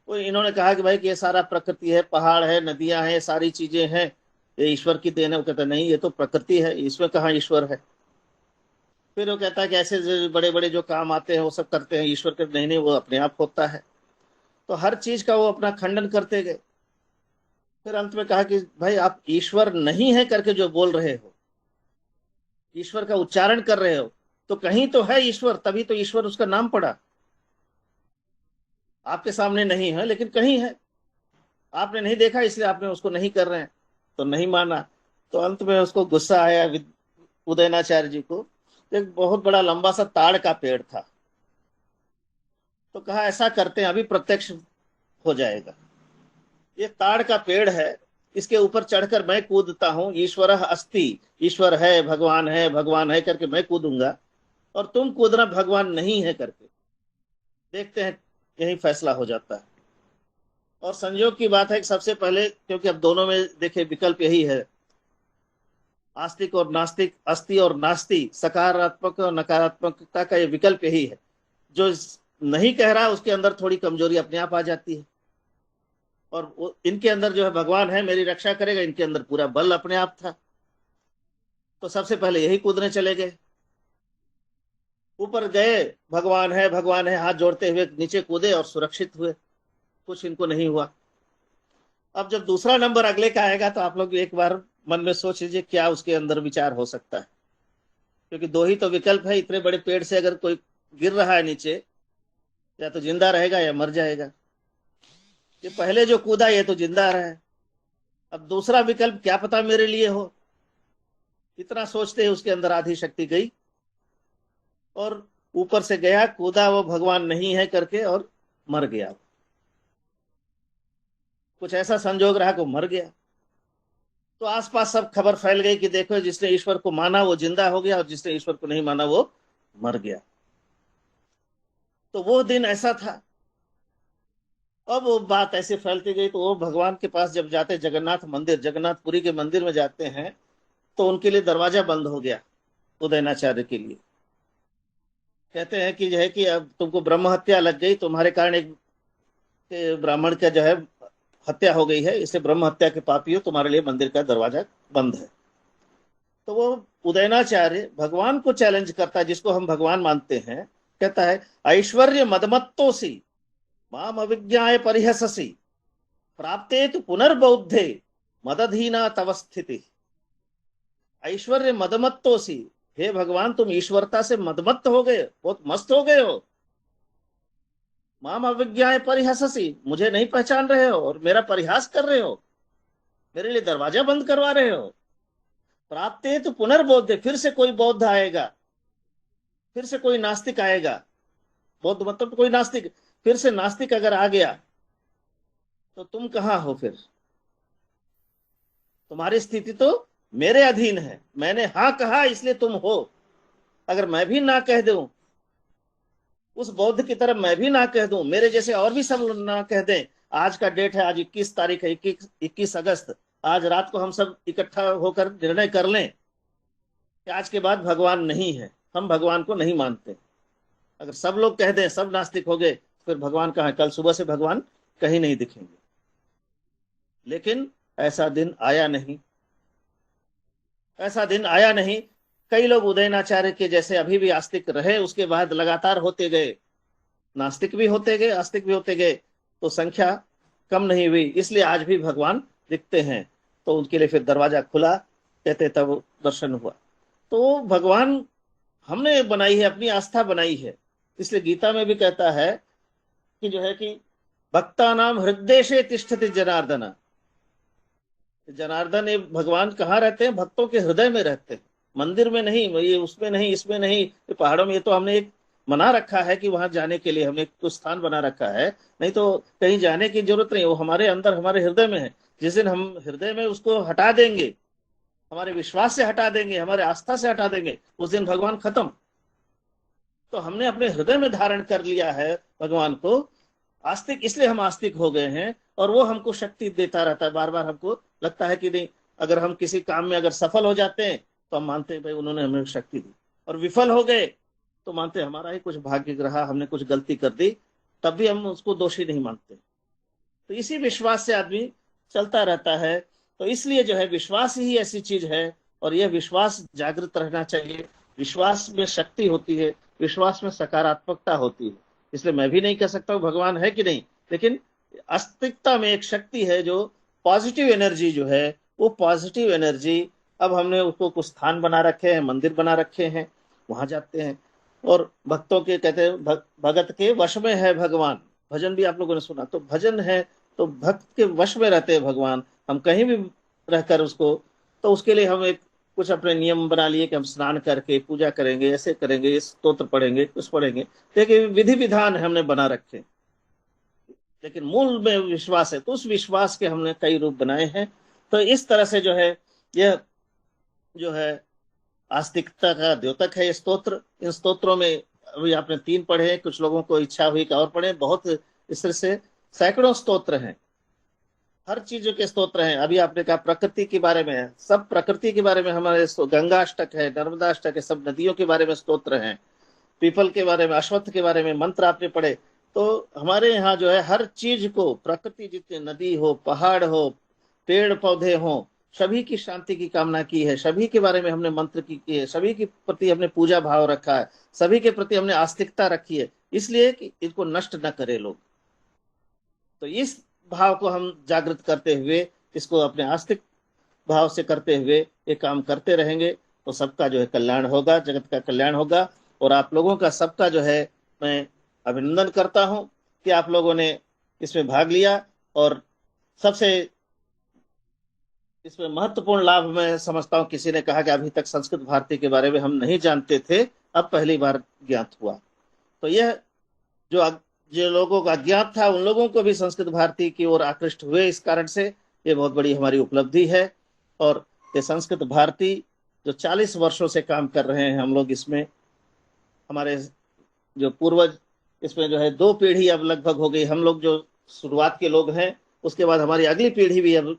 तो इन्होंने कहा कि भाई कि ये सारा प्रकृति है, पहाड़ है, नदियां हैं, सारी चीजें हैं, ये ईश्वर की देन है। वो कहता नहीं, ये तो प्रकृति है, इसमें कहाँ ईश्वर है। फिर वो कहता है कि ऐसे बड़े बड़े जो काम आते हैं वो सब करते हैं, ईश्वर के नहीं, वो अपने आप होता है। तो हर चीज का वो अपना खंडन करते गए। फिर अंत में कहा कि भाई आप ईश्वर नहीं है करके जो बोल रहे हो, ईश्वर का उच्चारण कर रहे हो, तो कहीं तो है ईश्वर, तभी तो ईश्वर उसका नाम पड़ा। आपके सामने नहीं है लेकिन कहीं है, आपने नहीं देखा इसलिए आपने उसको नहीं कर रहे हैं, तो नहीं माना। तो अंत में उसको गुस्सा आया उदयनाचार्य जी को। एक बहुत बड़ा लंबा सा ताड़ का पेड़ था, तो कहा ऐसा करते हैं, अभी प्रत्यक्ष हो जाएगा। ये ताड़ का पेड़ है, इसके ऊपर चढ़कर मैं कूदता हूं, ईश्वरः अस्ति, ईश्वर है, भगवान है करके मैं कूदूंगा, और तुम कूदना भगवान नहीं है करके। देखते हैं, यही फैसला हो जाता है। और संयोग की बात है कि सबसे पहले, क्योंकि अब दोनों में देखे विकल्प यही है, आस्तिक और नास्तिक, अस्ति और नास्ति, सकारात्मक और नकारात्मकता का ये विकल्प यही है। जो नहीं कह रहा उसके अंदर थोड़ी कमजोरी अपने आप आ जाती है, और इनके अंदर जो है भगवान है मेरी रक्षा करेगा, इनके अंदर पूरा बल अपने आप था। तो सबसे पहले यही कूदने चले गए, ऊपर गए, भगवान है हाथ जोड़ते हुए नीचे कूदे और सुरक्षित हुए, कुछ इनको नहीं हुआ। अब जब दूसरा नंबर अगले का आएगा तो आप लोग एक बार मन में सोच लीजिए क्या उसके अंदर विचार हो सकता है, क्योंकि दो ही तो विकल्प है। इतने बड़े पेड़ से अगर कोई गिर रहा है नीचे, या तो जिंदा रहेगा या मर जाएगा। ये पहले जो कूदा ये तो जिंदा रहा है, अब दूसरा विकल्प क्या पता मेरे लिए हो। इतना सोचते ही उसके अंदर आधी शक्ति गई और ऊपर से गया, कूदा, वो भगवान नहीं है करके और मर गया। कुछ ऐसा संजोग रहा को मर गया। तो आसपास सब खबर फैल गई कि देखो जिसने ईश्वर को माना वो जिंदा हो गया और जिसने ईश्वर को नहीं माना वो मर गया। तो वो दिन ऐसा था। अब वो बात ऐसे फैलती गई तो वो भगवान के पास जब जाते, जगन्नाथ मंदिर, जगन्नाथपुरी के मंदिर में जाते हैं, तो उनके लिए दरवाजा बंद हो गया उदयनाचार्य के लिए। कहते हैं कि जो है कि अब तुमको ब्रह्म हत्या लग गई, तुम्हारे कारण एक ब्राह्मण का जो है हत्या हो गई है, इसलिए ब्रह्म हत्या के पापी हो, तुम्हारे लिए मंदिर का दरवाजा बंद है। तो वो उदयनाचार्य भगवान को चैलेंज करता है, जिसको हम भगवान मानते हैं। कहता है ऐश्वर्य मदमत्तोसी माम अविज्ञाय परिहससि प्राप्ते तु पुनर्बौद्धे मदधीना तव स्थिति। ऐश्वर्य मदमत्तोसी, हे भगवान तुम ईश्वरता से मदमत्त हो गए, बहुत मस्त हो गए हो। माम अविज्ञाय परिहससि, मुझे नहीं पहचान रहे हो और मेरा परिहास कर रहे हो, मेरे लिए दरवाजा बंद करवा रहे हो। प्राप्ते तो पुनर्बौद्धे, फिर से कोई बौद्ध आएगा, फिर से कोई नास्तिक आएगा। बौद्ध मतलब कोई नास्तिक, फिर से नास्तिक अगर आ गया तो तुम कहाँ हो? फिर तुम्हारी स्थिति तो मेरे अधीन है, मैंने हाँ कहा इसलिए तुम हो। अगर मैं भी ना कह दूं, उस बौद्ध की तरफ मैं भी ना कह दूं, मेरे जैसे और भी सब ना कह दें। आज का डेट है, आज 21 तारीख है, 21 अगस्त। आज रात को हम सब इकट्ठा होकर निर्णय कर लें कि आज के बाद भगवान नहीं है, हम भगवान को नहीं मानते। अगर सब लोग कह दें, सब नास्तिक हो गए, फिर भगवान कहाँ? कल सुबह से भगवान कहीं नहीं दिखेंगे। लेकिन ऐसा दिन आया नहीं, ऐसा दिन आया नहीं। कई लोग उदयनाचार्य के जैसे अभी भी आस्तिक रहे, उसके बाद लगातार होते गए, नास्तिक भी होते गए, आस्तिक भी होते गए, तो संख्या कम नहीं हुई। इसलिए आज भी भगवान दिखते हैं। तो उनके लिए फिर दरवाजा खुला, कहते तब दर्शन हुआ। तो भगवान हमने बनाई है, अपनी आस्था बनाई है। इसलिए गीता में भी कहता है कि जो है कि भक्ता नाम हृदय तिष्ठति जनार्दन। जनार्दन, ये भगवान कहाँ रहते हैं? भक्तों के हृदय में रहते हैं, मंदिर में नहीं, ये उसमें नहीं, इसमें नहीं, ये पहाड़ों में। ये तो हमने एक मना रखा है कि वहां जाने के लिए हमने कुछ स्थान बना रखा है, नहीं तो कहीं जाने की जरूरत नहीं। वो हमारे अंदर, हमारे हृदय में है। जिस दिन हम हृदय में उसको हटा देंगे, हमारे विश्वास से हटा देंगे, हमारे आस्था से हटा देंगे, उस दिन भगवान खत्म। तो हमने अपने हृदय में धारण कर लिया है भगवान को। आस्तिक इसलिए हम आस्तिक हो गए हैं, और वो हमको शक्ति देता रहता है। बार बार हमको लगता है कि नहीं, अगर हम किसी काम में अगर सफल हो जाते हैं तो हम मानते हैं भाई उन्होंने हमें शक्ति दी, और विफल हो गए तो मानते हैं हमारा ही कुछ भाग्य रहा, हमने कुछ गलती कर दी, तब भी हम उसको दोषी नहीं मानते। तो इसी विश्वास से आदमी चलता रहता है। तो इसलिए जो है विश्वास ही ऐसी चीज है, और यह विश्वास जागृत रहना चाहिए। विश्वास में शक्ति होती है, विश्वास में सकारात्मकता होती है। इसलिए मैं भी नहीं कह सकता हूँ भगवान है कि नहीं, लेकिन अस्तिकता में एक शक्ति है जो पॉजिटिव एनर्जी जो है, वो पॉजिटिव एनर्जी अब हमने उसको कुछ स्थान बना रखे हैं, मंदिर बना रखे हैं, वहां जाते हैं। और भक्तों के कहते हैं भगत के वश में है भगवान। भजन भी आप लोगों ने सुना, तो भजन है तो भक्त के वश में रहते हैं भगवान। हम कहीं भी रहकर उसको, तो उसके लिए हम एक कुछ अपने नियम बना लिए कि हम स्नान करके पूजा करेंगे, ऐसे करेंगे, स्तोत्र पढ़ेंगे, कुछ पढ़ेंगे। देखिए विधि विधान हमने बना रखे, लेकिन मूल में विश्वास है, तो उस विश्वास के हमने कई रूप बनाए हैं। तो इस तरह से जो है यह जो है आस्तिकता का द्योतक है ये स्तोत्र। इन स्तोत्रों में अभी आपने 3 पढ़े, कुछ लोगों को इच्छा हुई कि और पढ़े। बहुत इस तरह से सैकड़ों स्तोत्र हैं। हर चीजों के स्तोत्र हैं। अभी आपने कहा प्रकृति के बारे में है, सब प्रकृति के बारे में हमारे गंगा अष्टक है, नर्मदा अष्टक है, सब नदियों के बारे में स्तोत्र हैं, पीपल के बारे में, अश्वत्थ के बारे में मंत्र आपने पढ़े। तो हमारे यहाँ जो है हर चीज को, प्रकृति जितने नदी हो, पहाड़ हो, पेड़ पौधे हो, सभी की शांति की कामना की है, सभी के बारे में हमने मंत्र की है, सभी के प्रति हमने पूजा भाव रखा है, सभी के प्रति हमने आस्तिकता रखी है, इसलिए कि इनको नष्ट न करे लोग। तो इस भाव को हम जागृत करते हुए, इसको अपने आस्तिक भाव से करते हुए ये काम करते रहेंगे तो सबका जो है कल्याण होगा, जगत का कल्याण होगा। और आप लोगों का सबका जो है मैं अभिनंदन करता हूं कि आप लोगों ने इसमें भाग लिया। और सबसे इसमें महत्वपूर्ण लाभ मैं समझता हूं, किसी ने कहा कि अभी तक संस्कृत भारती के बारे में हम नहीं जानते थे, अब पहली बार ज्ञात हुआ। तो यह जो लोगों का ज्ञात था, उन लोगों को भी संस्कृत भारती की ओर आकृष्ट हुए, इस कारण से ये बहुत बड़ी हमारी उपलब्धि है। और ये संस्कृत भारती जो 40 वर्षों से काम कर रहे हैं हम लोग, इसमें हमारे जो पूर्वज, इसमें जो है 2 पीढ़ी अब लगभग हो गई, हम लोग जो शुरुआत के लोग हैं, उसके बाद हमारी अगली पीढ़ी भी अब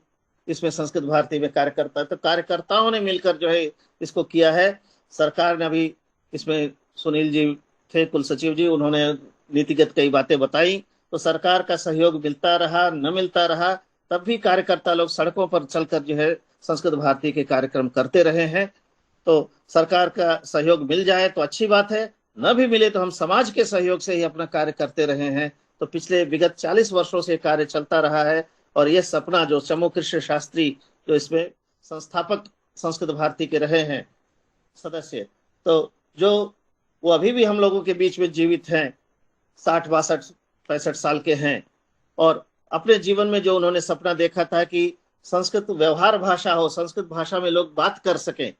इसमें संस्कृत भारती में कार्य करता है। तो कार्यकर्ताओं ने मिलकर जो है इसको किया है। सरकार ने अभी इसमें, सुनील जी थे कुल सचिव जी, उन्होंने नीतिगत कई बातें बताई, तो सरकार का सहयोग मिलता रहा, न मिलता रहा, तब भी कार्यकर्ता लोग सड़कों पर चलकर जो है संस्कृत भारती के कार्यक्रम करते रहे हैं। तो सरकार का सहयोग मिल जाए तो अच्छी बात है, न भी मिले तो हम समाज के सहयोग से ही अपना कार्य करते रहे हैं। तो पिछले विगत 40 वर्षों से कार्य चलता रहा है। और यह सपना जो चमू कृष्ण शास्त्री, जो इसमें संस्थापक संस्कृत भारती के रहे हैं सदस्य, तो जो वो अभी भी हम लोगों के बीच में जीवित हैं, 60, 62, 65 साल के हैं। और अपने जीवन में जो उन्होंने सपना देखा था कि संस्कृत व्यवहार भाषा हो, संस्कृत भाषा में लोग बात कर सकें,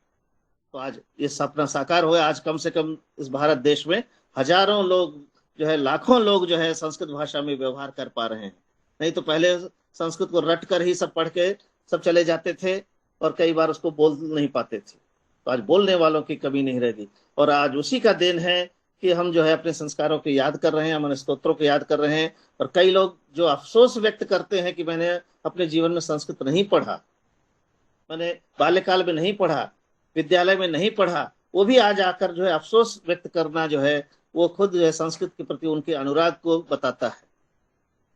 तो आज ये सपना साकार हुआ। आज कम से कम इस भारत देश में हजारों लोग जो है, लाखों लोग जो है संस्कृत भाषा में व्यवहार कर पा रहे हैं। नहीं तो पहले संस्कृत को रट कर ही सब पढ़ के सब चले जाते थे और कई बार उसको बोल नहीं पाते थे। तो आज बोलने वालों की कमी नहीं रहेगी। और आज उसी का देन है कि हम जो है अपने संस्कारों को याद कर रहे हैं, हमारे स्तोत्रों को याद कर रहे हैं। और कई लोग जो अफसोस व्यक्त करते हैं कि मैंने अपने जीवन में संस्कृत नहीं पढ़ा, मैंने बाल्यकाल में नहीं पढ़ा, विद्यालय में नहीं पढ़ा, वो भी आज आकर जो है अफसोस व्यक्त करना जो है, वो खुद जो है संस्कृत के प्रति उनके अनुराग को बताता है।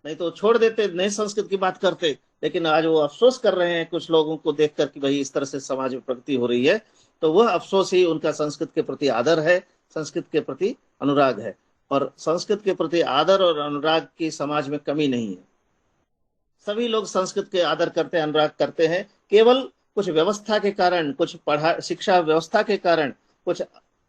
नहीं तो छोड़ देते, नहीं संस्कृत की बात करते, लेकिन आज वो अफसोस कर रहे हैं कुछ लोगों को देखकर कि भाई इस तरह से समाज में प्रगति हो रही है। तो वह अफसोस ही उनका संस्कृत के प्रति आदर है, संस्कृत के प्रति अनुराग है। और संस्कृत के प्रति आदर और अनुराग की समाज में कमी नहीं है। सभी लोग संस्कृत के आदर करते हैं, अनुराग करते हैं। केवल कुछ व्यवस्था के कारण, कुछ शिक्षा व्यवस्था के कारण, कुछ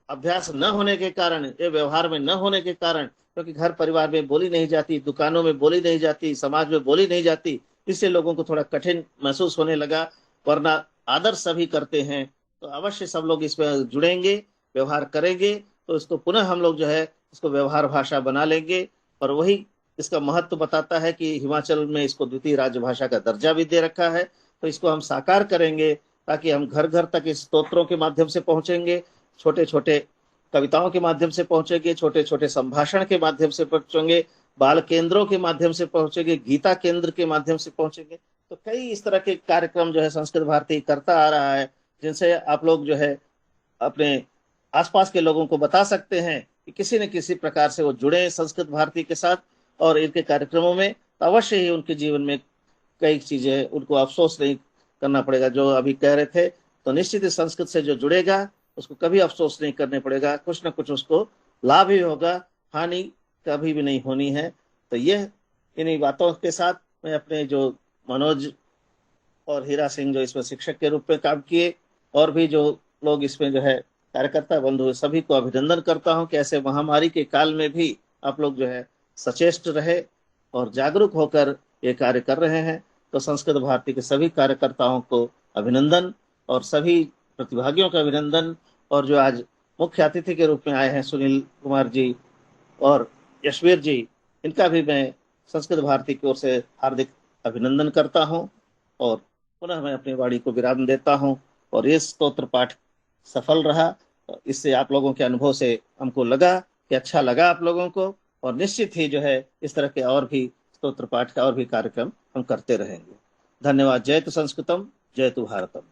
अभ्यास न होने के कारण, ये व्यवहार में न होने के कारण, क्योंकि घर परिवार में बोली नहीं जाती, दुकानों में बोली नहीं जाती, समाज में बोली नहीं जाती, इससे लोगों को थोड़ा कठिन महसूस होने लगा। वरना आदर सभी करते हैं। तो अवश्य सब लोग इसमें जुड़ेंगे, व्यवहार करेंगे, तो इसको पुनः हम लोग जो है इसको व्यवहार भाषा बना लेंगे। और वही इसका महत्व बताता है कि हिमाचल में इसको द्वितीय राजभाषा का दर्जा भी दे रखा है। तो इसको हम साकार करेंगे ताकि हम घर घर तक इस स्तोत्रों के माध्यम से पहुंचेंगे, छोटे छोटे कविताओं के माध्यम से पहुंचेंगे, छोटे छोटे संभाषण के माध्यम से पहुंचेंगे, बाल केंद्रों के माध्यम से पहुंचेंगे, गीता केंद्र के माध्यम से पहुंचेंगे। तो कई इस तरह के कार्यक्रम जो है संस्कृत भारती करता आ रहा है, जिनसे आप लोग जो है अपने आसपास के लोगों को बता सकते हैं कि किसी न किसी प्रकार से वो जुड़े संस्कृत भारती के साथ और इनके कार्यक्रमों में। तो अवश्य ही उनके जीवन में कई चीजें, उनको अफसोस नहीं करना पड़ेगा। जो अभी कह रहे थे, तो निश्चित ही संस्कृत से जो जुड़ेगा उसको कभी अफसोस नहीं करने पड़ेगा, कुछ ना कुछ उसको लाभ ही होगा, हानि कभी भी नहीं होनी है। तो यह इन्हीं बातों के साथ मैं अपने जो मनोज और हीरा सिंह जो इसमें शिक्षक के रूप में काम किए, और भी जो लोग इसमें जो है कार्यकर्ता बंधु, सभी को अभिनंदन करता हूं कि ऐसे महामारी के काल में भी आप लोग जो है सचेष्ट रहे और जागरूक होकर ये कार्य कर रहे हैं। तो संस्कृत भारती के सभी कार्यकर्ताओं को अभिनंदन और सभी प्रतिभागियों का अभिनंदन। और जो आज मुख्य अतिथि के रूप में आए हैं सुनील कुमार जी और यशवीर जी, इनका भी मैं संस्कृत भारती की ओर से हार्दिक अभिनंदन करता हूं। और पुनः मैं अपनी वाणी को विराम देता हूं। और ये स्तोत्र पाठ सफल रहा, इससे आप लोगों के अनुभव से हमको लगा कि अच्छा लगा आप लोगों को। और निश्चित ही जो है इस तरह के और भी स्तोत्र पाठ का और भी कार्यक्रम हम करते रहेंगे। धन्यवाद। जयतु संस्कृतम, जयतु भारतम।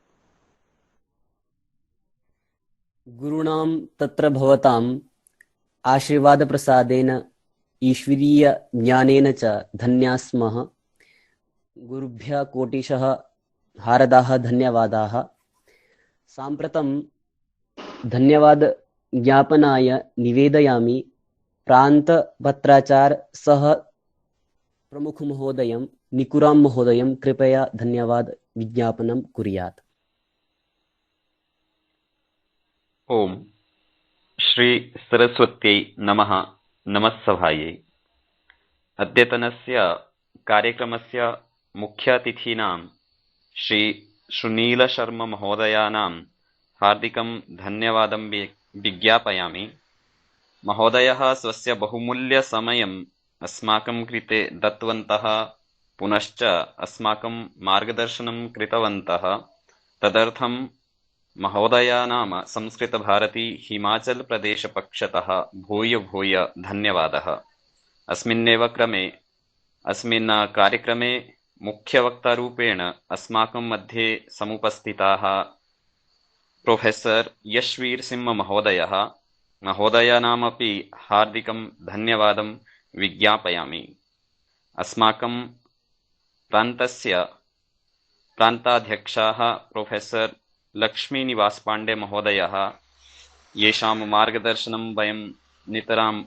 गुरुणां तत्र भवताम् आशीर्वादप्रसादेन ईश्वरीय ज्ञानेन च धन्याः स्मः। गुरुभ्यः कोटिशः हार्दाः धन्यवादाः। साम्प्रतं धन्यवाद ज्ञापनाय निवेदयामि प्रान्तपत्राचार सह प्रमुख महोदयं निकुराम महोदयं कृपया धन्यवाद विज्ञापनं कुर्यात्। ओम श्री सरस्वत्यै नमः। नमस्सभायै। अद्यतनस्य कार्यक्रमस्य मुख्यातिथीनां श्री सुनील शर्मा महोदयानां हार्दिकं धन्यवादं विज्ञापयामि। महोदयः स्वस्य बहुमूल्यसमयम् अस्माकं कृते दत्तवन्तः, पुनश्च अस्माकं मार्गदर्शनं कृतवन्तः। तदर्थं महोदयानां संस्कृतभारती हिमाचल प्रदेश पक्षतः भूय भूय धन्यवादः। अस्मिन्नेव क्रमे अस्मिन् कार्यक्रमे मुख्यवक्तारूपेण अस्माकं मध्ये समुपस्थिताः प्रोफेसर यशवीर सिंह महोदयः। महोदयानामपि हार्दिकं धन्यवादं विज्ञापयामि। अस्माकं प्रान्तस्य प्रान्ताध्यक्षाः प्रोफेसर लक्ष्मीनिवास पाण्डे महोदयः, येषां मार्गदर्शनं वयं नितरां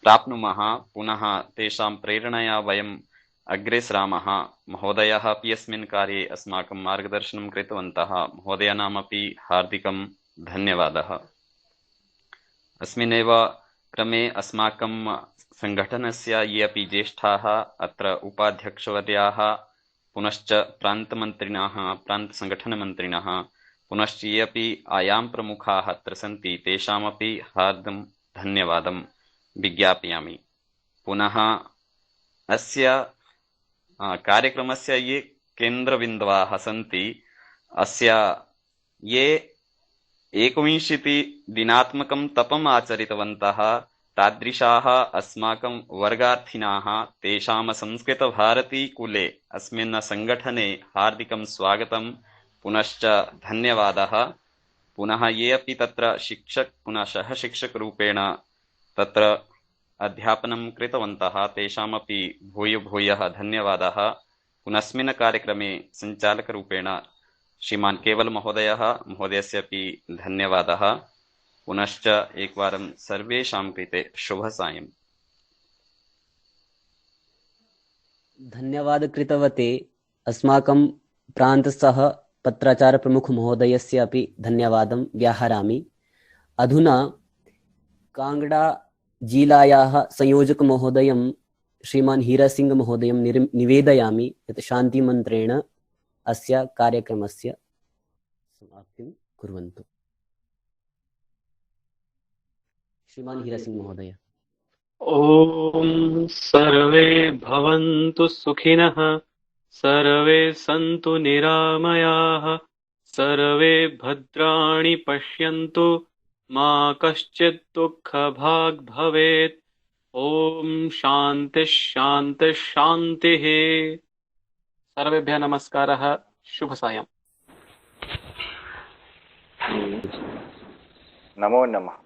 प्राप्नुमः, पुनः तेषां प्रेरणया वयम् अग्रे सरामः। महोदयः अपि अस्मिन् कार्ये अस्माकं मार्गदर्शनं कृतवन्तः। महोदयानामपि हार्दिकं धन्यवादः। अस्मिन्नेव क्रमे अस्माकं संगठनस्य ये अपि ज्येष्ठाः अत्र उपाध्यक्षवर्याः, पुनश्च प्रान्तमन्त्रिणः, प्रान्तसंगठनमन्त्रिणः, पुनश्च ये अपि आयां प्रमुखाः अत्र सन्ति, तेषामपि हार्दं धन्यवादं विज्ञापयामि। पुनः अस्य कार्यक्रमस्य ये केन्द्रबिन्दवः सन्ति, अस्य ये 21 दिनात्मकं तपम् आचरितवन्तः, तादृशाः अस्माकं वर्गार्थिनाः, तेषां संस्कृतभारतीकुले अस्मिन् संगठने हार्दिकं स्वागतं, पुनश्च धन्यवादः। पुनः ये अपि तत्र शिक्षक पुनः सहशिक्षकरूपेण तत्र अध्यापनं कृतवन्तः, तेषामपि भूय भूयः धन्यवादः। पुनस्मिन् कार्यक्रमे सञ्चालकरूपेण श्रीमान् केवल महोदयः, महोदयस्यापि धन्यवादः। पुनश्च एकवारं सर्वेषां कृते शुभसायम्। धन्यवाद कृतवते अस्माकं प्रान्तसह पत्राचार प्रमुख महोदयस्य अपि धन्यवादं व्याहरामि। अधुना कांगड़ा जिलायाः संयोजक महोदयं श्रीमान् हीरासिंह महोदयं निवेदयामि यत् शान्तिमन्त्रेण अस्य कार्यक्रमस्य समाप्तिं कुर्वन्तु। श्रीमान् हीरासिंह महोदय। ॐ सर्वे भवन्तु सुखिनः, सर्वे सन्तु निरामयाः, सर्वे भद्राणि पश्यन्तु, मा कश्चित् दुःखभाग् भवेत्। ॐ शान्तिः शान्तिः शान्तिः। सर्वेभ्यः नमस्कारः। शुभसायम्। नमो नमः।